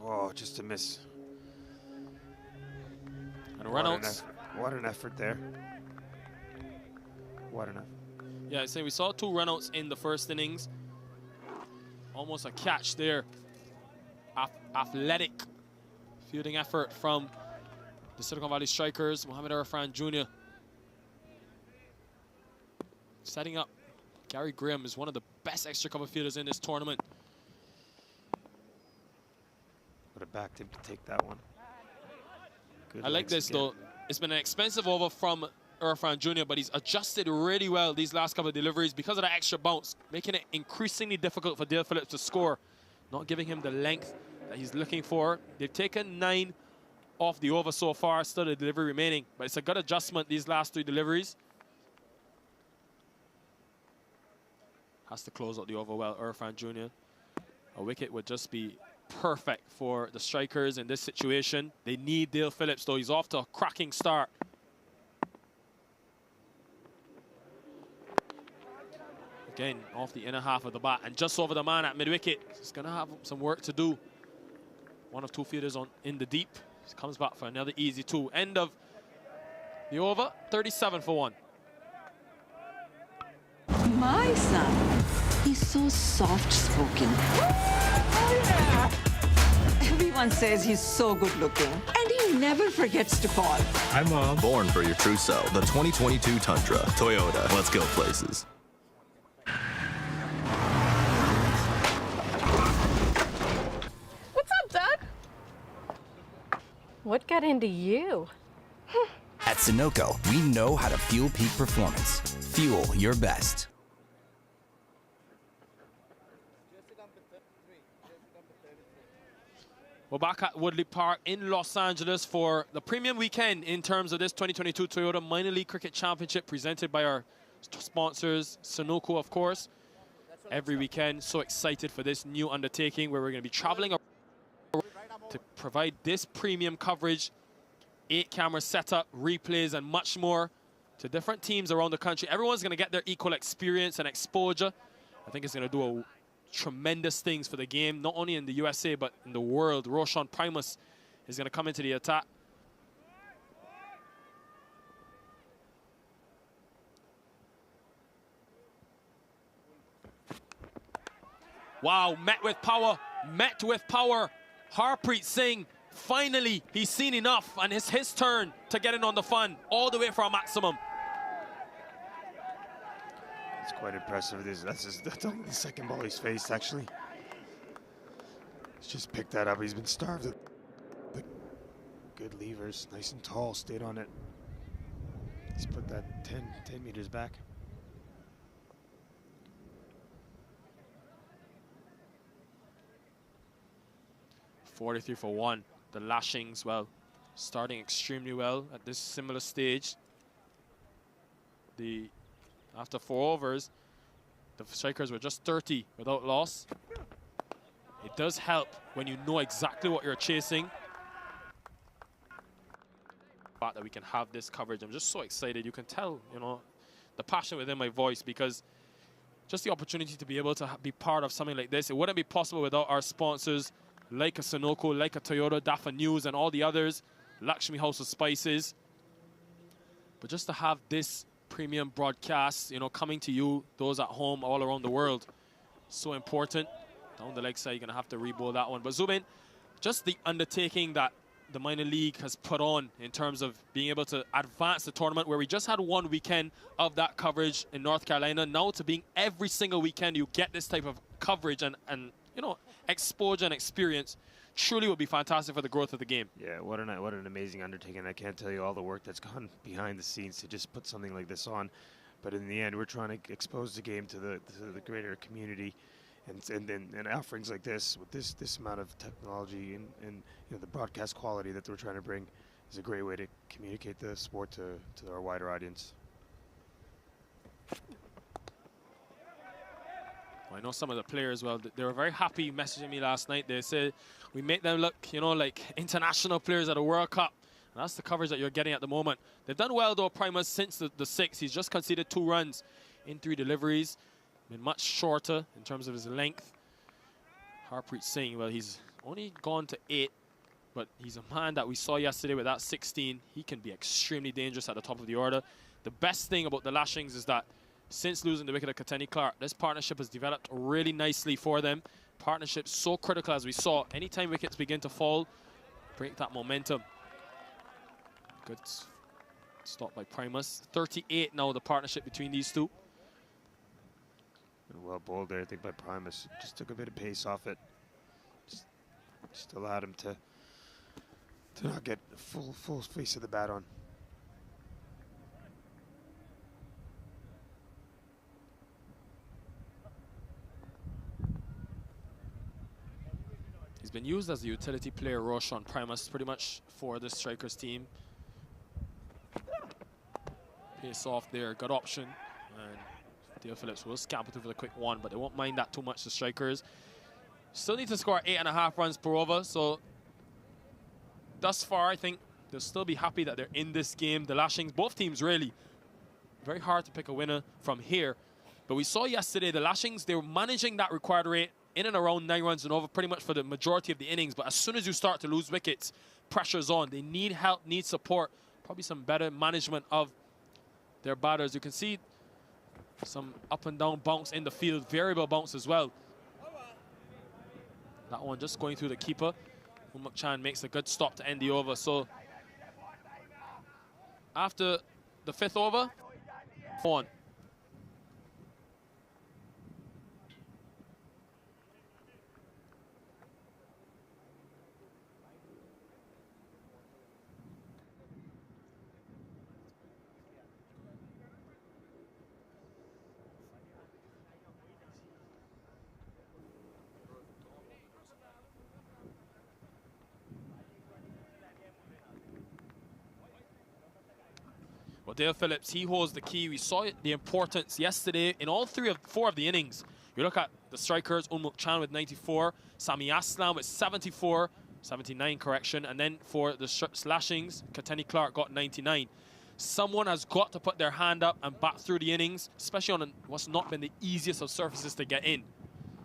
Oh, just a miss. And Reynolds. What an effort there. What an effort. Yeah, I say we saw 2 runouts in the first innings. Almost a catch there. Athletic fielding effort from the Silicon Valley Strikers. Mohamed Arfan Jr. setting up. Gary Graham is one of the best extra cover fielders in this tournament. Would have backed him to take that one. Good I like this though. It's been an expensive over from Irfan Jr., but he's adjusted really well these last couple of deliveries because of that extra bounce, making it increasingly difficult for Dale Phillips to score, not giving him the length that he's looking for. They've taken 9 off the over so far, still the delivery remaining, but it's a good adjustment these last 3 deliveries. Has to close out the over well, Irfan Jr. A wicket would just be perfect for the strikers in this situation. They need Dale Phillips, though. He's off to a cracking start. Again, off the inner half of the bat and just over the man at mid-wicket. He's going to have some work to do. One of two fielders in the deep. He comes back for another easy two. End of the over, 37 for 1. My son, he's so soft-spoken. Everyone says he's so good-looking, and he never forgets to call. Hi, Mom. Born for your true self. The 2022 Tundra. Toyota. Let's go places. What's up, Doug? What got into you? At Sunoco, we know how to fuel peak performance. Fuel your best. We're back at Woodley Park in Los Angeles for the premium weekend in terms of this 2022 Toyota Minor League Cricket Championship presented by our sponsors, Sunoco, of course. Every weekend, so excited for this new undertaking where we're going to be traveling to provide this premium coverage, 8-camera setup, replays, and much more to different teams around the country. Everyone's going to get their equal experience and exposure. I think it's going to do tremendous things for the game, not only in the USA, but in the world. Roshan Primus is going to come into the attack. Wow, met with power. Harpreet Singh, finally, he's seen enough, and it's his turn to get in on the fun, all the way for a maximum. It's quite impressive. That's only the second ball he's faced, actually. He's just picked that up. He's been starved. Good levers, nice and tall, stayed on it. He's put that 10 meters back. .43 for 1. The Lashings, well, starting extremely well at this similar stage. After 4 overs, the strikers were just 30 without loss. It does help when you know exactly what you're chasing. The fact that we can have this coverage, I'm just so excited. You can tell, you know, the passion within my voice, because just the opportunity to be able to be part of something like this, it wouldn't be possible without our sponsors, like a Sunoco, like a Toyota, Dafa News, and all the others, Lakshmi House of Spices. But just to have this premium broadcast, you know, coming to you, those at home, all around the world, so important. Down the leg side, you're going to have to re-bowl that one. But Zubin, just the undertaking that the minor league has put on in terms of being able to advance the tournament, where we just had one weekend of that coverage in North Carolina, now to being every single weekend you get this type of coverage and you know, exposure and experience, truly would be fantastic for the growth of the game. Yeah, what an amazing undertaking. I can't tell you all the work that's gone behind the scenes to just put something like this on. But in the end, we're trying to expose the game to the greater community, and offerings like this with this amount of technology and you know, the broadcast quality that we're trying to bring is a great way to communicate the sport to our wider audience. I know some of the players, well, they were very happy messaging me last night. They said we make them look, you know, like international players at a World Cup. And that's the coverage that you're getting at the moment. They've done well, though, Primus, since the 6th. He's just conceded 2 runs in 3 deliveries. Been much shorter in terms of his length. Harpreet Singh, well, he's only gone to 8, but he's a man that we saw yesterday with that 16. He can be extremely dangerous at the top of the order. The best thing about the Lashings is that since losing the wicket of Kateni Clark, this partnership has developed really nicely for them. Partnership so critical, as we saw. Anytime wickets begin to fall, break that momentum. Good stop by Primus. 38 now, the partnership between these two. And well bowled there, I think, by Primus. Just took a bit of pace off it. Just allowed him to not get full face of the bat on. He's been used as a utility player, Roshan Primus, pretty much for the strikers team. Pace off there, good option, and Dale Phillips will scamper through for the quick one, but they won't mind that too much, the strikers. Still need to score 8.5 runs per over, so thus far, I think they'll still be happy that they're in this game. The Lashings, both teams really, very hard to pick a winner from here. But we saw yesterday the Lashings, they were managing that required rate in and around 9 runs and over pretty much for the majority of the innings. But as soon as you start to lose wickets, pressure's on. They need help, need support, probably some better management of their batters. You can see some up and down bounce in the field, variable bounce as well. That one just going through the keeper. Chan makes a good stop to end the over. So after the 5th over, on. Well, Dale Phillips, he holds the key. We saw the importance yesterday in all 4 of the innings. You look at the strikers, Chan with 94, Sami Aslam with 74, 79 correction, and then for the Lashings, Kateni Clark got 99. Someone has got to put their hand up and bat through the innings, especially on what's not been the easiest of surfaces to get in.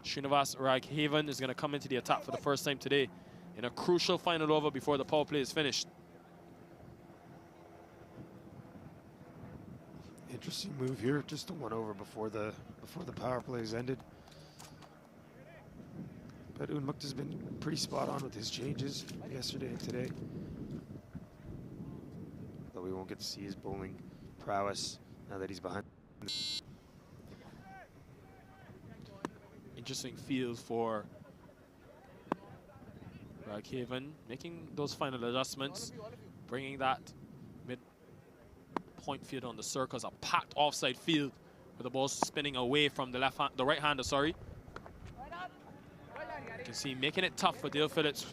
Srinivas Raghavan is going to come into the attack for the first time today in a crucial final over before the power play is finished. Interesting move here, just the 1 over before the power plays ended. But Unmukt has been pretty spot on with his changes yesterday and today. Though we won't get to see his bowling prowess now that he's behind. Interesting field for Raghavan, making those final adjustments, bringing that point field on the circles, a packed offside field with the ball spinning away from the right-hander, sorry. You can see making it tough for Dale Phillips,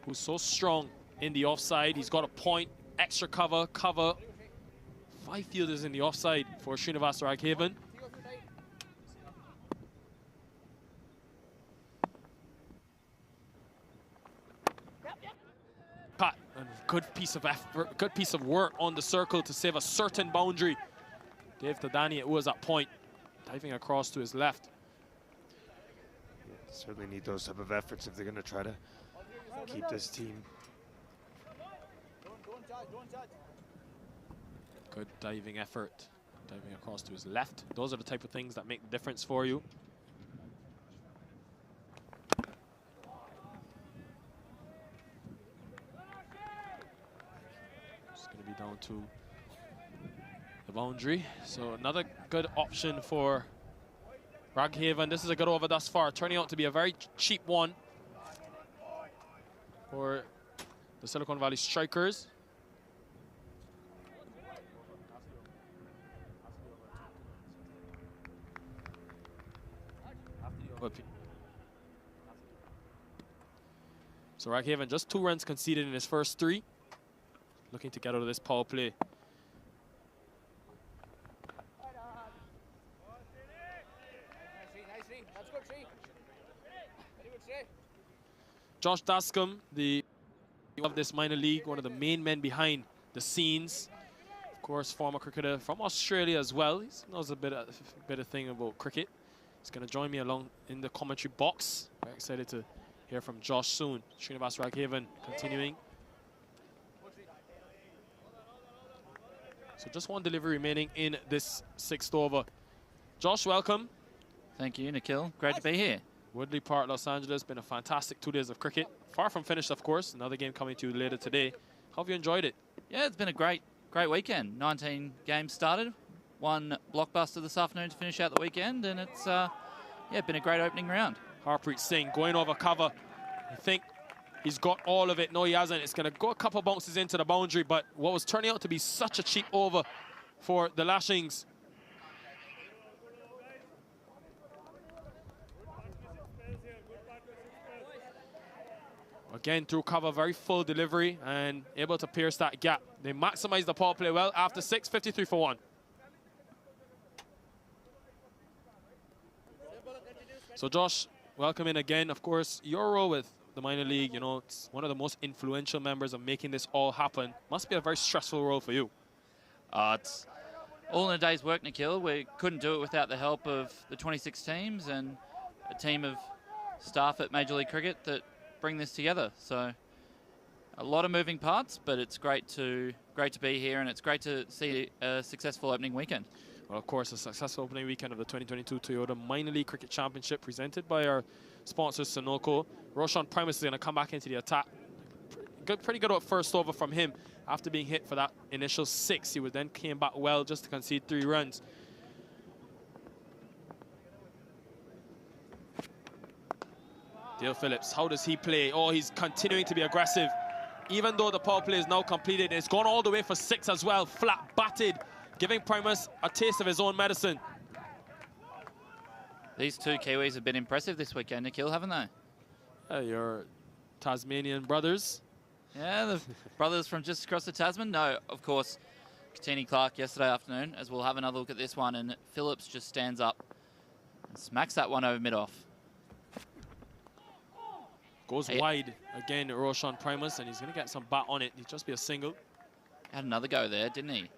who's so strong in the offside. He's got a point, extra cover. 5 fielders in the offside for Srinivas Raghavan. Pat, and good piece of effort, good piece of work on the circle to save a certain boundary. Dave Tadani, it was at point, diving across to his left. Yeah, certainly need those type of efforts if they're going to try to keep this team. Good diving effort, diving across to his left. Those are the type of things that make the difference for you. Down to the boundary. So another good option for Raghavan. This is a good over thus far, turning out to be a very cheap one for the Silicon Valley Strikers. So Raghavan just 2 runs conceded in his first 3. Looking to get out of this power play. Josh Dascombe, of this minor league, one of the main men behind the scenes. Of course, former cricketer from Australia as well. He knows a bit of thing about cricket. He's going to join me along in the commentary box. Very excited to hear from Josh soon. Srinivas Raghavan continuing. So just 1 delivery remaining in this 6th over. Josh, welcome. Thank you, Nikhil. Great to be here. Woodley Park, Los Angeles. Been a fantastic 2 days of cricket. Far from finished, of course. Another game coming to you later today. How have you enjoyed it? Yeah, it's been a great weekend. 19 games started. 1 blockbuster this afternoon to finish out the weekend. And it's been a great opening round. Harpreet Singh going over cover. I think he's got all of it. No, he hasn't. It's going to go a couple bounces into the boundary, but what was turning out to be such a cheap over for the Lashings. Again, through cover, very full delivery and able to pierce that gap. They maximize the power play well after 6, 53 for 1. So Josh, welcome in again. Of course, your role with the minor league, you know, it's one of the most influential members of making this all happen. Must be a very stressful role for you. It's all in a day's work, Nikhil. We couldn't do it without the help of the 26 teams and a team of staff at Major League Cricket that bring this together. So a lot of moving parts, but it's great to be here, and it's great to see a successful opening weekend. Well, of course, a successful opening weekend of the 2022 Toyota Minor League Cricket Championship presented by our sponsor, Sunoco. Roshan Primus is going to come back into the attack. Pretty good at first over from him after being hit for that initial 6. He then came back well just to concede 3 runs. Dale Phillips, how does he play? Oh, he's continuing to be aggressive. Even though the power play is now completed, it's gone all the way for 6 as well. Flat batted, giving Primus a taste of his own medicine. These two Kiwis have been impressive this weekend, Nikhil, haven't they? Your Tasmanian brothers. Yeah, the brothers from just across the Tasman. No, of course, Katini Clark yesterday afternoon, as we'll have another look at this one, and Phillips just stands up and smacks that one over mid-off. Goes wide again, Roshan Primus, and he's going to get some bat on it. He'll just be a single. Had another go there, didn't he?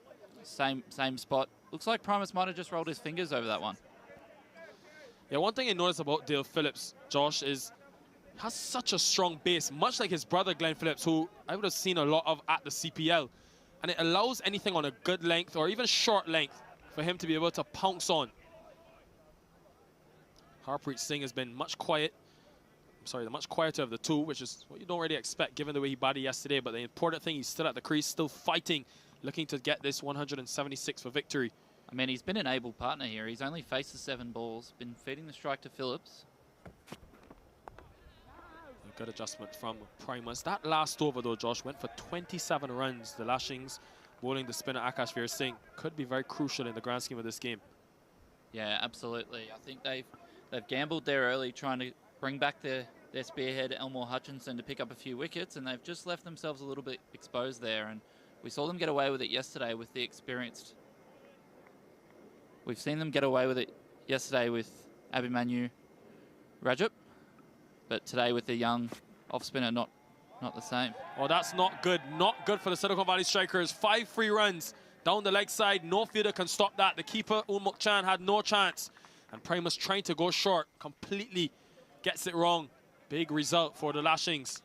Same spot. Looks like Primus might have just rolled his fingers over that one. Yeah, one thing I noticed about Dale Phillips, Josh, is he has such a strong base, much like his brother Glenn Phillips, who I would have seen a lot of at the CPL. And it allows anything on a good length or even short length for him to be able to pounce on. Harpreet Singh has been much quiet. I'm sorry, the much quieter of the two, which is what you don't really expect given the way he batted yesterday. But the important thing, he's still at the crease, still fighting, looking to get this 176 for victory. I mean, he's been an able partner here. He's only faced the 7 balls, been feeding the strike to Phillips. A good adjustment from Primus. That last over, though, Josh, went for 27 runs. The Lashings bowling the spinner Akash Veer Singh could be very crucial in the grand scheme of this game. Yeah, absolutely. I think they've gambled there early, trying to bring back their spearhead, Elmore Hutchinson, to pick up a few wickets, and they've just left themselves a little bit exposed there. And we saw them get away with it yesterday with the experienced. We've seen them get away with it yesterday with Abhimanyu Rajap, but today with the young off-spinner, not the same. Oh, that's not good. Not good for the Silicon Valley Strikers. 5 free runs down the leg side. No fielder can stop that. The keeper, Unmuk Chan, had no chance. And Primus trying to go short, completely gets it wrong. Big result for the Lashings.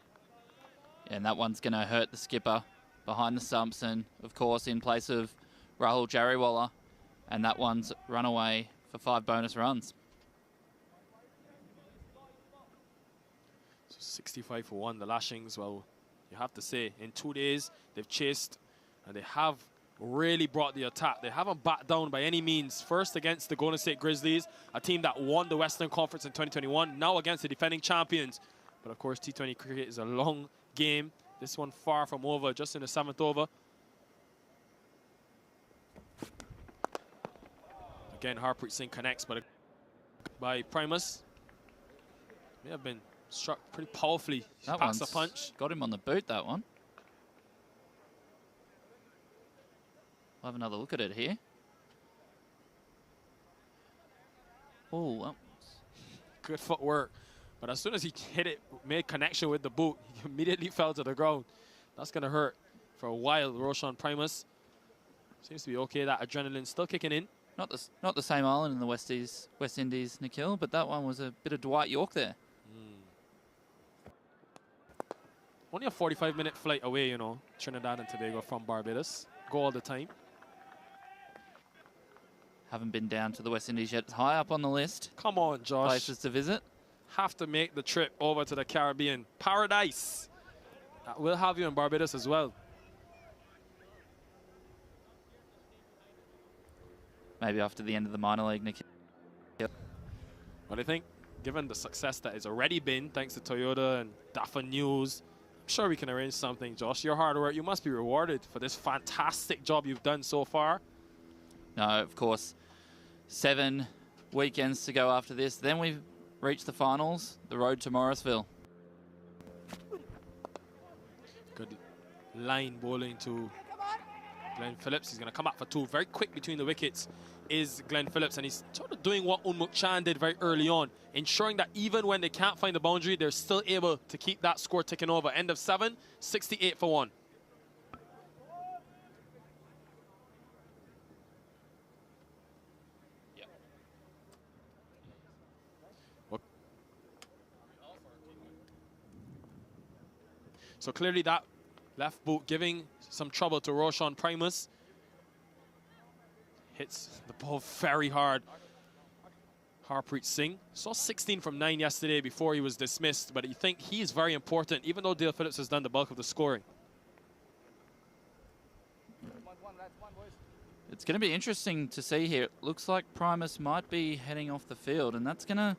Yeah, and that one's going to hurt the skipper behind the stumps, and of course in place of Rahul Jariwala. And that one's run away for 5 bonus runs. So 65 for 1, the Lashings. Well, you have to say, in 2 days, they've chased and they have really brought the attack. They haven't backed down by any means. First against the Golden State Grizzlies, a team that won the Western Conference in 2021. Now against the defending champions. But of course, T20 cricket is a long game. This one far from over, just in the 7th over. Again, Harpreet Singh connects, but by Primus. May have been struck pretty powerfully. That Packs one's a punch. got him on the boot, that one. We'll have another look at it here. Oh, well. Good footwork. But as soon as he hit it, made connection with the boot, he immediately fell to the ground. That's going to hurt for a while. Roshan Primus seems to be okay. That adrenaline still kicking in. Not the same island in the West Indies, Nikhil, but that one was a bit of Dwight York there. Only a 45-minute flight away, you know, Trinidad and Tobago from Barbados. Go all the time. Haven't been down to the West Indies yet. It's high up on the list. Come on, Josh. Places to visit. Have to make the trip over to the Caribbean. Paradise. We'll have you in Barbados as well. Maybe after the end of the minor league, Nikhil. But I think, given the success that has already been, thanks to Toyota and Dafa News, I'm sure we can arrange something, Josh. Your hard work, you must be rewarded for this fantastic job you've done so far. No, of course. 7 weekends to go after this. Then we reach the finals, the road to Morrisville. Good line bowling to Glenn Phillips. He's going to come up for 2 very quick between the wickets. is Glenn Phillips, and he's sort of doing what Un Muk Chan did very early on, ensuring that even when they can't find the boundary, they're still able to keep that score ticking over. End of 7, 68 for 1. So clearly that left boot giving some trouble to Roshan Primus. Hits the ball very hard. Harpreet Singh saw 16 from 9 yesterday before he was dismissed, but you think he is very important, even though Dale Phillips has done the bulk of the scoring. It's going to be interesting to see here. It looks like Primus might be heading off the field, and that's going to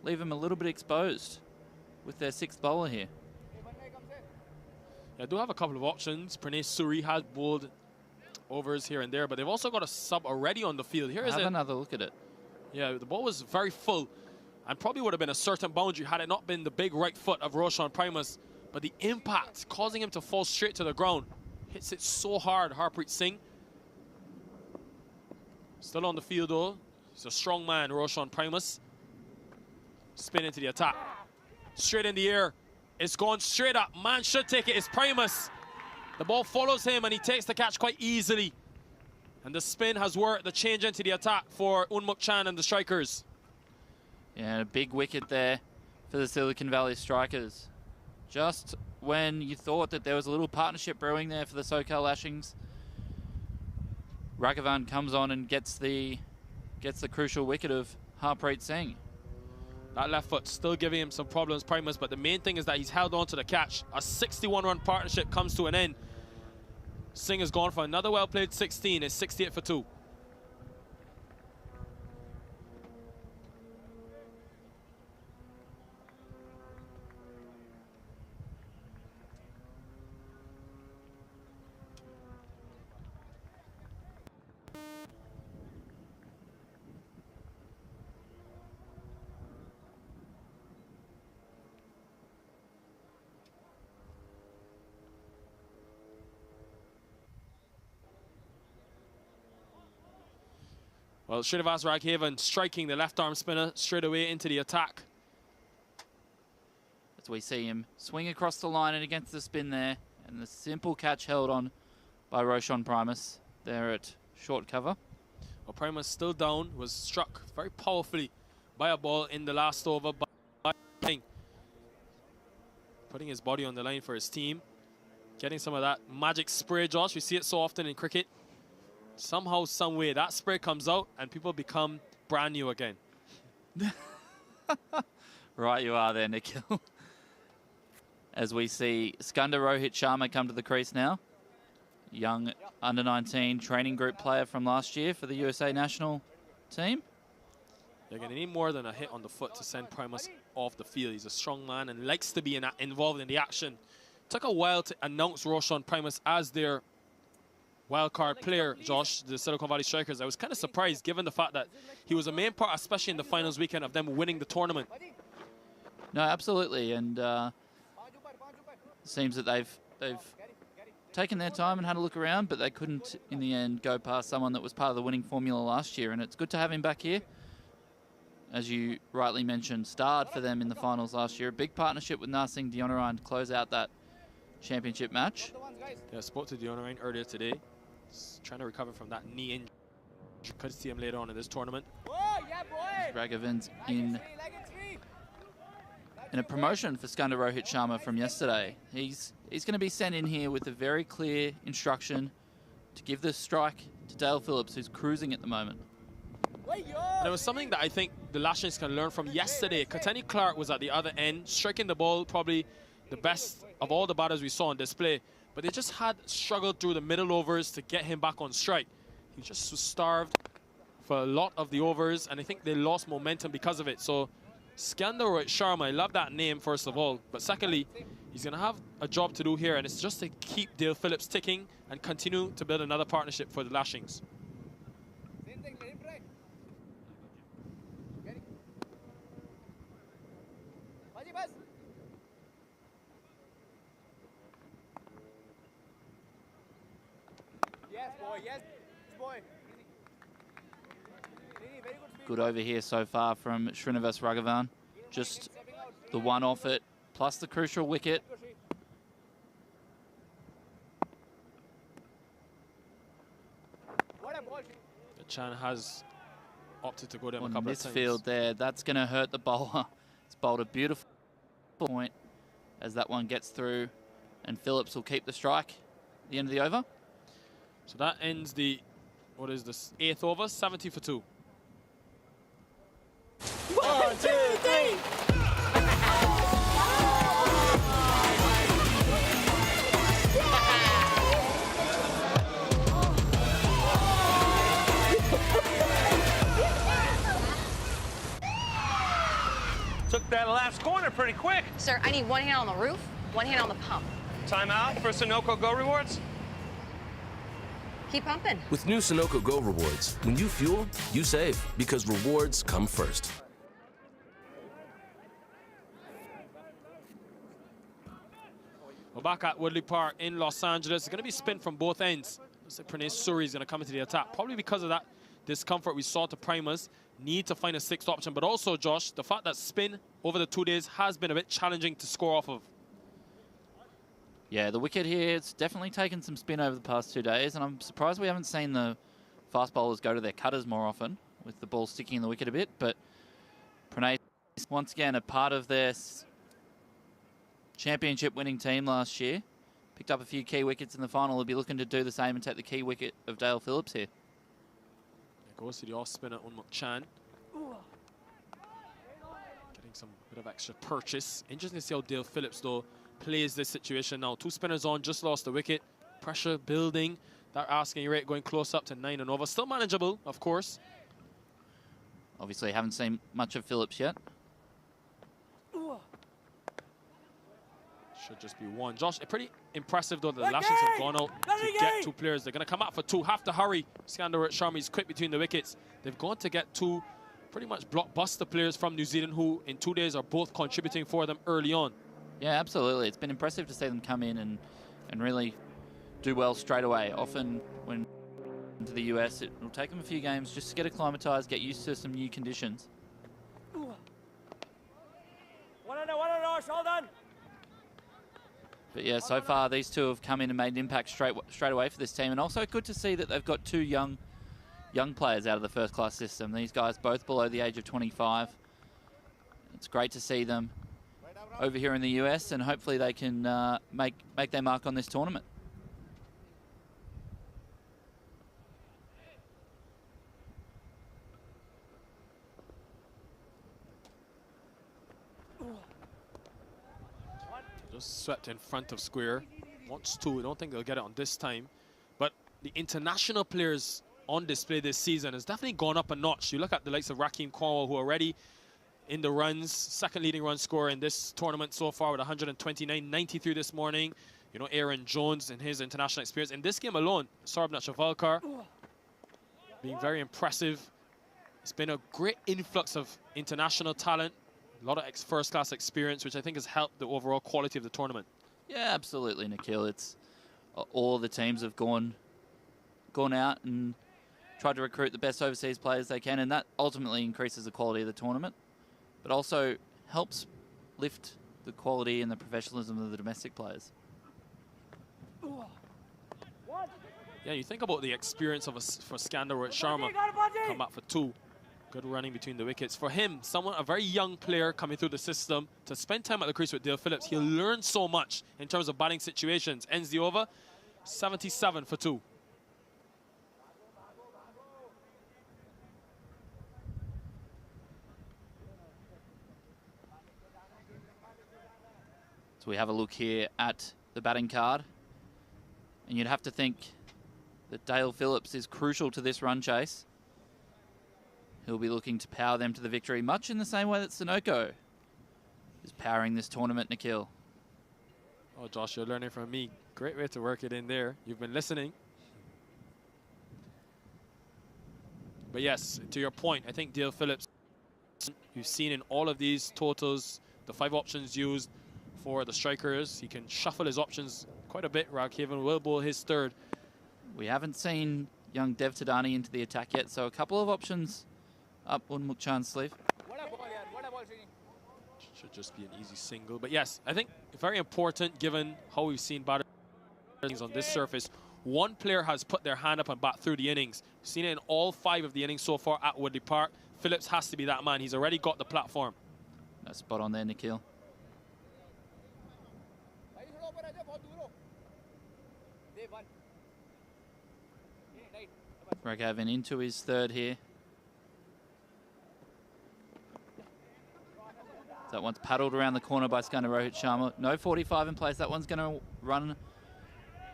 leave him a little bit exposed with their 6th bowler here. I do have a couple of options. Pranay Suri has bowled overs here and there, but they've also got a sub already on the field. Here is Have another look at it. Yeah, the ball was very full and probably would have been a certain boundary had it not been the big right foot of Roshan Primus. But the impact causing him to fall straight to the ground. Hits it so hard, Harpreet Singh. Still on the field though. He's a strong man, Roshan Primus. Spin into the attack. Straight in the air. It's gone straight up. Man should take it. It's Primus. The ball follows him and he takes the catch quite easily. And the spin has worked the change into the attack for Un Muk Chan and the strikers. Yeah, a big wicket there for the Silicon Valley Strikers. Just when you thought that there was a little partnership brewing there for the SoCal Lashings, Raghavan comes on and gets the crucial wicket of Harpreet Singh. That left foot still giving him some problems, Primus, but the main thing is that he's held on to the catch. A 61-run partnership comes to an end. Singh has gone for another well-played 16. It's 68 for 2. Well, Srinivas Raghavan striking the left-arm spinner straight away into the attack. As we see him swing across the line and against the spin there, and the simple catch held on by Roshan Primus there at short cover. Well, Primus still down, was struck very powerfully by a ball in the last over by King. Putting his body on the line for his team. Getting some of that magic spray, Josh. We see it so often in cricket. Somehow, some way, that spray comes out and people become brand new again. Right you are there, Nikhil. As we see Skandar Rohit Sharma come to the crease now. Young under-19 training group player from last year for the USA national team. They're going to need more than a hit on the foot to send Primus off the field. He's a strong man and likes to be involved in the action. Took a while to announce Roshan Primus as their wildcard player, Josh, the Silicon Valley Strikers. I was kind of surprised given the fact that he was a main part, especially in the finals weekend, of them winning the tournament. No, absolutely, and seems that they've taken their time and had a look around, but they couldn't in the end go past someone that was part of the winning formula last year, and it's good to have him back here. As you rightly mentioned, starred for them in the finals last year. A big partnership with Narsingh Deonarayan to close out that championship match. Yeah, I spoke to Deonarayan earlier today. He's trying to recover from that knee injury. Could see him later on in this tournament. Raghavan's in a promotion for Skandar Rohit Sharma from yesterday. He's going to be sent in here with a very clear instruction to give the strike to Dale Phillips, who's cruising at the moment. There was something that I think the Lashings can learn from yesterday. Katani Clark was at the other end, striking the ball, probably the best of all the batters we saw on display. But they just had struggled through the middle overs to get him back on strike. He just was starved for a lot of the overs, and I think they lost momentum because of it. So Skandar Rohit Sharma, I love that name, first of all. But secondly, he's going to have a job to do here, and it's just to keep Dale Phillips ticking and continue to build another partnership for the Lashings. Yes, boy. Yes, boy. Good over here so far from Srinivas Raghavan. Just the one off it, plus the crucial wicket. Chan has opted to go down a On couple this of times. field there, that's going to hurt the bowler. It's bowled a beautiful point as that one gets through, and Phillips will keep the strike at the end of the over. So that ends the, what is this, 8th over, 70 for 2. 1, 2, 3. Took that last corner pretty quick. Sir, I need one hand on the roof, one hand on the pump. Timeout for Sunoco Go Rewards. Keep pumping. With new Sunoco Go rewards, when you fuel, you save, because rewards come first. We're back at Woodley Park in Los Angeles. It's going to be spin from both ends. Looks like Pranay Suri is going to come into the attack. Probably because of that discomfort we saw to primers. Need to find a 6th option. But also, Josh, the fact that spin over the 2 days has been a bit challenging to score off of. Yeah, the wicket here, it's definitely taken some spin over the past 2 days, and I'm surprised we haven't seen the fast bowlers go to their cutters more often, with the ball sticking in the wicket a bit. But Pranay, once again, a part of their championship-winning team last year. Picked up a few key wickets in the final. He'll be looking to do the same and take the key wicket of Dale Phillips here. There goes to the off spinner Unmuk Chan. Getting some bit of extra purchase. Interesting to see how Dale Phillips, though, plays this situation now. 2 spinners on, just lost the wicket. Pressure building. That asking rate going close up to 9 and over. Still manageable, of course. Obviously, haven't seen much of Phillips yet. Should just be 1. Josh, pretty impressive, though. The Lashings have gone out to get 2 players. They're going to come out for 2. Have to hurry. Skander Sharma is quick between the wickets. They've gone to get 2 pretty much blockbuster players from New Zealand who, in 2 days, are both contributing for them early on. Yeah, absolutely. It's been impressive to see them come in and really do well straight away. Often when into the US, it will take them a few games just to get acclimatized, get used to some new conditions. 1 all done. But yeah, so far these 2 have come in and made an impact straight away for this team. And also good to see that they've got 2 young players out of the first class system. These guys both below the age of 25. It's great to see them over here in the US, and hopefully they can make their mark on this tournament. Just swept in front of square. Wants 2. I don't think they'll get it on this time. But the international players on display this season has definitely gone up a notch. You look at the likes of Rakeem Cornwall, who are already in the runs, 2nd leading run scorer in this tournament so far with 129, 93 this morning. You know, Aaron Jones and his international experience. In this game alone, Saurabh Nachavalkar being very impressive. It's been a great influx of international talent. A lot of first-class experience, which I think has helped the overall quality of the tournament. Yeah, absolutely, Nikhil. It's all the teams have gone out and tried to recruit the best overseas players they can, and that ultimately increases the quality of the tournament, but also helps lift the quality and the professionalism of the domestic players. Yeah, you think about the experience of for Skander Sharma, come back for 2. Good running between the wickets. For him, a very young player coming through the system, to spend time at the crease with Dale Phillips, he'll learn so much in terms of batting situations. Ends the over, 77 for 2. So we have a look here at the batting card, and you'd have to think that Dale Phillips is crucial to this run chase. He'll be looking to power them to the victory, much in the same way that Sunoco is powering this tournament, Nikhil. Oh, Josh, you're learning from me. Great way to work it in there. You've been listening. But yes, to your point, I think Dale Phillips, you've seen in all of these totals, the 5 options used for the strikers. He can shuffle his options quite a bit. Raghavan will bowl his 3rd. We haven't seen young Dev Tadani into the attack yet, so a couple of options up Unmuk Chan's sleeve. Should just be an easy single. But yes, I think very important given how we've seen batters on this surface. One player has put their hand up and bat through the innings. We've seen it in all 5 of the innings so far at Woodley Park. Phillips has to be that man. He's already got the platform. No spot on there, Nikhil. Raghavan into his third here. That one's paddled around the corner by Skandar Rohit Sharma. No 45 in place. That one's going to run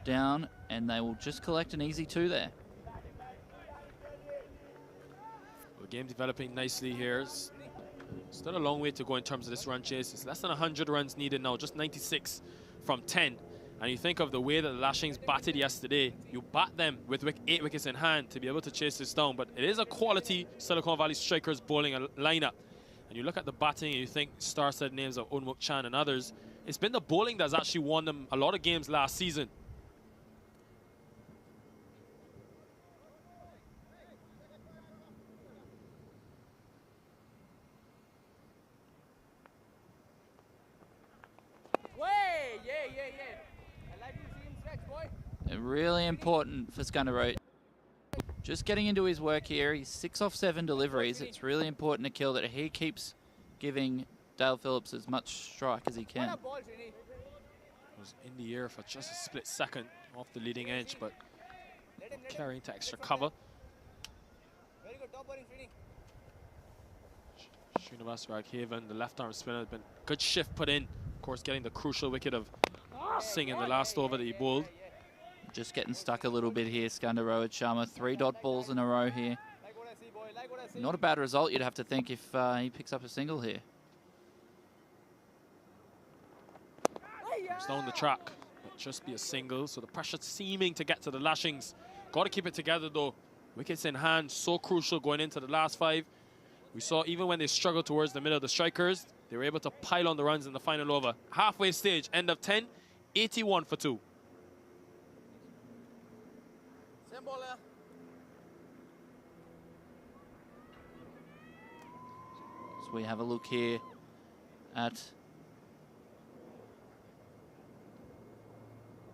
down, and they will just collect an easy 2 there. The game developing nicely here. Still a long way to go in terms of this run chase. It's less than 100 runs needed now, just 96 from 10. And you think of the way that the Lashings batted yesterday, you bat them with 8 wickets in hand to be able to chase this down. But it is a quality Silicon Valley Strikers bowling lineup. And you look at the batting and you think star-studded names of Unmuk Chan and others. It's been the bowling that's actually won them a lot of games last season. Really important for Skandar Rohit. Just getting into his work here. He's 6 off 7 deliveries. It's really important to kill that he keeps giving Dale Phillips as much strike as he can. It was in the air for just a split second off the leading edge, but carrying to extra cover. Srinivas Raghavan, the left-arm spinner, has been good shift put in. Of course, getting the crucial wicket of Singh in the last over that he bowled. Just getting stuck a little bit here, Skandar Rohit Sharma. 3 dot balls in a row here. Not a bad result, you'd have to think, if he picks up a single here. It's down the track, but just be a single. So the pressure seeming to get to the Lashings. Got to keep it together though. Wickets in hand, so crucial going into the last 5. We saw even when they struggled towards the middle of the strikers, they were able to pile on the runs in the final over. Halfway stage, end of 10, 81 for 2. So we have a look here at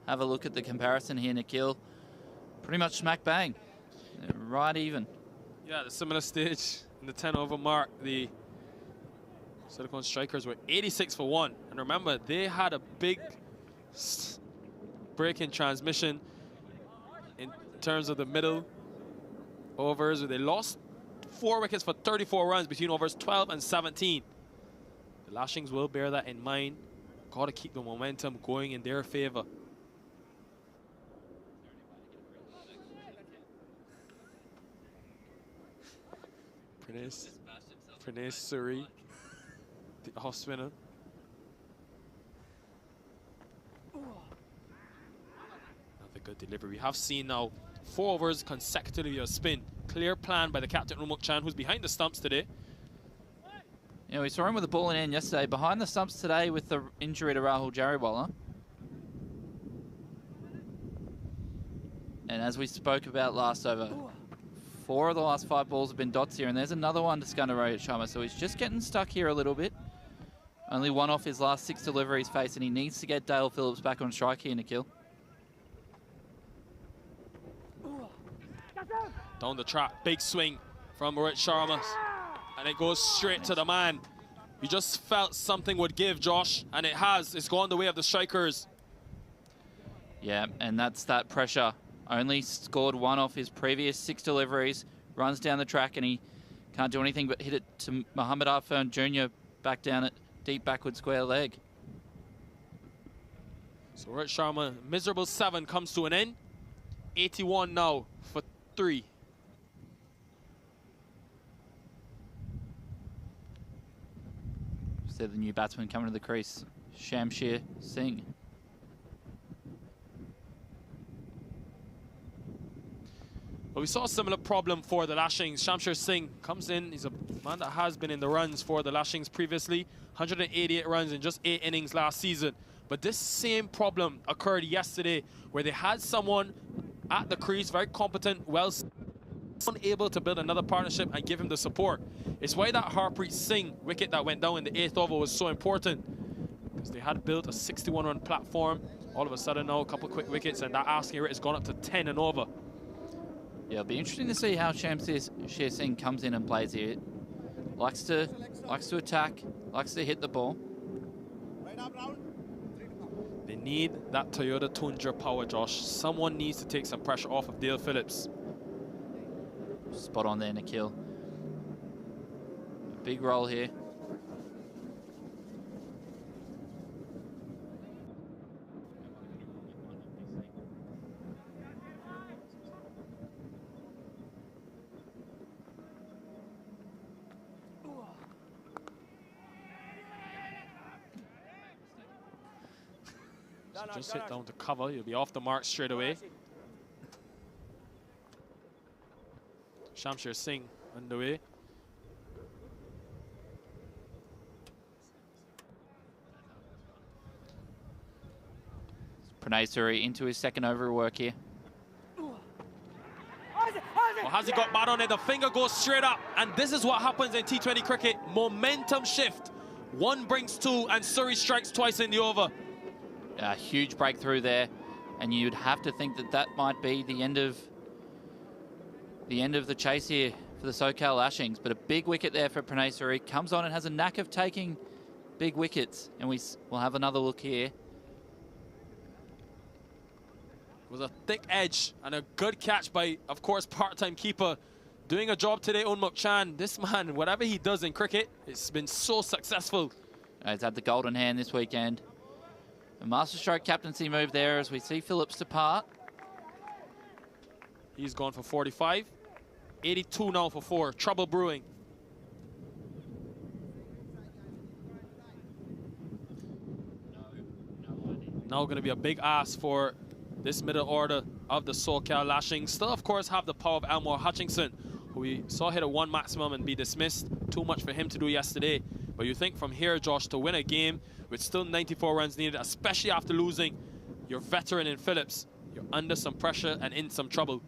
the comparison here, Nikhil. Pretty much smack bang. They're right even. Yeah, the similar stage in the 10 over mark. The Silicon Strikers were 86 for 1. And remember, they had a big break in transmission in terms of the middle overs, where they lost 4 wickets for 34 runs between overs 12 and 17. The Lashings will bear that in mind. Got to keep the momentum going in their favor. Pranesh Suri, the off spinner. Another good delivery. We have seen now 4 overs consecutively of spin. Clear plan by the captain, Unmuk Chan, who's behind the stumps today. Yeah, we saw him with the ball in hand yesterday. Behind the stumps today with the injury to Rahul Jariwala. And as we spoke about last over, 4 of the last 5 balls have been dots here, and there's another one to Skandar Rohit Sharma. So he's just getting stuck here a little bit. Only 1 off his last 6 deliveries faced, and he needs to get Dale Phillips back on strike here, Nikhil. Down the track, big swing from Rohit Sharma, and it goes straight to the man. You just felt something would give, Josh, and it has. It's gone the way of the strikers. Yeah, and that's that pressure. Only scored 1 off his previous 6 deliveries. Runs down the track, and he can't do anything but hit it to Muhammad Arfan Jr. back down at deep backward square leg. So Rohit Sharma, miserable 7 comes to an end. 81 now for 3. So the new batsman coming to the crease, Shamsher Singh. But we saw a similar problem for the Lashings. Shamsher Singh comes in. He's a man that has been in the runs for the Lashings previously. 188 runs in just 8 innings last season. But this same problem occurred yesterday, where they had someone at the crease, very competent, well unable to build another partnership and give him the support. It's why that Harpreet Singh wicket that went down in the 8th over was so important, because they had built a 61-run platform. All of a sudden now, a couple quick wickets, and that asking rate has gone up to 10 and over. Yeah, it'll be interesting to see how Shamsher Singh comes in and plays here. Likes to attack, likes to hit the ball. They need that Toyota Tundra power, Josh. Someone needs to take some pressure off of Dale Phillips. Spot on there, Nikhil. A big roll here. So just hit down to cover. You'll be off the mark straight away. Shamsher Singh underway. Pranay Suri into his second over work here. Well, has he got bad on it? The finger goes straight up. And this is what happens in T20 cricket. Momentum shift. One brings two, and Suri strikes twice in the over. A huge breakthrough there, and you'd have to think that that might be the end of the chase here for the SoCal Lashings. But a big wicket there for Pranay Suri. Comes on and has a knack of taking big wickets, and we'll have another look here. It was a thick edge and a good catch by, of course, part-time keeper. Doing a job today, Unmuk Chan. This man, whatever he does in cricket, it's been so successful. He's had the golden hand this weekend. A masterstroke captaincy move there as we see Phillips depart. He's gone for 45. 82 now for 4. Trouble brewing. Now going to be a big ask for this middle order of the SoCal Lashings. Still, of course, have the power of Elmore Hutchinson, who we saw hit a 1 maximum and be dismissed. Too much for him to do yesterday. But you think from here, Josh, to win a game with still 94 runs needed, especially after losing your veteran in Phillips, you're under some pressure and in some trouble.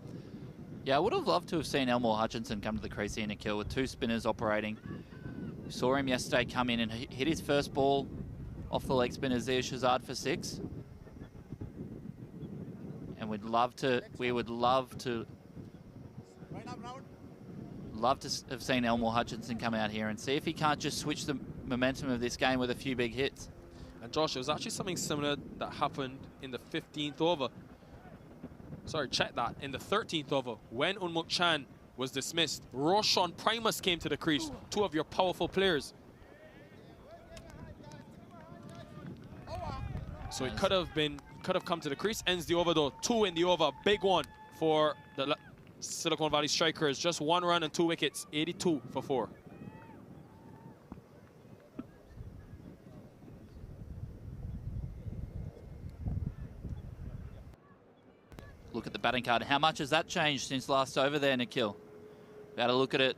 Yeah, I would have loved to have seen Elmore Hutchinson come to the crease here in a kill with 2 spinners operating. We saw him yesterday come in and hit his first ball off the leg spinner Zia Shazad for 6. And we would love to have seen Elmore Hutchinson come out here and see if he can't just switch the momentum of this game with a few big hits. And Josh, it was actually something similar that happened in the 15th over. Sorry, check that. In the 13th over, when Unmuk Chan was dismissed, Roshan Primus came to the crease. 2 of your powerful players. So it could have come to the crease. Ends the over though. 2 in the over. Big one for the Silicon Valley Strikers. Just 1 run and 2 wickets. 82 for 4. Look at the batting card. How much has that changed since last over there, Nikhil? We had a look at it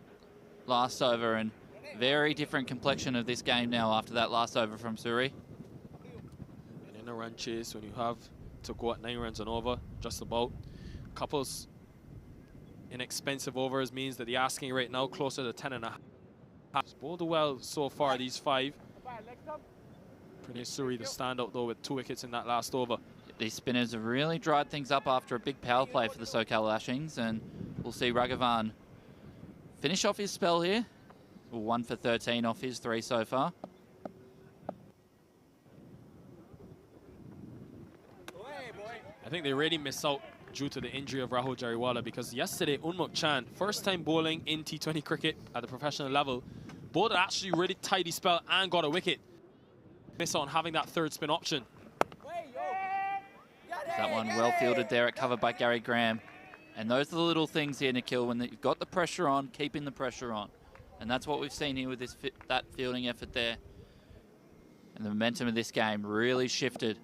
last over, and very different complexion of this game now after that last over from Suri. And in a run chase, when you have to go at 9 runs and over, just about, couples inexpensive overs means that the asking rate now closer to 10.5. It's bowled well so far, these 5. Pranay Suri the standout though with 2 wickets in that last over. These spinners have really dried things up after a big power play for the SoCal Lashings, and we'll see Raghavan finish off his spell here. 1 for 13 off his 3 so far. I think they really miss out due to the injury of Rahul Jariwala, because yesterday Unmuk Chan, first time bowling in T20 cricket at the professional level, bowled an actually really tidy spell and got a wicket. Miss out on having that 3rd spin option. That one well fielded there at cover by Gary Graham. And those are the little things here, Nikhil, when you've got the pressure on, keeping the pressure on. And that's what we've seen here with this that fielding effort there. And the momentum of this game really shifted.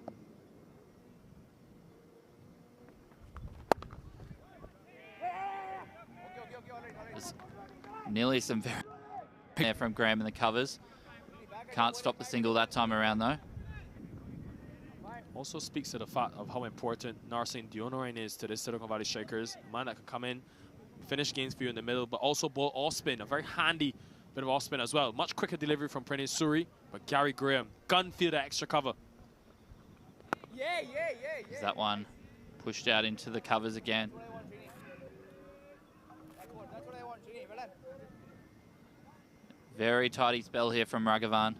There's nearly some very there from Graham in the covers. Can't stop the single that time around though. Also speaks to the fact of how important Narsin Dionarain is to the Silicon Valley Strikers. A man that can come in, finish games for you in the middle, but also bowl off spin, a very handy bit of off spin as well. Much quicker delivery from Prince Suri, but Gary Graham, gun fielder extra cover. Is that one pushed out into the covers again? Very tidy spell here from Raghavan.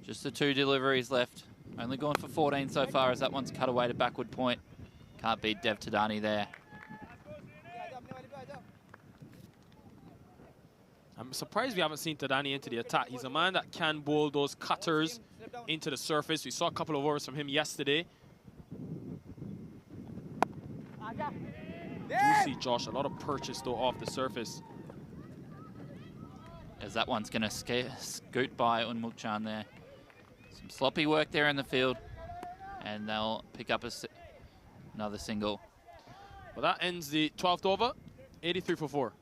Just the 2 deliveries left. Only gone for 14 so far as that one's cut away to backward point. Can't beat Dev Tadani there. I'm surprised we haven't seen Tadani into the attack. He's a man that can bowl those cutters into the surface. We saw a couple of overs from him yesterday. Do see Josh, a lot of purchase though off the surface. As that one's going to scoot by Unmukchan there. Some sloppy work there in the field. And they'll pick up another single. Well, that ends the 12th over, 83 for 4.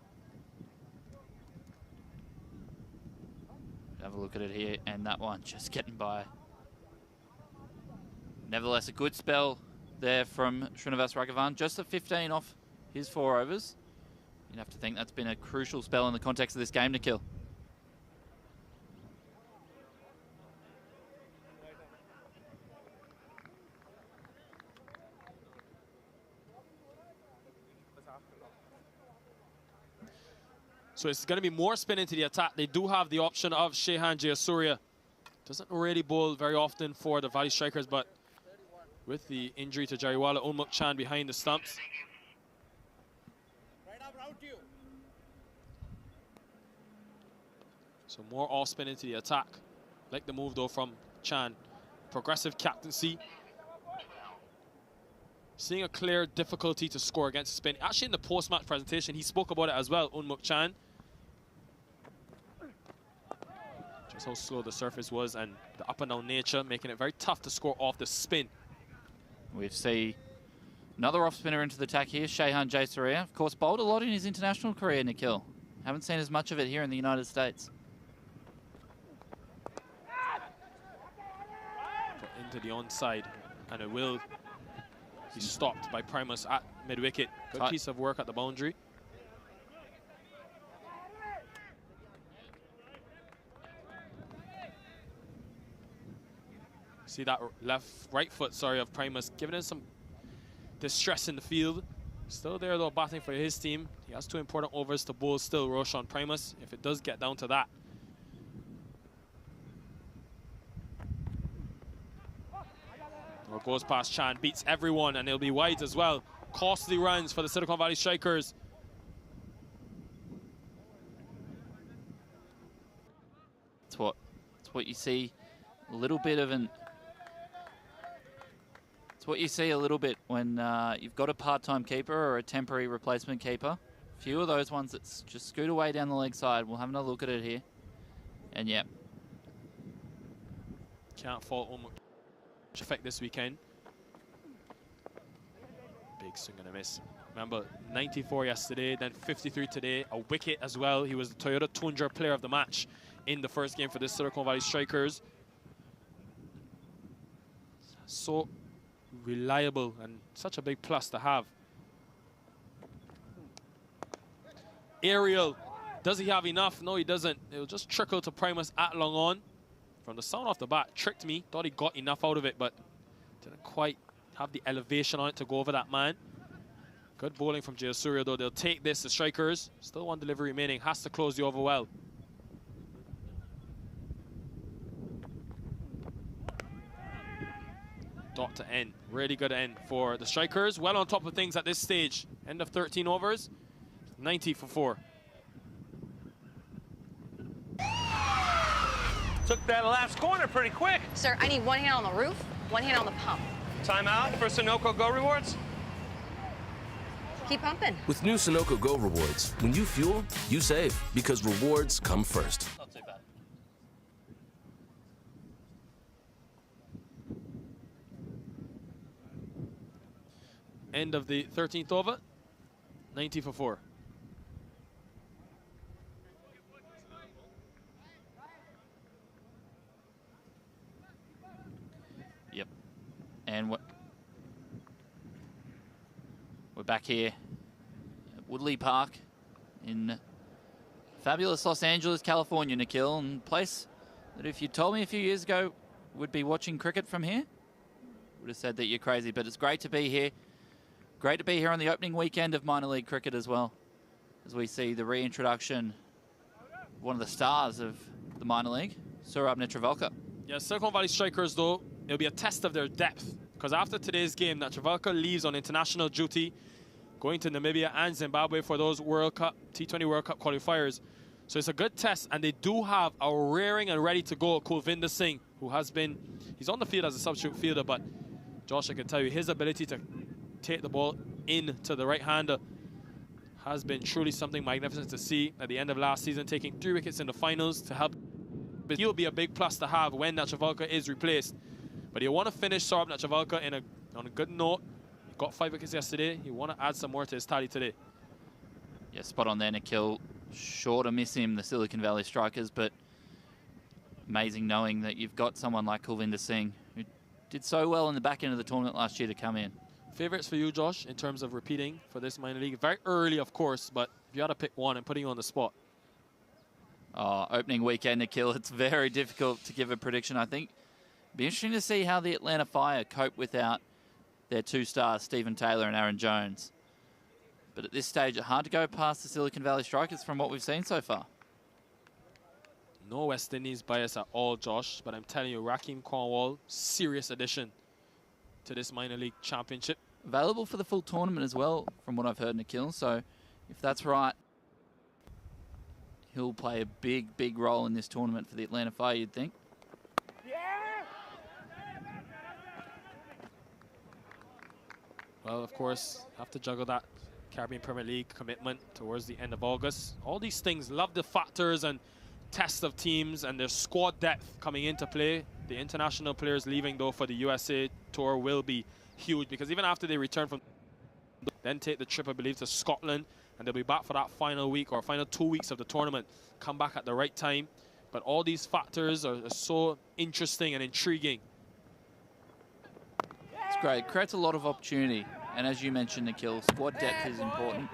Have a look at it here, and that one just getting by. Nevertheless, a good spell there from Srinivas Raghavan. Just a 15 off his 4 overs. You'd have to think that's been a crucial spell in the context of this game to kill. So it's going to be more spin into the attack. They do have the option of Shehan Jayasuriya. Doesn't really bowl very often for the Valley Strikers, but with the injury to Jariwala, Unmukchan behind the stumps. So more off spin into the attack. Like the move though from Chan. Progressive captaincy. Seeing a clear difficulty to score against spin. Actually in the post-match presentation, he spoke about it as well, Unmukchan. Just how slow the surface was and the up and down nature, making it very tough to score off the spin. We see another off-spinner into the attack here, Shehan Jayasuriya. Of course, bowled a lot in his international career, Nikhil. Haven't seen as much of it here in the United States. Put into the onside, and it will be stopped by Primus at mid-wicket. Good piece of work at the boundary. See that right foot, of Primus, giving him some distress in the field. Still there though, batting for his team. He has 2 important overs to bowl still, Roshan Primus, if it does get down to that. Or goes past Chan, beats everyone, and he'll be wide as well. Costly runs for the Silicon Valley Strikers. It's what you see a little bit of an... It's what you see a little bit when you've got a part-time keeper or a temporary replacement keeper. A few of those ones that just scoot away down the leg side. We'll have another look at it here. And yeah. Can't fault Unmukchan effect this weekend. Big swing and a miss. Remember, 94 yesterday, then 53 today. A wicket as well. He was the Toyota Tundra player of the match in the first game for the Silicon Valley Strikers. So reliable and such a big plus to have. Aerial, does he have enough? No, he doesn't. It'll just trickle to Primus at long on. From the sound off the bat, tricked me. Thought he got enough out of it, but didn't quite have the elevation on it to go over that man. Good bowling from Jayasuriya though. They'll take this, the Strikers. Still 1 delivery remaining. Has to close the over well. Dot to end. Really good end for the Strikers. Well on top of things at this stage. End of 13 overs. 90 for 4. Took that last corner pretty quick. Sir, I need 1 hand on the roof, 1 hand on the pump. Timeout for Sunoco Go Rewards. Keep pumping. With new Sunoco Go rewards, when you fuel, you save, because rewards come first. Not too bad. End of the 13th over. 90 for 4. Yep. And we're back here Woodley Park in fabulous Los Angeles, California, Nikhil, and a place that if you told me a few years ago would be watching cricket from here, would have said that you're crazy. But it's great to be here. Great to be here on the opening weekend of minor league cricket as well, as we see the reintroduction of one of the stars of the minor league, Saurabh Netravalkar. Yeah, Silicon Valley Strikers, though, it'll be a test of their depth, because after today's game, Netravalkar leaves on international duty, going to Namibia and Zimbabwe for those World Cup, T20 World Cup qualifiers. So it's a good test, and they do have a raring and ready to go Kulvinder Singh, who has been, he's on the field as a substitute fielder, but Josh, I can tell you, his ability to take the ball into the right-hander has been truly something magnificent to see at the end of last season, taking 3 wickets in the finals to help. But he'll be a big plus to have when Netravalkar is replaced. But you want to finish Saurabh Netravalkar on a good note. He got 5 wickets yesterday. You want to add some more to his tally today. Yeah, spot on there, Nikhil. Sure to miss him, the Silicon Valley Strikers, but amazing knowing that you've got someone like Kulvinder Singh, who did so well in the back end of the tournament last year, to come in. Favorites for you, Josh, in terms of repeating for this minor league? Very early, of course, but if you had to pick one and putting you on the spot. Opening weekend, Nikhil, it's very difficult to give a prediction, I think. Be interesting to see how the Atlanta Fire cope without their 2 stars, Stephen Taylor and Aaron Jones. But at this stage, it's hard to go past the Silicon Valley Strikers from what we've seen so far. No West Indies bias at all, Josh, but I'm telling you, Rakeem Cornwall, serious addition to this minor league championship. Available for the full tournament as well, from what I've heard, Nikhil. So if that's right, he'll play a big, big role in this tournament for the Atlanta Fire, you'd think. Well, of course, have to juggle that Caribbean Premier League commitment towards the end of August. All these things, love the factors and tests of teams and their squad depth coming into play. The international players leaving, though, for the USA tour will be huge, because even after they return from, then take the trip, I believe, to Scotland, and they'll be back for that final week or final 2 weeks of the tournament, come back at the right time. But all these factors are so interesting and intriguing. It's great. It creates a lot of opportunity. And as you mentioned, Nikhil, squad depth is important.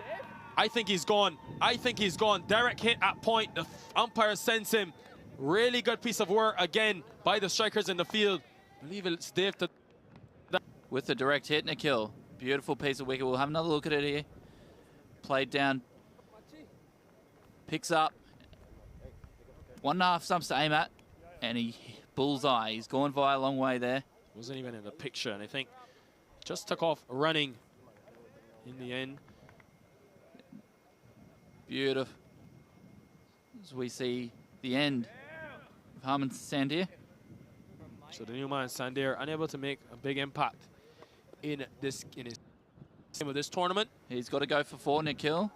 I think he's gone. I think he's gone. Derek hit at point. The umpire sends him. Really good piece of work again by the strikers in the field. I believe it's Dave to... With the direct hit, Nikhil. Beautiful piece of wicket. We'll have another look at it here. Played down. Picks up. 1.5 stumps to aim at. And he bullseye. He's gone via a long way there. Wasn't even in the picture, and I think just took off running in the end. Beautiful. As we see the end of Harman Sandir. So the new man, Sandir, unable to make a big impact in his game of this tournament. He's got to go for 4, Nikhil.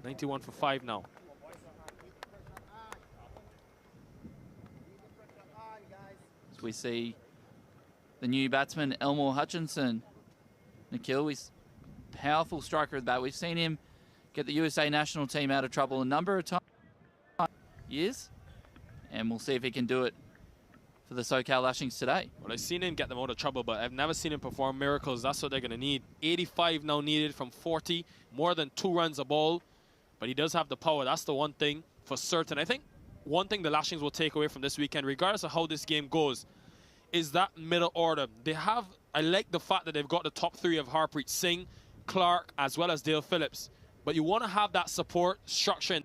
91 for 5 now. As we see the new batsman, Elmore Hutchinson. Nikhil, he's a powerful striker of the bat. We've seen him get the USA national team out of trouble a number of years. And we'll see if he can do it for the SoCal Lashings today. Well, I've seen him get them out of trouble, but I've never seen him perform miracles. That's what they're going to need. 85 now needed from 40, more than 2 runs a ball. But he does have the power. That's the one thing for certain. I think one thing the Lashings will take away from this weekend, regardless of how this game goes, is that middle order. They have, I like the fact that they've got the top 3 of Harpreet Singh, Clark, as well as Dale Phillips. But you want to have that support structure, and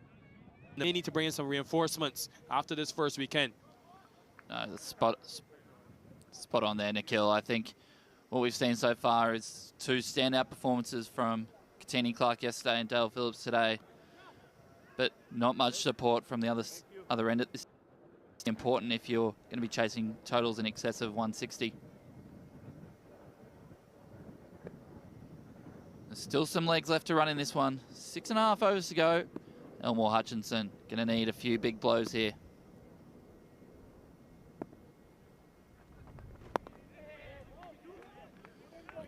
they need to bring in some reinforcements after this first weekend. Spot on there, Nikhil. I think what we've seen so far is 2 standout performances from Katini Clark yesterday and Dale Phillips today. But not much support from the other end at this. It's important if you're going to be chasing totals in excess of 160. There's still some legs left to run in this one. 6.5 overs to go. Elmore Hutchinson going to need a few big blows here.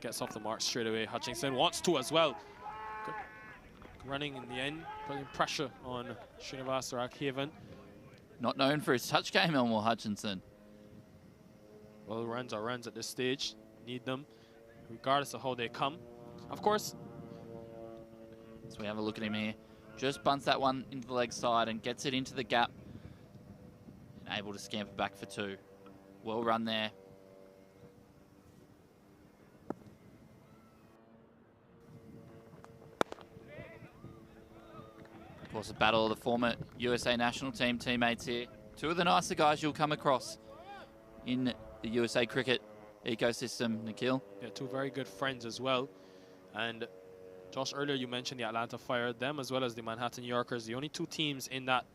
Gets off the mark straight away. Hutchinson wants to as well. Good running in the end, putting pressure on Srinivas Rakhavan. Not known for his touch game, Elmore Hutchinson. Well, runs are runs at this stage. Need them, regardless of how they come. Of course, So we have a look at him here. Just bunts that one into the leg side and gets it into the gap. And able to scamper back for 2. Well run there. Of course, a battle of the former USA national team teammates here. 2 of the nicer guys you'll come across in the USA cricket ecosystem, Nikhil. Yeah, 2 very good friends as well. And Josh, earlier you mentioned the Atlanta Fire, them as well as the Manhattan Yorkers, the only 2 teams in that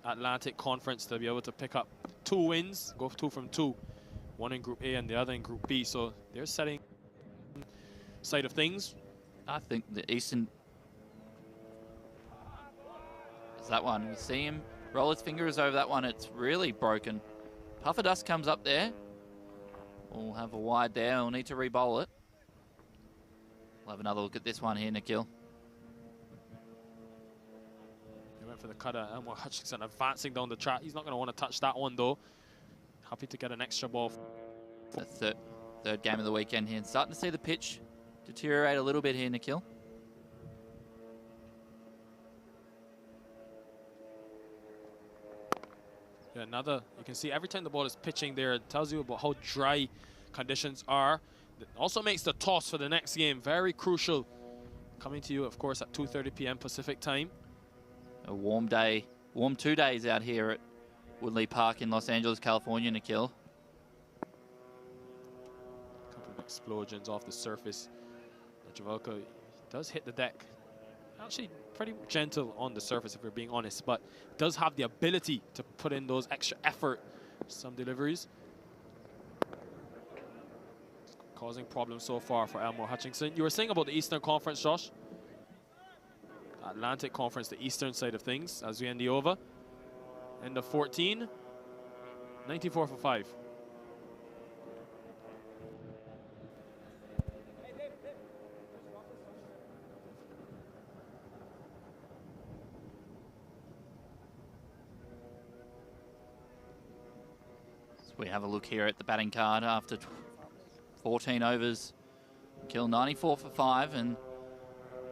Atlantic Conference to be able to pick up 2 wins, go 2 from 2, one in Group A and the other in Group B. So they're setting side of things. I think the Eastern is that one. You see him roll his fingers over that one. It's really broken. Puff of dust comes up there. We'll have a wide there. We'll need to re-bowl it. We'll have another look at this one here, Nikhil. They went for the cutter. Elmore Hutchinson advancing down the track. He's not going to want to touch that one, though. Happy to get an extra ball. The third game of the weekend here. And starting to see the pitch deteriorate a little bit here, Nikhil. Yeah, another, you can see every time the ball is pitching there, it tells you about how dry conditions are. It also makes the toss for the next game very crucial. Coming to you, of course, at 2:30 p.m. Pacific time. A warm day, warm 2 days out here at Woodley Park in Los Angeles, California, Nikhil. A couple of explosions off the surface. Javalka does hit the deck. Actually pretty gentle on the surface, if we're being honest, but does have the ability to put in those extra effort. Some deliveries. Causing problems so far for Elmore Hutchinson. You were saying about the Eastern Conference, Josh. Atlantic Conference, the eastern side of things, as we end the over. End of 14. 94 for 5. So we have a look here at the batting card after 14 overs. Kill 94 for 5, and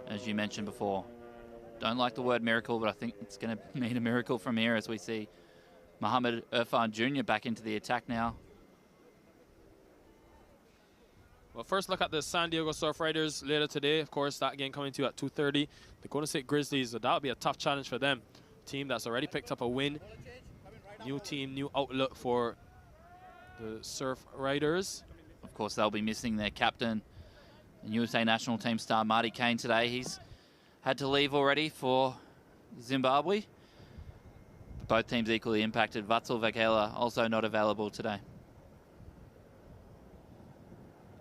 as you mentioned before, don't like the word miracle, but I think it's going to mean a miracle from here as we see Muhammad Irfan Jr. back into the attack now. Well, first look at the San Diego Surf Riders later today. Of course, that game coming to you at 2:30. The Golden State Grizzlies, so that'll be a tough challenge for them. Team that's already picked up a win. New team, new outlook for the Surf Riders. Of course, they'll be missing their captain and USA national team star Marty Kane today. He's had to leave already for Zimbabwe. Both teams equally impacted. Vatsal Vakela also not available today.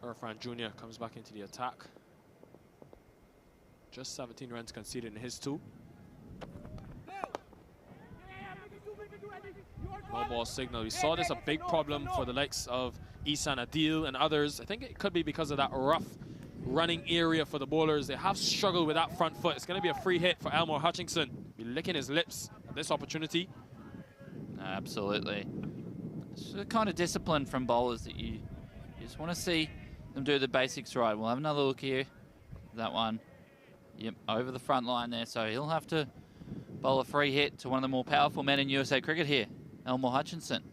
Irfan Jr. comes back into the attack. Just 17 runs conceded in his 2. No ball signal. We saw this a big problem for the likes of Isan Adil and others. I think it could be because of that rough running area for the bowlers. They have struggled with that front foot. It's going to be a free hit for Elmore Hutchinson. Be licking his lips at this opportunity. Absolutely. It's the kind of discipline from bowlers that you just want to see them do the basics right. We'll have another look here. That one, yep, over the front line there. So he'll have to bowl a free hit to one of the more powerful men in USA cricket here, Elmore Hutchinson.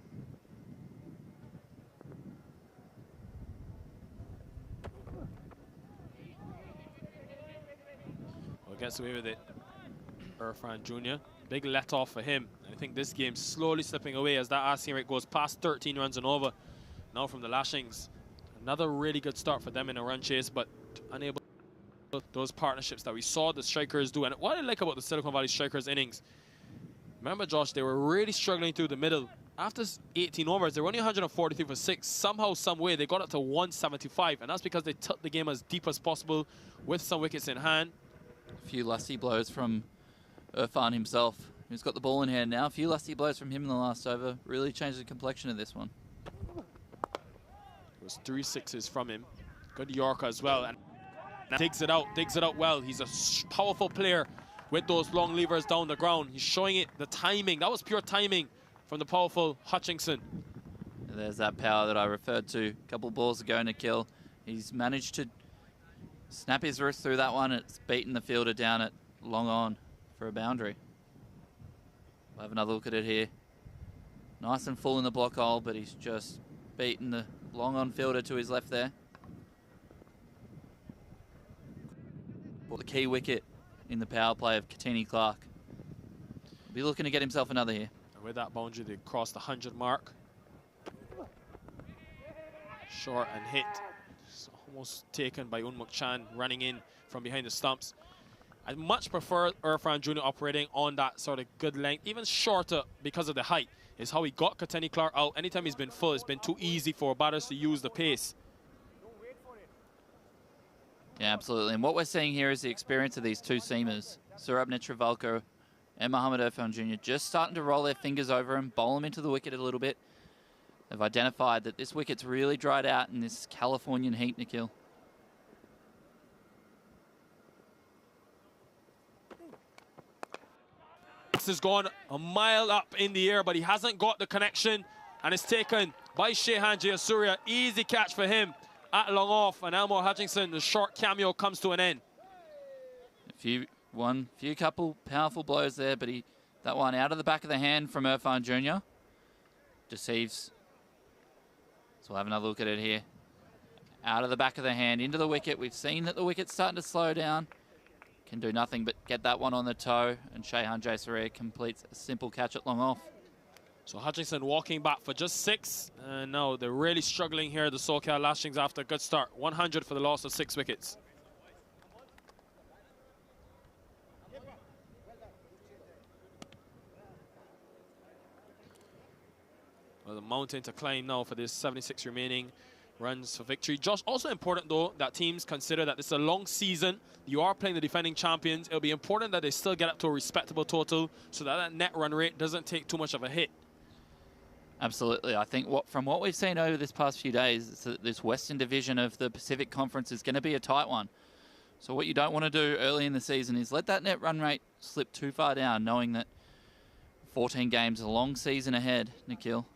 Well, gets away with it. Irfan Jr. Big let off for him. I think this game's slowly slipping away as that asking rate goes past 13 runs and over. Now from the Lashings. Another really good start for them in a run chase, but unable those partnerships that we saw the strikers do. And what I like about the Silicon Valley strikers innings, remember, Josh, they were really struggling through the middle. After 18 overs, they were only 143 for 6. Somehow, some way, they got up to 175, and that's because they took the game as deep as possible with some wickets in hand. A few lusty blows from Irfan himself, who's got the ball in hand now. A few lusty blows from him in the last over. Really changed the complexion of this one. It was 3 sixes from him. Good Yorker as well, and digs it out well. He's a powerful player with those long levers down the ground. He's showing it, the timing. That was pure timing from the powerful Hutchinson. There's that power that I referred to a couple of balls ago, Nikhil. He's managed to snap his wrist through that one. It's beaten the fielder down at long on for a boundary. We'll have another look at it here. Nice and full in the block hole, but he's just beaten the long on fielder to his left there. For the key wicket in the power play of Katini Clark. He'll be looking to get himself another here. And with that boundary, they crossed the 100 mark. Short and hit. It's almost taken by Unmuk Chan running in from behind the stumps. I much prefer Irfan Jr. operating on that sort of good length, even shorter because of the height. Is how he got Katini Clark out. Anytime he's been full, it's been too easy for batters to use the pace. Yeah, absolutely. And what we're seeing here is the experience of these two seamers, Surab Netravalko and Mohammad Irfan Jr. just starting to roll their fingers over him, bowl him into the wicket a little bit. They've identified that this wicket's really dried out in this Californian heat, Nikhil. This has gone a mile up in the air, but he hasn't got the connection, and it's taken by Shehan Jayasuriya. Easy catch for him at long off, and Elmore Hutchinson, the short cameo comes to an end. Few couple powerful blows there, but that one out of the back of the hand from Irfan Jr. deceives. So we'll have another look at it here. Out of the back of the hand, into the wicket. We've seen that the wicket's starting to slow down. Can do nothing but get that one on the toe, and Shehan Jayasuriya completes a simple catch at long off. So Hutchinson walking back for just 6. And now they're really struggling here, the SoCal Lashings, after a good start. 100 for the loss of 6 wickets. Well, the mountain to climb now for this 76 remaining runs for victory. Josh, also important though that teams consider that this is a long season. You are playing the defending champions. It'll be important that they still get up to a respectable total so that that net run rate doesn't take too much of a hit. Absolutely. I think from what we've seen over this past few days, is that this Western Division of the Pacific Conference is going to be a tight one. So what you don't want to do early in the season is let that net run rate slip too far down, knowing that 14 games, a long season ahead, Nikhil.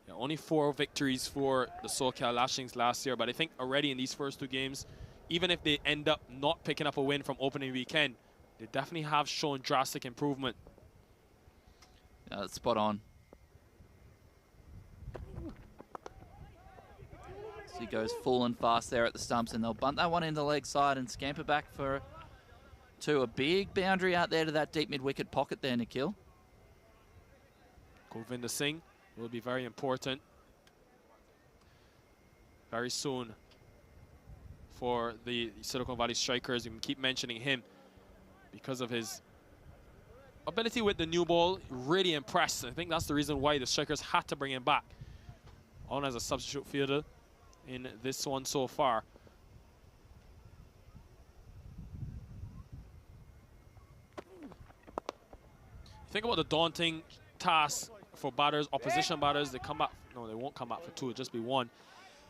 Yeah, only 4 victories for the SoCal Lashings last year, but I think already in these first 2 games, even if they end up not picking up a win from opening weekend, they definitely have shown drastic improvement. Yeah, that's spot on. So he goes full and fast there at the stumps, and they'll bunt that one into the leg side and scamper back to a big boundary out there to that deep mid-wicket pocket there, Nikhil. Govinda Singh will be very important very soon for the Silicon Valley Strikers. You can keep mentioning him because of his ability with the new ball. Really impressed. I think that's the reason why the Strikers had to bring him back on as a substitute fielder in this one so far. Think about the daunting task for batters, opposition batters. They come back. No, they won't come back for 2. It'll just be 1.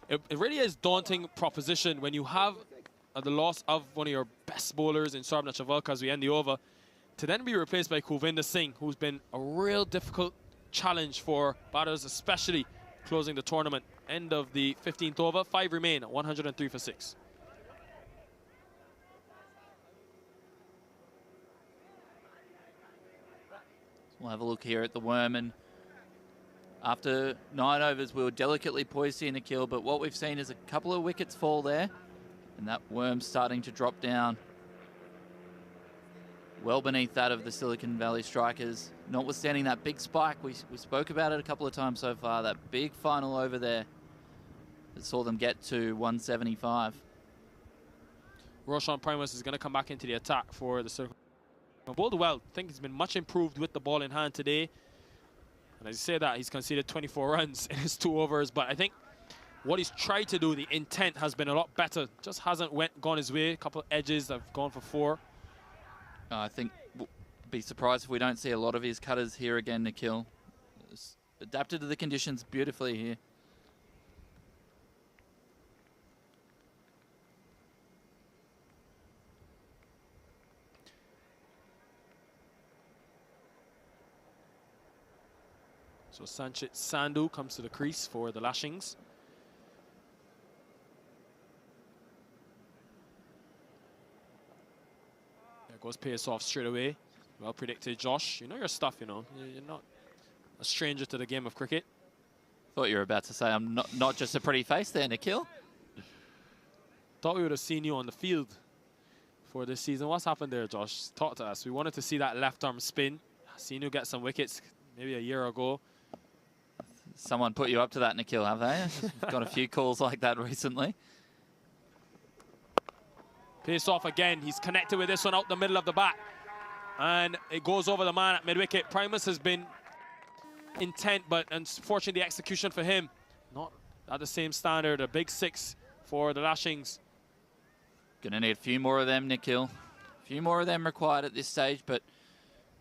It really is daunting proposition when you have the loss of one of your best bowlers in Surab Netravalko as we end the over, to then be replaced by Govinda Singh, who's been a real difficult challenge for batters, especially closing the tournament. End of the 15th over, 5 remain, 103 for 6. We'll have a look here at the worm, and after 9 overs, we were delicately poised here in the kill, but what we've seen is a couple of wickets fall there, and that worm's starting to drop down well beneath that of the Silicon Valley Strikers, notwithstanding that big spike. We spoke about it a couple of times so far, that big final over there that saw them get to 175. Roshan Primus is going to come back into the attack for the Silicon. Bowled well. I think he's been much improved with the ball in hand today. And as you say that, he's conceded 24 runs in his 2 overs. But I think what he's tried to do, the intent has been a lot better. Just hasn't gone his way. A couple edges have gone for 4. I think we'll be surprised if we don't see a lot of his cutters here again, Nikhil. It's adapted to the conditions beautifully here. So So Sanchit Sandhu comes to the crease for the Lashings. There goes pace off straight away. Well predicted, Josh. You know your stuff, you know. You're not a stranger to the game of cricket. Thought you were about to say I'm not just a pretty face there, Nikhil. Thought we would have seen you on the field for this season. What's happened there, Josh? Talk to us. We wanted to see that left arm spin. Seen you get some wickets maybe a year ago. Someone put you up to that, Nikhil, have they? Got a few calls like that recently. Pace off again. He's connected with this one out the middle of the bat. And it goes over the man at mid-wicket. Primus has been intent, but unfortunately the execution for him not at the same standard. A big 6 for the Lashings. Gonna need a few more of them, Nikhil. A few more of them required at this stage, but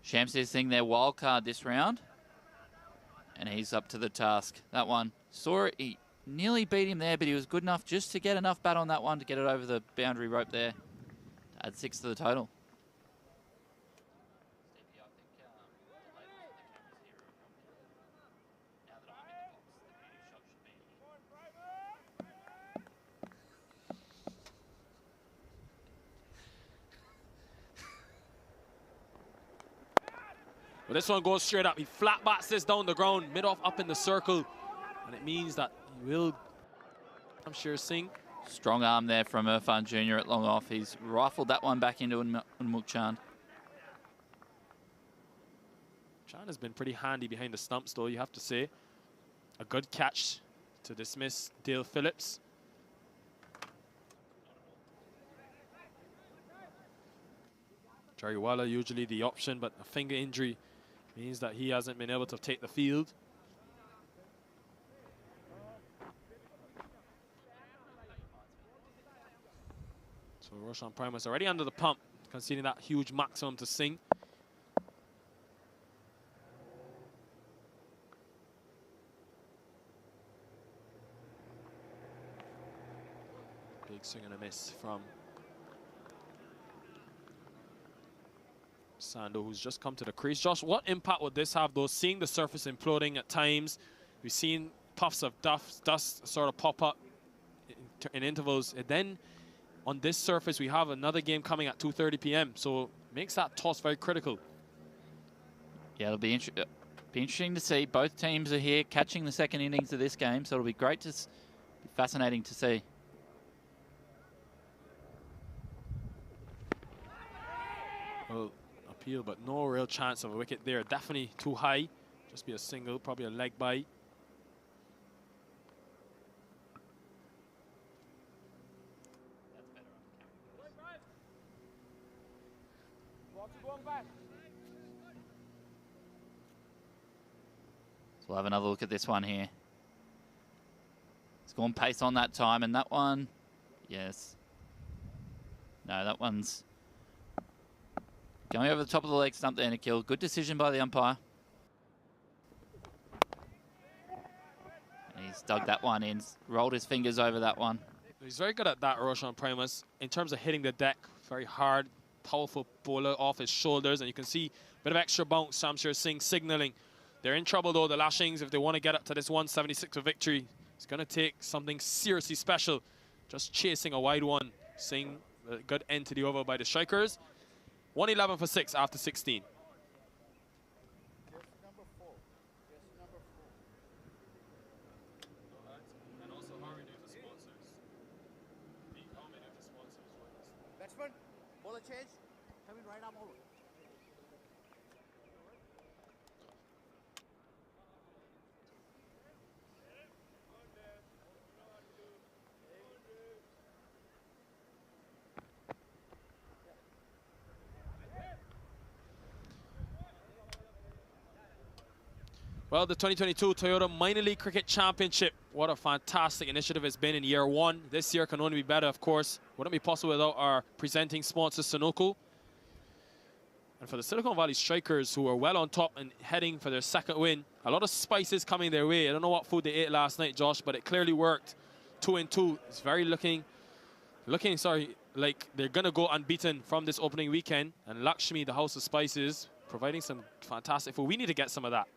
Shamsir Singh, their wild card this round. And he's up to the task. That one, saw it, he nearly beat him there, but he was good enough just to get enough bat on that one to get it over the boundary rope there. To add 6 to the total. But this one goes straight up. He flat bats this down the ground, mid-off up in the circle. And it means that he will, I'm sure, Singh. Strong arm there from Irfan Jr. at long off. He's rifled that one back into Unmuk Chand. Chand has been pretty handy behind the stumps, though, you have to say. A good catch to dismiss Dale Phillips. Jariwala usually the option, but a finger injury means that he hasn't been able to take the field. So Roshan Primus already under the pump, conceding that huge maximum to Singh. Big swing and a miss from Sandhu, who's just come to the crease. Josh, what impact would this have, though? Seeing the surface imploding at times, we've seen puffs of dust sort of pop up in intervals. And then on this surface, we have another game coming at 2:30 p.m. So makes that toss very critical. Yeah, it'll be interesting to see. Both teams are here catching the second innings of this game, so it'll be great to be fascinating to see. Well, appeal, but no real chance of a wicket there. Definitely too high. Just be a single, probably a leg bite. So we'll have another look at this one here. It's gone pace on that time, and that one, yes. No, that one's going over the top of the leg stump there, Nikhil. Good decision by the umpire. And he's dug that one in, rolled his fingers over that one. He's very good at that, Roshan Primus. In terms of hitting the deck, very hard, powerful bowler off his shoulders. And you can see a bit of extra bounce, Shamsir Singh signaling. They're in trouble, though, the Lashings, if they want to get up to this 176 for victory. It's going to take something seriously special. Just chasing a wide one. Singh, a good end to the over by the strikers. 111 for 6 after 16. Batsman, ball a change. Coming right arm over. Well, the 2022 Toyota Minor League Cricket Championship. What a fantastic initiative it's been in year one. This year can only be better, of course. Wouldn't be possible without our presenting sponsor, Sunoco. And for the Silicon Valley Strikers, who are well on top and heading for their second win, a lot of spices coming their way. I don't know what food they ate last night, Josh, but it clearly worked. 2-2. It's very looking like they're going to go unbeaten from this opening weekend. And Lakshmi, the House of Spices, providing some fantastic food. We need to get some of that.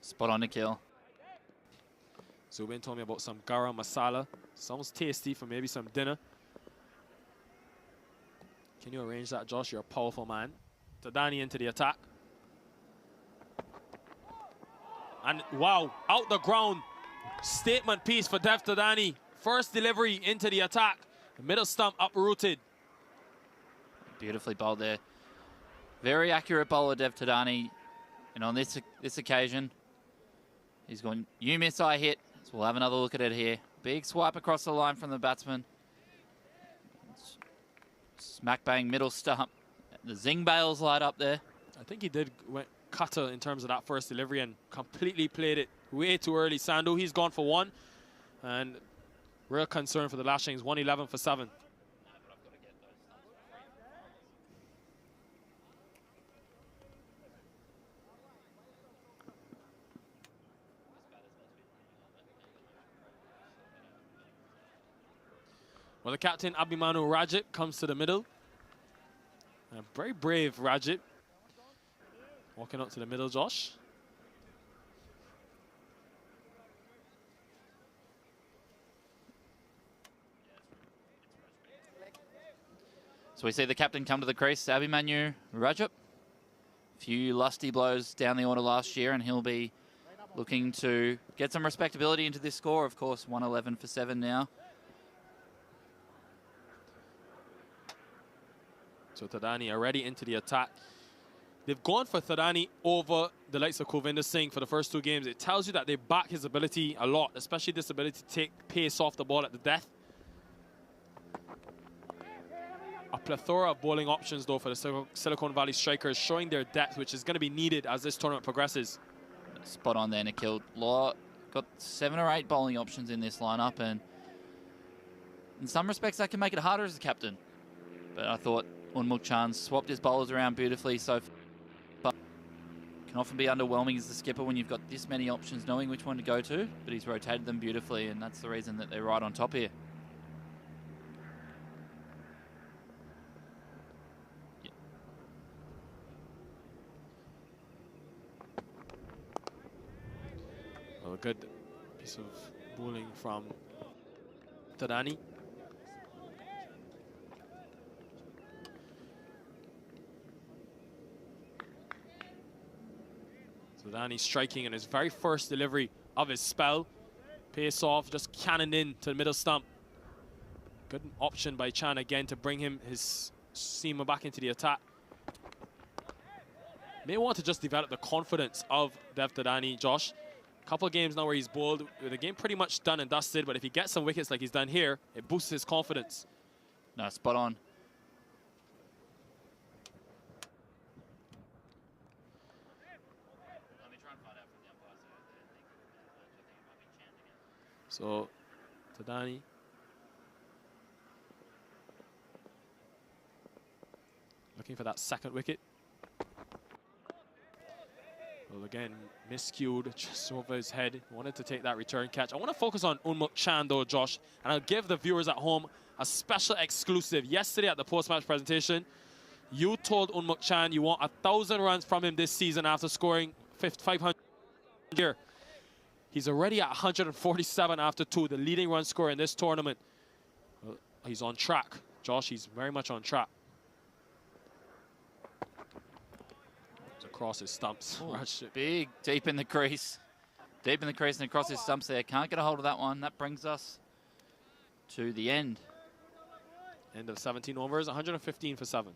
Spot on to kill. Zubin told me about some garam masala. Sounds tasty for maybe some dinner. Can you arrange that, Josh? You're a powerful man. Tadani into the attack. And wow, out the ground. Statement piece for Dev Tadani. First delivery into the attack. The middle stump uprooted. Beautifully bowled there. Very accurate bowler, Dev Tadani. And on this occasion, he's going, you miss, I hit. So we'll have another look at it here. Big swipe across the line from the batsman. Smack bang middle stump. The zing bails light up there. I think he went cutter in terms of that first delivery and completely played it way too early. Sandu, he's gone for 1. And real concern for the Lashings, 111 for 7. Well, the captain, Abhimanyu Rajat, comes to the middle. And very brave Rajat. Walking up to the middle, Josh. So we see the captain come to the crease, Abhimanyu Rajat. Few lusty blows down the order last year, and he'll be looking to get some respectability into this score. Of course, 111 for 7 now. So Tadani already into the attack. They've gone for Tadani over the likes of Govinder Singh for the first 2 games. It tells you that they back his ability a lot, especially this ability to take pace off the ball at the death. A plethora of bowling options, though, for the Silicon Valley strikers, showing their depth, which is going to be needed as this tournament progresses. Spot on there, Nikhil. Got 7 or 8 bowling options in this lineup, and in some respects, that can make it harder as a captain. But I thought Unmuk Chan swapped his bowlers around beautifully so far. Can often be underwhelming as the skipper when you've got this many options, knowing which one to go to, but he's rotated them beautifully, and that's the reason that they're right on top here. Well, a good piece of bowling from Tadani. Tadani striking in his very first delivery of his spell. Pace off, just cannon in to the middle stump. Good option by Chan again to bring his seamer back into the attack. May want to just develop the confidence of Dev Tadani, Josh. A couple of games now where he's bowled, with the game pretty much done and dusted, but if he gets some wickets like he's done here, it boosts his confidence. No, spot on. So, Tadani. Looking for that second wicket. Well, again, miscued just over his head. Wanted to take that return catch. I want to focus on Unmuk Chan, though, Josh. And I'll give the viewers at home a special exclusive. Yesterday at the post-match presentation, you told Unmuk Chan you want 1,000 runs from him this season after scoring 500 here. He's already at 147 after 2, the leading run scorer in this tournament. Well, he's on track, Josh. He's very much on track. It's across his stumps. Big, deep in the crease. Deep in the crease and across his stumps there. Can't get a hold of that one. That brings us to the end. End of 17 overs, 115 for 7.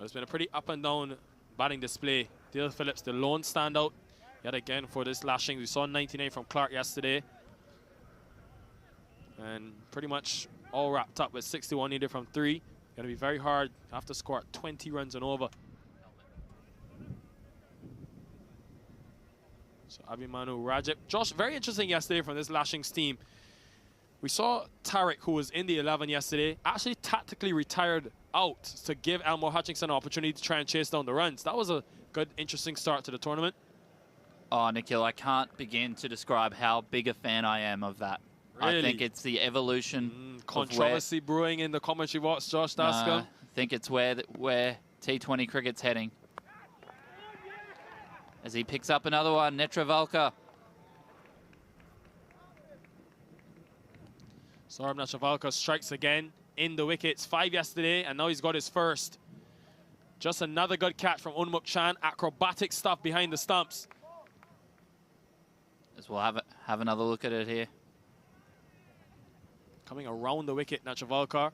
It's been a pretty up and down batting display. Dale Phillips, the lone standout yet again for this Lashings. We saw 99 from Clark yesterday. And pretty much all wrapped up with 61 needed from 3. Going to be very hard. Have to score at 20 runs and over. So Abhimanyu Rajip. Josh, very interesting yesterday from this Lashings team. We saw Tariq, who was in the 11 yesterday, actually tactically retired out to give Elmore Hutchinson an opportunity to try and chase down the runs. That was a good, interesting start to the tournament. Oh, Nikhil, I can't begin to describe how big a fan I am of that. Really? I think it's the evolution controversy brewing in the commentary box, Josh Daskam. I think it's where T20 cricket's heading. As he picks up another one, Netravalka. Saurabh Netravalka strikes again in the wickets. 5 yesterday, and now he's got his first. Just another good catch from Unmuk Chan. Acrobatic stuff behind the stumps. As we'll have another look at it here. Coming around the wicket, Netravalka,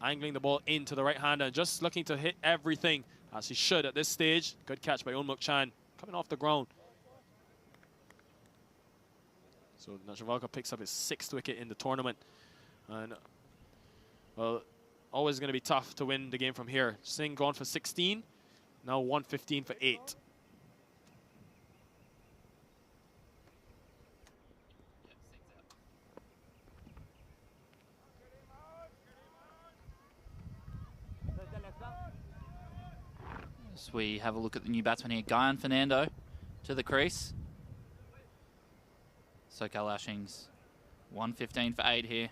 angling the ball into the right hander and just looking to hit everything as he should at this stage. Good catch by Unmuk Chan, coming off the ground. So Netravalka picks up his 6th wicket in the tournament. And, well, always going to be tough to win the game from here. Singh gone for 16, now 115 for 8. As we have a look at the new batsman here, Guyan Fernando to the crease. SoCal Lashings, 115 for 8 here.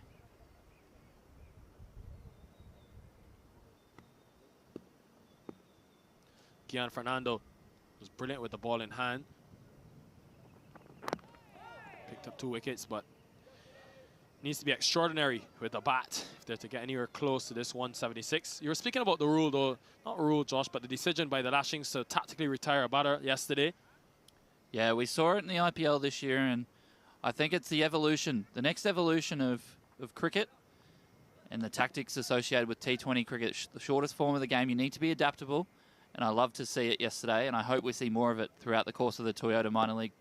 Guyan Fernando was brilliant with the ball in hand. Picked up 2 wickets, but needs to be extraordinary with the bat if they're to get anywhere close to this 176. You were speaking about the rule, though. Not a rule, Josh, but the decision by the Lashings to tactically retire a batter yesterday. Yeah, we saw it in the IPL this year, and I think it's the evolution, the next evolution of cricket and the tactics associated with T20 cricket. The shortest form of the game, you need to be adaptable. And I love to see it yesterday, and I hope we see more of it throughout the course of the Toyota Minor League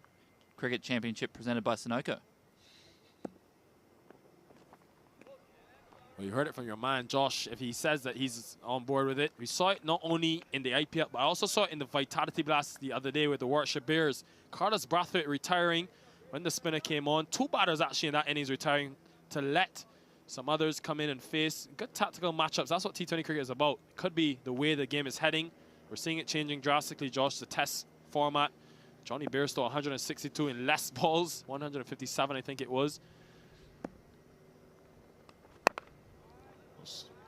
Cricket Championship presented by Sunoco. Well, you heard it from your man, Josh, if he says that he's on board with it. We saw it not only in the IPL, but I also saw it in the Vitality Blast the other day with the Warwickshire Bears. Carlos Brathwaite retiring when the spinner came on. 2 batters actually in that innings retiring to let some others come in and face. Good tactical matchups. That's what T20 cricket is about. It could be the way the game is heading. We're seeing it changing drastically, Josh, the test format. Johnny Bairstow, 162 in less balls, 157 I think it was.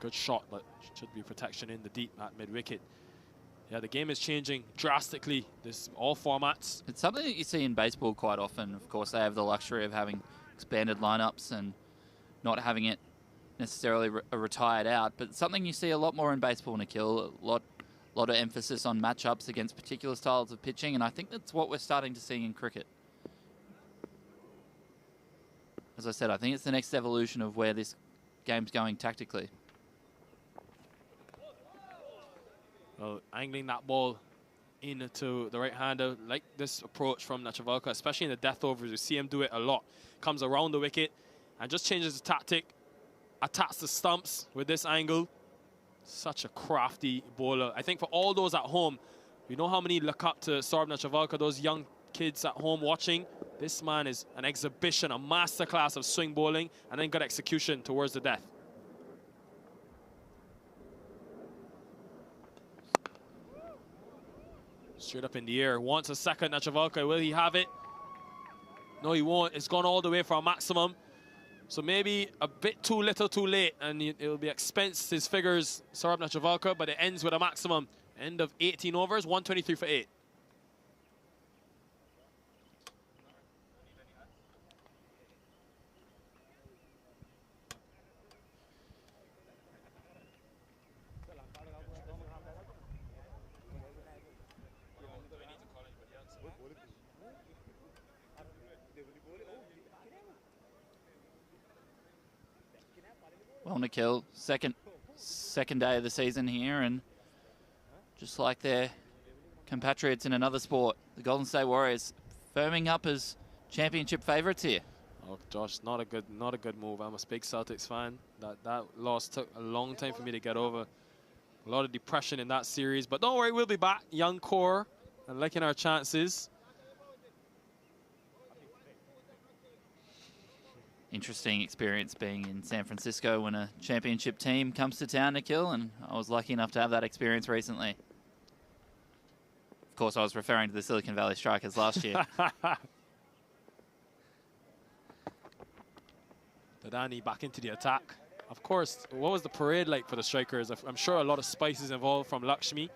Good shot, but should be protection in the deep at mid-wicket. Yeah, the game is changing drastically, all formats. It's something that you see in baseball quite often. Of course, they have the luxury of having expanded lineups and not having it necessarily retired out, but it's something you see a lot more in baseball, Nikhil. A lot of emphasis on matchups against particular styles of pitching, and I think that's what we're starting to see in cricket. As I said, I think it's the next evolution of where this game's going tactically. Well, angling that ball into the right-hander, like this approach from Netravalka, especially in the death overs. You see him do it a lot. Comes around the wicket and just changes the tactic, attacks the stumps with this angle. Such a crafty bowler. I think for all those at home, we know how many look up to Saurabh Netravalka, those young kids at home watching. This man is an exhibition, a masterclass of swing bowling, and then good execution towards the death. Straight up in the air. Wants a second, Netravalka. Will he have it? No, he won't. It's gone all the way for a maximum. So maybe a bit too little too late, and it will be expensed his figures, Saurabh Netravalka, but it ends with a maximum. End of 18 overs, 123 for 8. Well, Nikhil, second day of the season here, and just like their compatriots in another sport, the Golden State Warriors firming up as championship favourites here. Oh, Josh, not a good move. I'm a big Celtics fan. That loss took a long time for me to get over. A lot of depression in that series, but don't worry, we'll be back. Young core and liking our chances. interesting experience being in San Francisco when a championship team comes to town, Nikhil, and I was lucky enough to have that experience recently. Of course, I was referring to the Silicon Valley Strikers last year. Dadani back into the attack. Of course, what was the parade like for the Strikers? I'm sure a lot of spices involved from Lakshmi.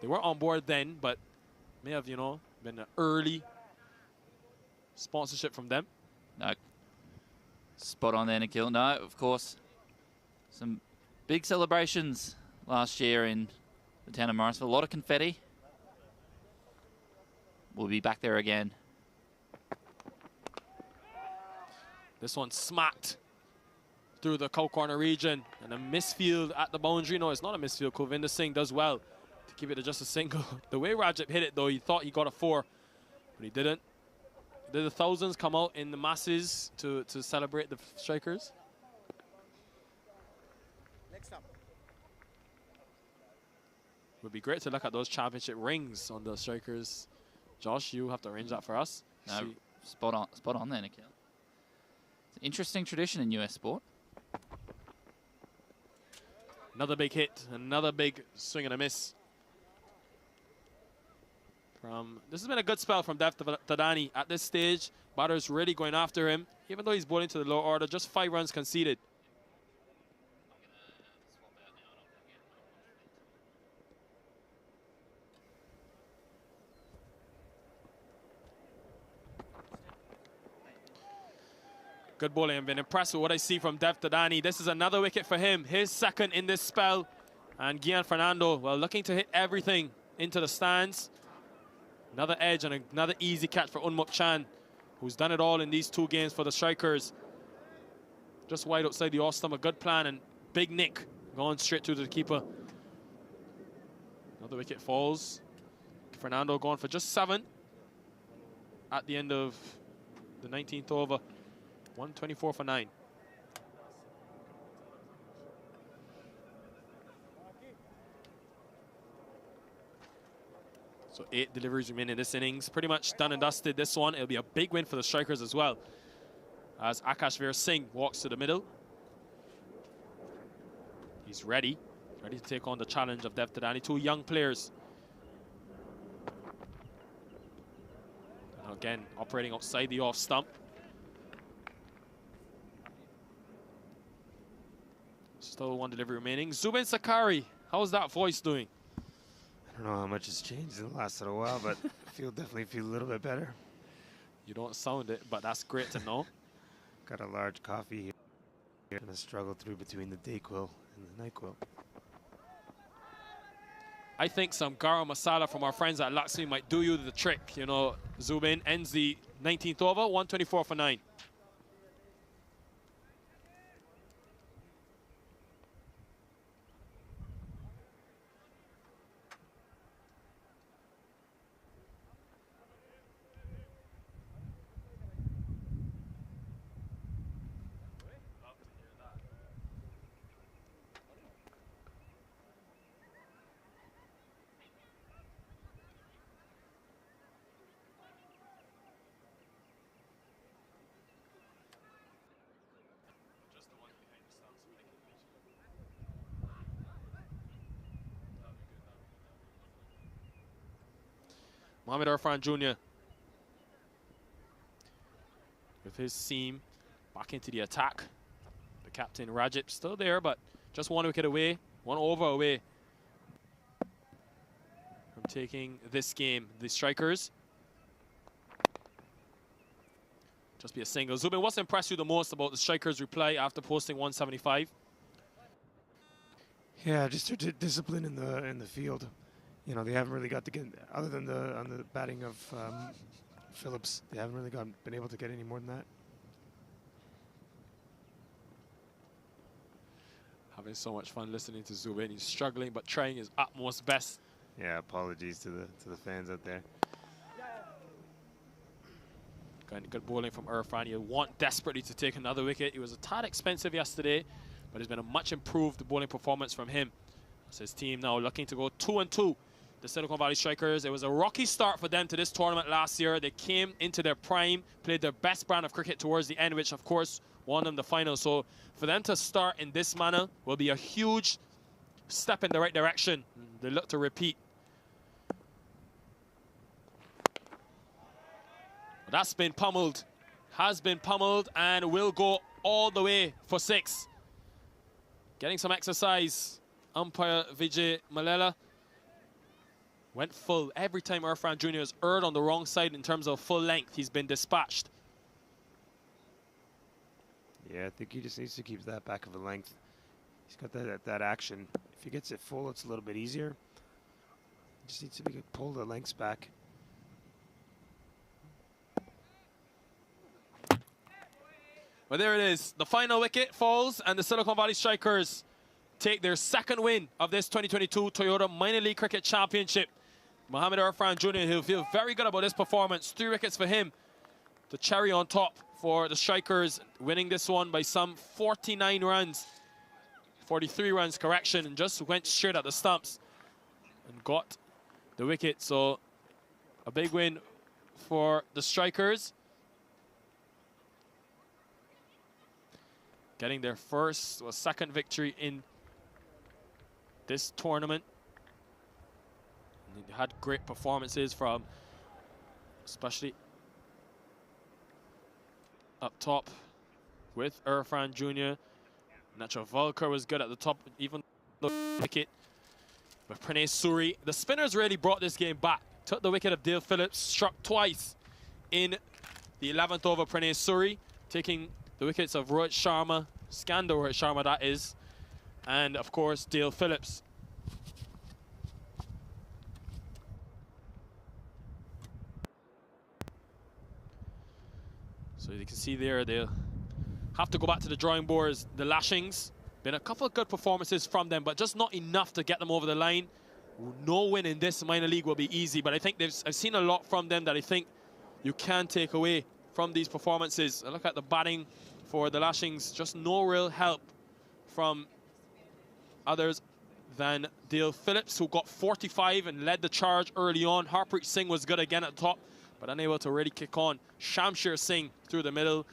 They weren't on board then, but may have, you know, been an early sponsorship from them. No. Spot on there, Nikhil. No, of course. Some big celebrations last year in the town of Morrisville. A lot of confetti. We'll be back there again. This one smacked through the cow corner region, and a misfield at the boundary. No, it's not a misfield. Kulvinder Singh does well to keep it to just a single. The way Rajat hit it, though, he thought he got a 4, but he didn't. Did the thousands come out in the masses to celebrate the Strikers? Next up. It would be great to look at those championship rings on the Strikers. Josh, you have to arrange that for us. No, spot on there, Nikhil. It's an interesting tradition in US sport. Another big hit, another big swing and a miss. This has been a good spell from Dev Tadani. At this stage, batter's really going after him. Even though he's bowling to the low order, just 5 runs conceded. Good bowling. I've been impressed with what I see from Dev Tadani. This is another wicket for him, his second in this spell. And Gian Fernando, well, looking to hit everything into the stands. Another edge and another easy catch for Unmuk Chan, who's done it all in these 2 games for the Strikers. Just wide outside the off-stump, a good plan, and big nick going straight to the keeper. Another wicket falls. Fernando going for just 7 at the end of the 19th over. 124 for 9. So 8 deliveries remain in this innings. Pretty much done and dusted this one. It'll be a big win for the Strikers as well, as Akash Veer Singh walks to the middle. He's ready to take on the challenge of Dev Tadani. 2 young players. And again, operating outside the off stump. Still 1 delivery remaining. Zubin Sakari, how's that voice doing? I don't know how much has changed in the last little while, but I definitely feel a little bit better. You don't sound it, but that's great to know. Got a large coffee here. Gonna struggle through between the Dayquil and the NyQuil. I think some garam masala from our friends at Lakshmi might do you the trick. You know, Zubin ends the 19th over, 124 for 9. Mohamed Irfan Jr. with his seam back into the attack. The captain Rajat still there, but just 1 wicket away, 1 over away from taking this game. The Strikers. Just be a single. Zubin, what's impressed you the most about the Strikers' reply after posting 175? Yeah, just their discipline in the field. You know, they haven't really got to get, other than on the batting of Phillips, they haven't really been able to get any more than that. Having so much fun listening to Zubin. He's struggling, but trying his utmost best. Yeah, apologies to the fans out there. Good bowling from Irfan. He'll want desperately to take another wicket. He was a tad expensive yesterday, but it's been a much improved bowling performance from him. It's his team now looking to go 2-2 the Silicon Valley Strikers. It was a rocky start for them to this tournament last year. They came into their prime, played their best brand of cricket towards the end, which of course won them the final. So for them to start in this manner will be a huge step in the right direction. They look to repeat. That's been pummeled, has been pummeled, and will go all the way for 6. Getting some exercise, umpire Vijay Malela went full. Every time Irfan Jr. has erred on the wrong side in terms of full length, he's been dispatched. Yeah, I think he just needs to keep that back of a length. He's got that action. If he gets it full, it's a little bit easier. He just needs to pull the lengths back. Well, there it is. The final wicket falls, and the Silicon Valley Strikers take their second win of this 2022 Toyota Minor League Cricket Championship. Mohamed Irfan Jr., he'll feel very good about this performance. 3 wickets for him. The cherry on top for the Strikers, winning this one by some 49 runs. 43 runs, correction, and just went straight at the stumps and got the wicket. So a big win for the Strikers. Getting their second victory in this tournament. And they had great performances from, especially up top with Irfan Jr. Nacho Volker was good at the top, even the wicket with Pranay Suri. The spinners really brought this game back. Took the wicket of Dale Phillips, struck twice in the 11th over. Pranay Suri taking the wickets of Rohit Sharma, Skandar Rohit Sharma that is, and of course Dale Phillips. So you can see there, they'll have to go back to the drawing boards. The Lashings, been a couple of good performances from them, but just not enough to get them over the line. No win in this minor league will be easy, but I think I've seen a lot from them that I think you can take away from these performances. I look at the batting for the Lashings, just no real help from others than Dale Phillips, who got 45 and led the charge early on. Harpreet Singh was good again at the top, but unable to really kick on. Shamsher Singh through the middle,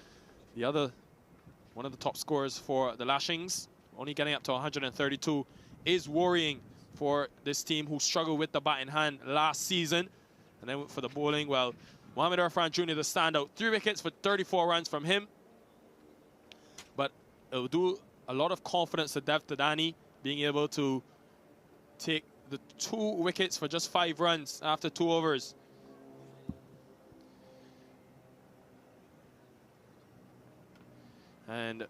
one of the top scorers for the Lashings, only getting up to 132, is worrying for this team who struggled with the bat in hand last season. And then for the bowling, well, Mohamed Irfan Jr., the standout. 3 wickets for 34 runs from him. But it will do a lot of confidence to Dev Tadani, being able to take the 2 wickets for just 5 runs after 2 overs. And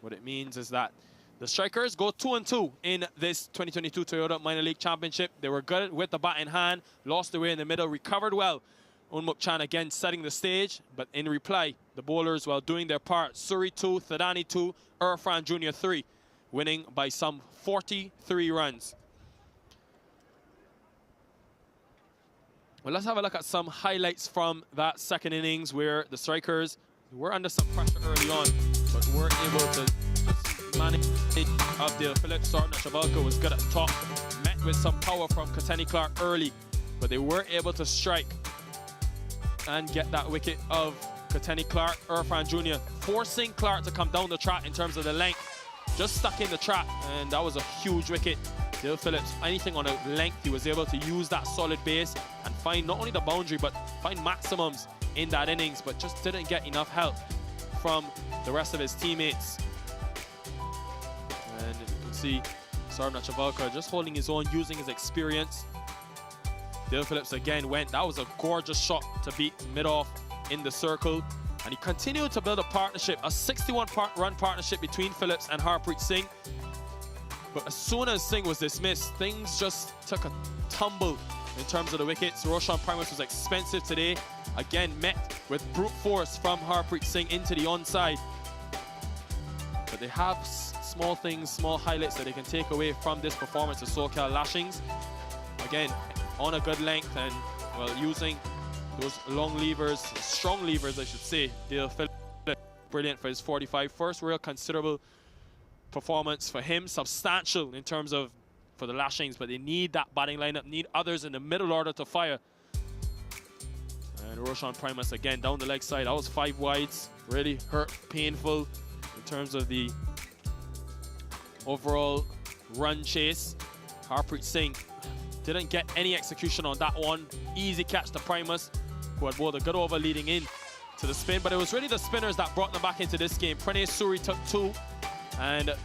what it means is that the Strikers go 2-2 in this 2022 Toyota Minor League Championship. They were good with the bat in hand, lost their way in the middle, recovered well. Unmuk Chan again setting the stage, but in reply, the bowlers, while doing their part, Suri 2, Thadani 2, Irfan Jr. 3, winning by some 43 runs. Well, let's have a look at some highlights from that second innings where the Strikers were under some pressure early on, but were able to just manage of Dale Phillips. Sarna Chavalka was good at the top, met with some power from Katani Clark early, but they were able to strike and get that wicket of Katani Clark. Irfan Jr. forcing Clark to come down the track in terms of the length, just stuck in the trap, and that was a huge wicket. Dale Phillips, anything on a length, he was able to use that solid base and find not only the boundary, but find maximums in that innings, but just didn't get enough help from the rest of his teammates. And you can see Sarna Chavalka just holding his own, using his experience. Dale Phillips again that was a gorgeous shot to beat mid-off in the circle. And he continued to build a partnership, a 61-run partnership between Phillips and Harpreet Singh. But as soon as Singh was dismissed, things just took a tumble in terms of the wickets. Roshan Primus was expensive today. Again, met with brute force from Harpreet Singh into the onside. But they have small things, small highlights that they can take away from this performance of SoCal Lashings. Again, on a good length and, well, using those long levers, strong levers, I should say. Dale Phillips, brilliant for his 45. First real considerable performance for him, substantial in terms of for the Lashings, but they need that batting lineup, need others in the middle order to fire. And Roshan Primus again down the leg side. That was 5 wides. Really hurt, painful in terms of the overall run chase. Harpreet Singh didn't get any execution on that one. Easy catch to Primus, who had bowled a good over leading in to the spin, but it was really the spinners that brought them back into this game. Pranay Suri took 2, and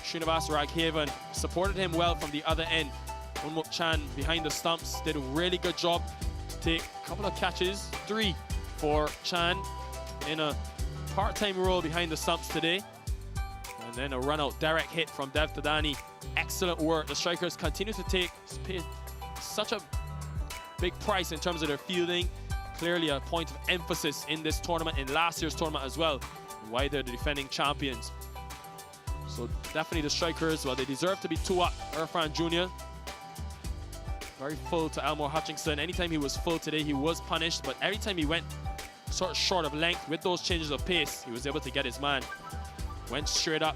Srinivas Raghavan supported him well from the other end. Unmuk Chan behind the stumps did a really good job to take a couple of catches. 3 for Chan in a part-time role behind the stumps today. And then a run-out direct hit from Dev Tadani. Excellent work. The strikers continue to pay such a big price in terms of their fielding. Clearly a point of emphasis in this tournament, in last year's tournament as well, why they're the defending champions. So definitely the strikers, well, they deserve to be 2 up. Irfan Jr. very full to Elmore Hutchinson. Anytime he was full today, he was punished, but every time he went sort of short of length with those changes of pace, he was able to get his man. Went straight up,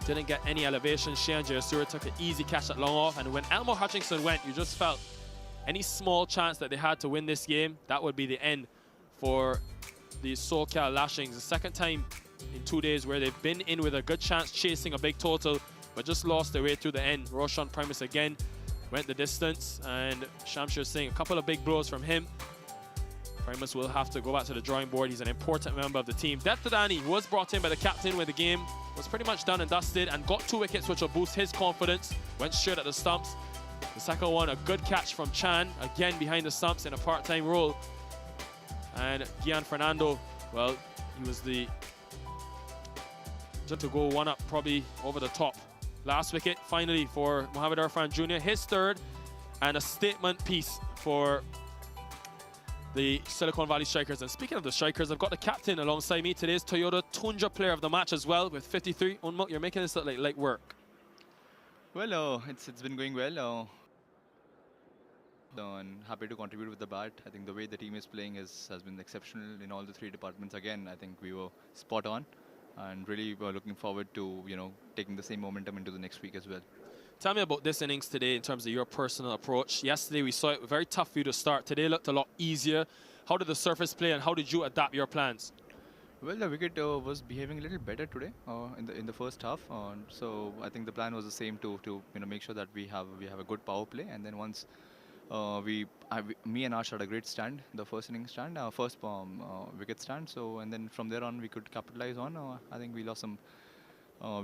didn't get any elevation. Shayan Jayasuriya took an easy catch at long off, and when Elmore Hutchinson went, you just felt any small chance that they had to win this game, that would be the end for the SoCal Lashings. The second time in 2 days where they've been in with a good chance chasing a big total, but just lost their way through the end. Roshan Primus again went the distance, and Shamshir Singh, a couple of big blows from him. Primus will have to go back to the drawing board. He's an important member of the team. Dev Tadani was brought in by the captain when the game was pretty much done and dusted, and got 2 wickets, which will boost his confidence. Went straight at the stumps. The second one, a good catch from Chan, again behind the stumps in a part-time role. And Gian Fernando, well, he was the just to go 1 up, probably over the top. Last wicket, finally, for Mohammad Irfan Jr., his 3rd, and a statement piece for the Silicon Valley Strikers. And speaking of the Strikers, I've got the captain alongside me. Today's Toyota Tundra player of the match as well with 53. Unmuk, you're making this look like light work. Well, it's been going well. And happy to contribute with the bat. I think the way the team is playing has been exceptional in all the 3 departments. Again, I think we were spot on, and really we're looking forward to taking the same momentum into the next week as well. Tell me about this innings today in terms of your personal approach. Yesterday we saw it very tough for you to start. Today looked a lot easier. How did the surface play, and how did you adapt your plans? Well, the wicket was behaving a little better today in the first half. So I think the plan was the same to make sure that we have a good power play, and then once me and Ash had a great stand, the first inning stand, first wicket stand. So and then from there on we could capitalize on. I think we lost some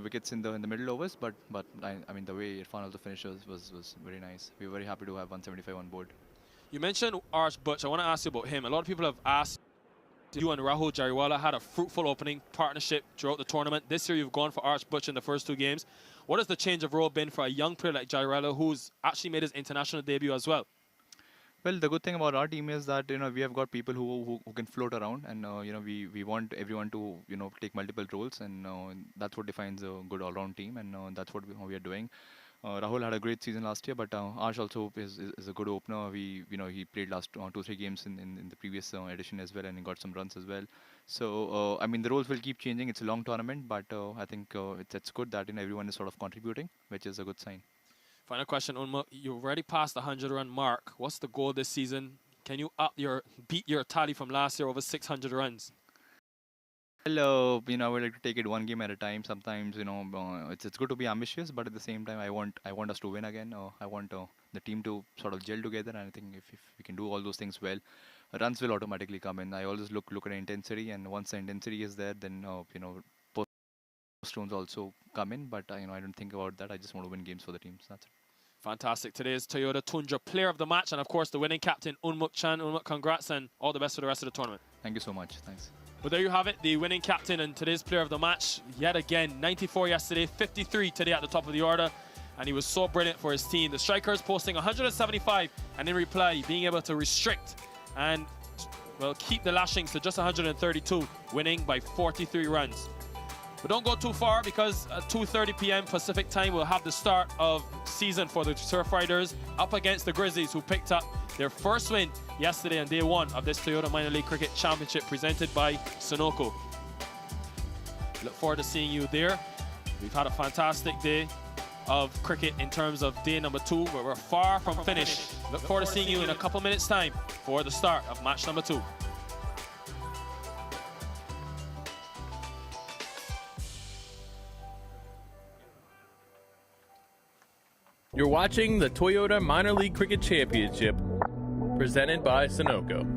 wickets in the middle overs, but I mean the way Irfan also finished was very nice. We were very happy to have 175 on board. You mentioned Arsh Butch. I want to ask you about him. A lot of people have asked you and Rahul Jariwala had a fruitful opening partnership throughout the tournament. This year you've gone for Arsh Butch in the first 2 games. What has the change of role been for a young player like Jariwala, who's actually made his international debut as well? Well, the good thing about our team is that we have got people who can float around, and we want everyone to take multiple roles, and that's what defines a good all-round team, and that's what we are doing. Rahul had a great season last year, but Ash also is a good opener. He played last 2-3 games in the previous edition as well, and he got some runs as well. So I mean the roles will keep changing. It's a long tournament, but I think it's good that everyone is sort of contributing, which is a good sign. Final question, Unmuk. You've already passed the 100-run mark. What's the goal this season? Can you beat your tally from last year over 600 runs? Well, I would like to take it 1 game at a time. Sometimes, it's good to be ambitious, but at the same time, I want us to win again. I want the team to sort of gel together, and I think if we can do all those things well, runs will automatically come in. I always look at intensity, and once the intensity is there, then post runs also come in. But I don't think about that. I just want to win games for the teams. That's it. Fantastic. Today's Toyota Tundra player of the match, and of course the winning captain Unmuk Chan. Unmuk, congrats and all the best for the rest of the tournament. Thank you so much. Thanks. Well, there you have it, the winning captain and today's player of the match. Yet again, 94 yesterday, 53 today at the top of the order, and he was so brilliant for his team. The strikers posting 175, and in reply being able to restrict and keep the Lashings to just 132, winning by 43 runs. But don't go too far, because at 2:30 p.m. Pacific time, we'll have the start of season for the Surf Riders up against the Grizzlies, who picked up their first win yesterday on day 1 of this Toyota Minor League Cricket Championship presented by Sunoco. Look forward to seeing you there. We've had a fantastic day. of cricket in terms of day number 2, but we're far from finished. Look forward to seeing you in a couple minutes' time for the start of match number 2. You're watching the Toyota Minor League Cricket Championship, presented by Sunoco.